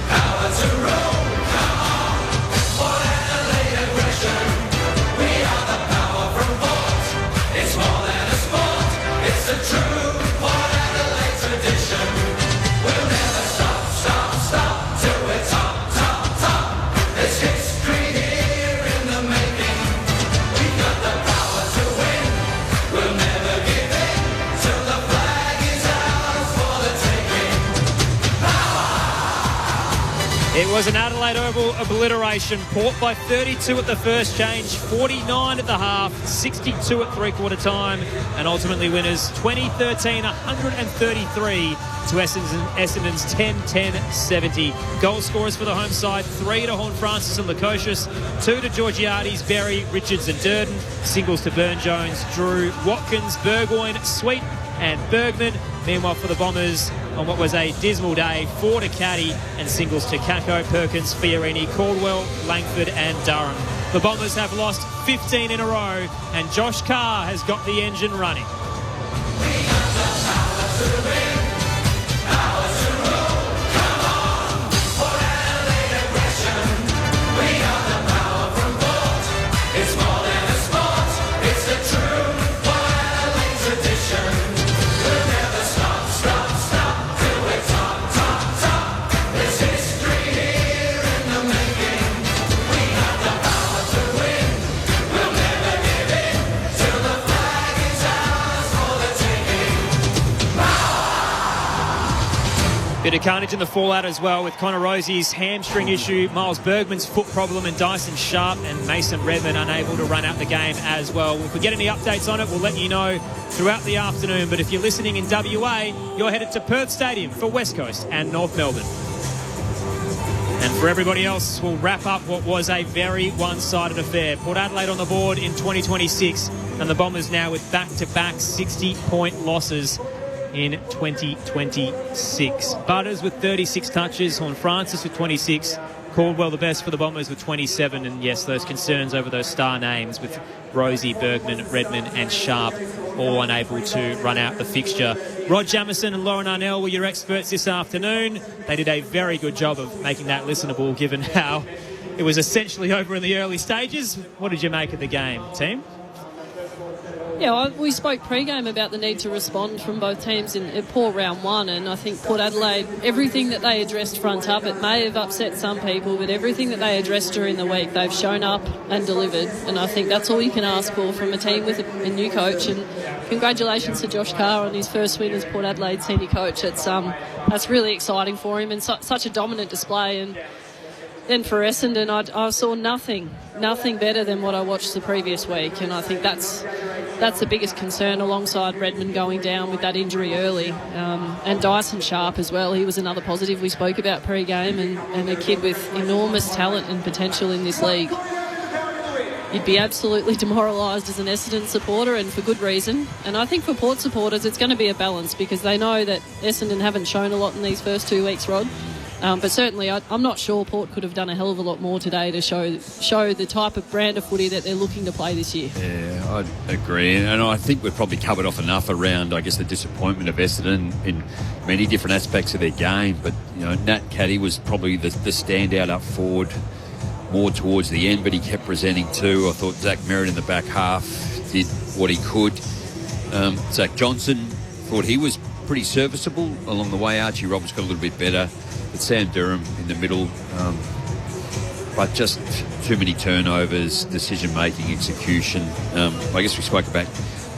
power to roll. Come on, Port Adelaide aggression. We are the power from Port. It's more than a sport. It's a true Port Adelaide tradition. We'll never stop, stop, stop till we're top, top, top. There's history here in the making. We got the power to win. We'll never give in till the flag is ours for the taking. It was an Adelaide Oval obliteration. Port by 32 at the first change, 49 at the half, 62 at three-quarter time, and ultimately winners 2013, 133 to Essendon's 10-10-70. Goal scorers for the home side, 3 to Horne-Francis and Lukosius, 2 to Georgiades, Berry, Richards and Durden, singles to Burne-Jones, Drew, Watkins, Burgoyne, Sweet and Bergman. Meanwhile for the Bombers, on what was a dismal day, 4 to Caddy and singles to Kako, Perkins, Fiorini, Caldwell, Langford and Durham. The Bombers have lost 15 in a row and Josh Carr has got the engine running. It's more than a sport, it's a true Port Adelaide tradition. We'll never stop, stop, stop till we're top, top, top. There's history here in the making. We have the power to win. We'll never give in till the flag is ours for the taking. Bit of carnage in the fallout as well with Connor Rosie's hamstring issue, Miles Bergman's foot problem and Dyson Sharp and Mason Redman unable to run out the game as well. If we get any updates on it, we'll let you know throughout the afternoon. But if you're listening in WA, you're headed to Perth Stadium for West Coast and North Melbourne. And for everybody else, we'll wrap up what was a very one-sided affair. Port Adelaide on the board in 2026 and the Bombers now with back-to-back 60-point losses in 2026. Butters with 36 touches, Horne-Francis with 26, Caldwell the best for the Bombers with 27, and yes, those concerns over those star names with Rosie, Bergman, Redman and Sharp all unable to run out the fixture. Rod Jamieson and Lauren Arnell were your experts this afternoon. They did a very good job of making that listenable given how it was essentially over in the early stages. What did you make of the game, team? Yeah, we spoke pre-game about the need to respond from both teams in poor round one, and I think Port Adelaide, everything that they addressed front up, it may have upset some people, but everything that they addressed during the week, they've shown up and delivered, and I think that's all you can ask for from a team with a new coach. And congratulations to Josh Carr on his first win as Port Adelaide senior coach. That's really exciting for him, and such a dominant display. And then for Essendon, I saw nothing better than what I watched the previous week, and I think that's the biggest concern, alongside Redmond going down with that injury early, and Dyson Sharp as well. He was another positive we spoke about pre-game, and a kid with enormous talent and potential in this league. You'd be absolutely demoralised as an Essendon supporter, and for good reason. And I think for Port supporters, it's going to be a balance, because they know that Essendon haven't shown a lot in these first 2 weeks, Rod. But certainly, I'm not sure Port could have done a hell of a lot more today to show the type of brand of footy that they're looking to play this year. Yeah, I agree. And I think we've probably covered off enough around, I guess, the disappointment of Essendon in many different aspects of their game. But, Nat Caddy was probably the standout up forward more towards the end, but he kept presenting too. I thought Zach Merritt in the back half did what he could. Zach Johnson, thought he was pretty serviceable along the way. Archie Roberts got a little bit better. But Sam Durham in the middle, but just too many turnovers, decision-making, execution. I guess we spoke about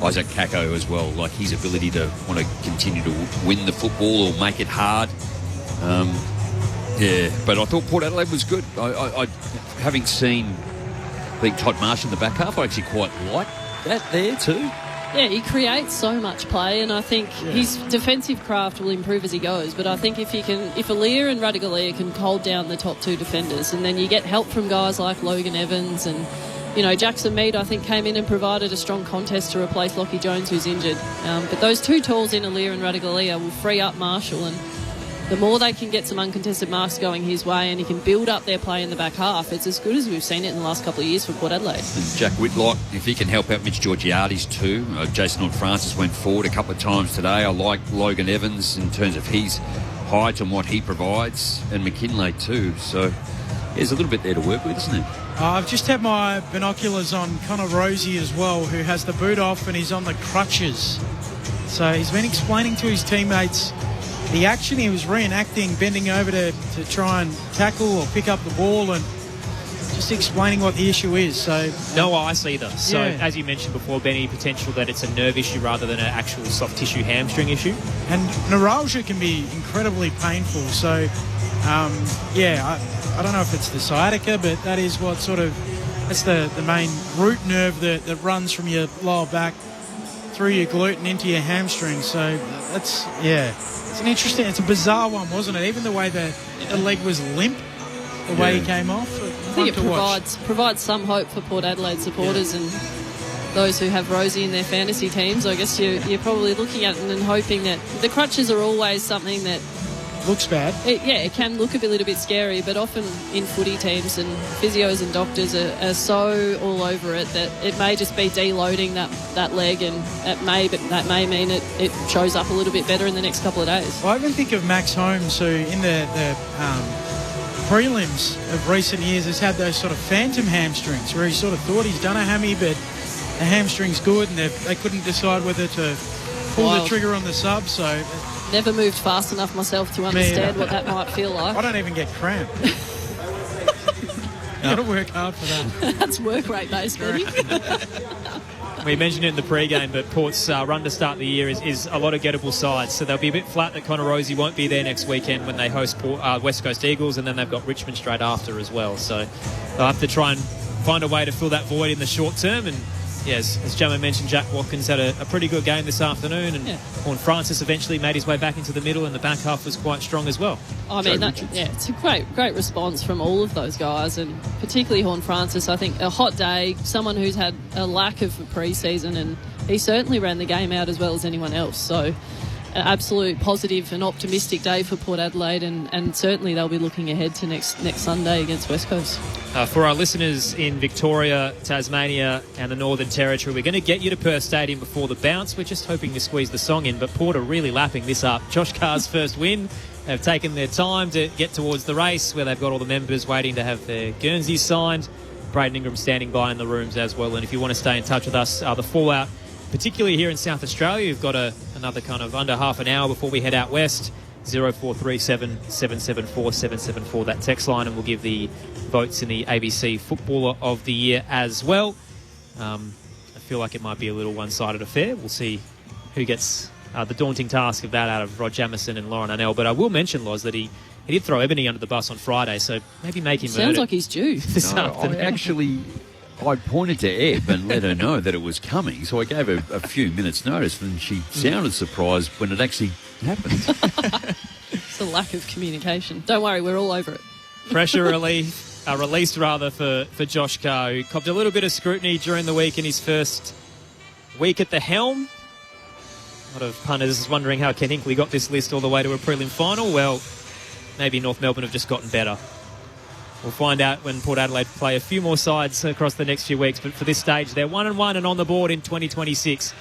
Isaac Kako as well, like his ability to want to continue to win the football or make it hard. But I thought Port Adelaide was good. I having seen, I think, Todd Marsh in the back half, I actually quite like that there too. Yeah, he creates so much play, and I think his defensive craft will improve as he goes. But I think if Alir and Radigalia can hold down the top two defenders, and then you get help from guys like Logan Evans and, Jackson Mead, I think, came in and provided a strong contest to replace Lockie Jones, who's injured. But those two tools in Alir and Radigalia will free up Marshall, and the more they can get some uncontested marks going his way and he can build up their play in the back half, it's as good as we've seen it in the last couple of years for Port Adelaide. And Jack Whitlock, if he can help out Mitch Georgiades too. Jason Horne-Francis went forward a couple of times today. I like Logan Evans in terms of his height and what he provides, and McKinlay too. So there's a little bit there to work with, isn't it? I've just had my binoculars on Connor Rosie as well, who has the boot off and he's on the crutches. So he's been explaining to his teammates the action. He was reenacting, bending over to try and tackle or pick up the ball, and just explaining what the issue is. So no ice either. So as you mentioned before, Benny, potential that it's a nerve issue rather than an actual soft tissue hamstring issue. And neuralgia can be incredibly painful. So I don't know if it's the sciatica, but that is what that's the main root nerve that runs from your lower back through your glute and into your hamstring. So that's it's a bizarre one, wasn't it? Even the way the leg was limp, the way he came off. I think it provides some hope for Port Adelaide supporters and those who have Rosie in their fantasy teams. I guess you're probably looking at it and hoping that the crutches are always something that looks bad. It can look a little bit scary, but often in footy teams and physios and doctors are so all over it that it may just be deloading that leg, and that may mean it shows up a little bit better in the next couple of days. Well, I even think of Max Holmes, who in the prelims of recent years has had those sort of phantom hamstrings where he sort of thought he's done a hammy, but the hamstring's good, and they couldn't decide whether to pull the trigger on the sub. So never moved fast enough myself to understand what that might feel like. I don't even get cramp. You got to work hard for that. That's work rate based, Benny. We mentioned it in the pre-game, but Port's run to start the year is a lot of gettable sides. So they'll be a bit flat that Connor Rosie won't be there next weekend when they host West Coast Eagles, and then they've got Richmond straight after as well. So they'll have to try and find a way to fill that void in the short term. And yes, as Jamo mentioned, Jack Watkins had a pretty good game this afternoon, and Horne-Francis eventually made his way back into the middle, and the back half was quite strong as well. I mean, it's a great response from all of those guys, and particularly Horne-Francis. I think a hot day, someone who's had a lack of pre-season, and he certainly ran the game out as well as anyone else. So an absolute positive and optimistic day for Port Adelaide, and certainly they'll be looking ahead to next Sunday against West Coast. For our listeners in Victoria, Tasmania and the Northern Territory, we're going to get you to Perth Stadium before the bounce. We're just hoping to squeeze the song in, but Port are really lapping this up. Josh Carr's first win. They've taken their time to get towards the race, where they've got all the members waiting to have their Guernseys signed. Braden Ingram standing by in the rooms as well. And if you want to stay in touch with us, the fallout particularly here in South Australia. We've got another kind of under half an hour before we head out west. 0437 774 774, that text line, and we'll give the votes in the ABC Footballer of the Year as well. I feel like it might be a little one-sided affair. We'll see who gets the daunting task of that out of Rod Jamieson and Lauren Arnell. But I will mention, Loz, that he did throw Ebony under the bus on Friday, so maybe make him Sounds like he's due. this afternoon. I pointed to Eb and let her know that it was coming, so I gave her a few minutes' notice, and she sounded surprised when it actually happened. It's a lack of communication. Don't worry, we're all over it. Pressure released for Josh Carr, who copped a little bit of scrutiny during the week in his first week at the helm. A lot of punters wondering how Ken Hinkley got this list all the way to a prelim final. Well, maybe North Melbourne have just gotten better. We'll find out when Port Adelaide play a few more sides across the next few weeks. But for this stage, they're 1-1 and on the board in 2026,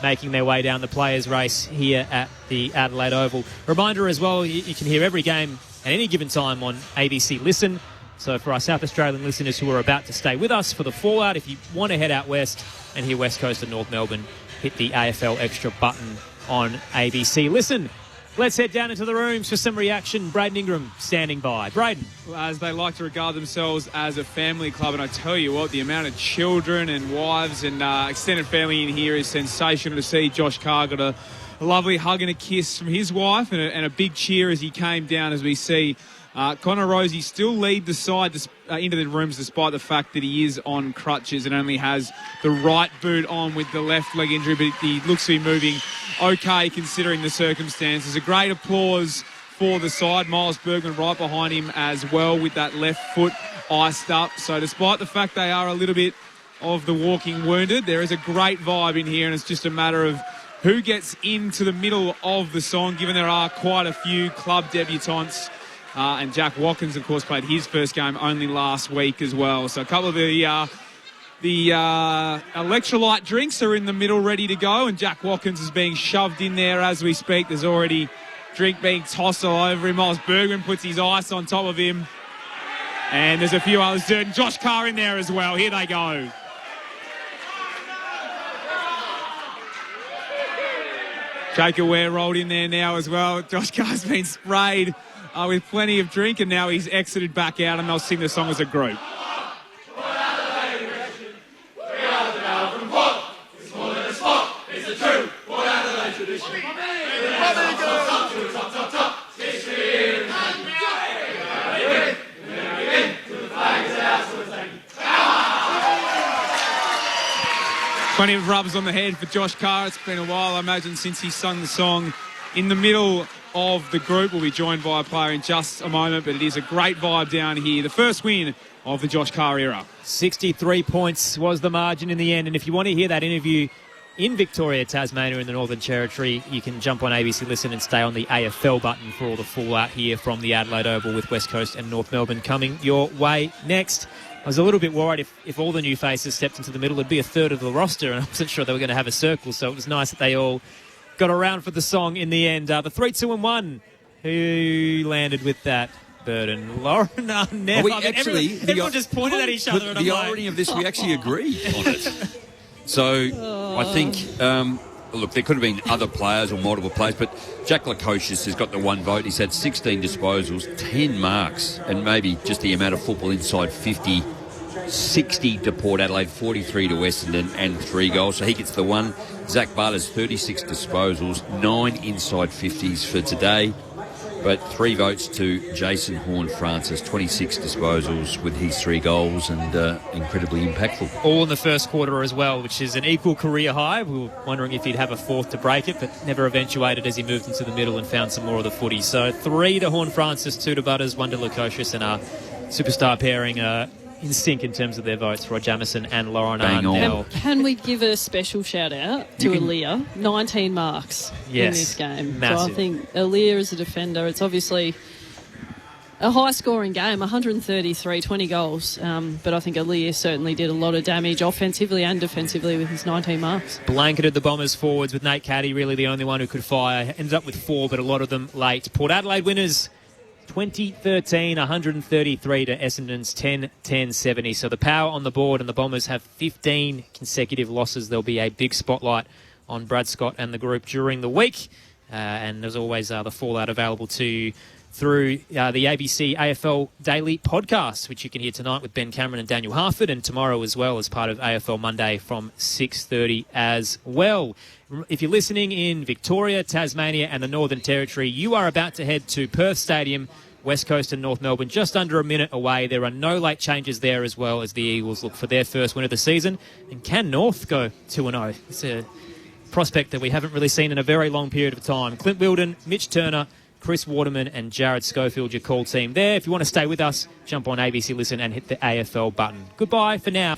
making their way down the players' race here at the Adelaide Oval. Reminder as well, you can hear every game at any given time on ABC Listen. So for our South Australian listeners who are about to stay with us for the fallout, if you want to head out west and hear West Coast and North Melbourne, hit the AFL Extra button on ABC Listen. Let's head down into the rooms for some reaction. Braden Ingram standing by. Braden. Well, as they like to regard themselves as a family club, and I tell you what, the amount of children and wives and extended family in here is sensational to see. Josh Carr got a lovely hug and a kiss from his wife and a big cheer as he came down, as we see Connor Rozee still lead the side into the rooms despite the fact that he is on crutches and only has the right boot on with the left leg injury, but he looks to be moving okay considering the circumstances. A great applause for the side. Miles Bergman right behind him as well with that left foot iced up. So despite the fact they are a little bit of the walking wounded, there is a great vibe in here, and it's just a matter of who gets into the middle of the song, given there are quite a few club debutants. And Jack Watkins, of course, played his first game only last week as well. So a couple of the electrolyte drinks are in the middle ready to go, and Jack Watkins is being shoved in there as we speak. There's already drink being tossed all over him. Miles Bergman puts his ice on top of him. And there's a few others. And Josh Carr in there as well. Here they go. Jacob Ware rolled in there now as well. Josh Carr's been sprayed with plenty of drink, and now he's exited back out, and they'll sing the song as a group. Plenty of rubs on the head for Josh Carr. It's been a while, I imagine, since he sung the song in the middle of the group. We'll be joined by a player in just a moment, but it is a great vibe down here. The first win of the Josh Carr era. 63 points was the margin in the end. And if you want to hear that interview in Victoria, Tasmania in the Northern Territory, you can jump on ABC Listen and stay on the AFL button for all the fallout here from the Adelaide Oval with West Coast and North Melbourne coming your way next. I was a little bit worried if all the new faces stepped into the middle, it'd be a third of the roster, and I wasn't sure they were going to have a circle, so it was nice that they all got around for the song in the end. The 3, 2 and 1, who landed with that burden? Lauren Arnell. Everyone just pointed at each other. The irony of this, we actually agree on it. So I think, look, there could have been other players or multiple players, but Jack Lukosius has got the one vote. He's had 16 disposals, 10 marks, and maybe just the amount of football inside 50, 60 to Port Adelaide, 43 to Essendon, and 3 goals. So he gets the one. Zach Barter's 36 disposals, 9 inside 50s for today. But 3 votes to Jason Horne-Francis, 26 disposals with his 3 goals, and incredibly impactful. All in the first quarter as well, which is an equal career high. We were wondering if he'd have a fourth to break it, but never eventuated as he moved into the middle and found some more of the footy. So 3 to Horne-Francis, 2 to Butters, 1 to Lukosius, and our superstar pairing in sync in terms of their votes, Rod Jamieson and Lauren Arnell. Can we give a special shout out to Aaliyah? 19 marks in this game. Massive. So I think Aaliyah as a defender, it's obviously a high scoring game, 133, 20 goals. But I think Aaliyah certainly did a lot of damage offensively and defensively with his 19 marks. Blanketed the Bombers forwards with Nate Caddy, really the only one who could fire. Ended up with 4, but a lot of them late. Port Adelaide winners 2013, 133 to Essendon's 10-70. So the Power on the board, and the Bombers have 15 consecutive losses. There'll be a big spotlight on Brad Scott and the group during the week. And as always, the fallout available to you through the ABC AFL Daily podcast, which you can hear tonight with Ben Cameron and Daniel Harford, and tomorrow as well as part of AFL Monday from 6:30 as well. If you're listening in Victoria, Tasmania and the Northern Territory, you are about to head to Perth Stadium, West Coast and North Melbourne, just under a minute away. There are no late changes there, as well as the Eagles look for their first win of the season. And can North go 2-0? It's a prospect that we haven't really seen in a very long period of time. Clint Wilden, Mitch Turner, Chris Waterman and Jared Schofield, your call team there. If you want to stay with us, jump on ABC Listen and hit the AFL button. Goodbye for now.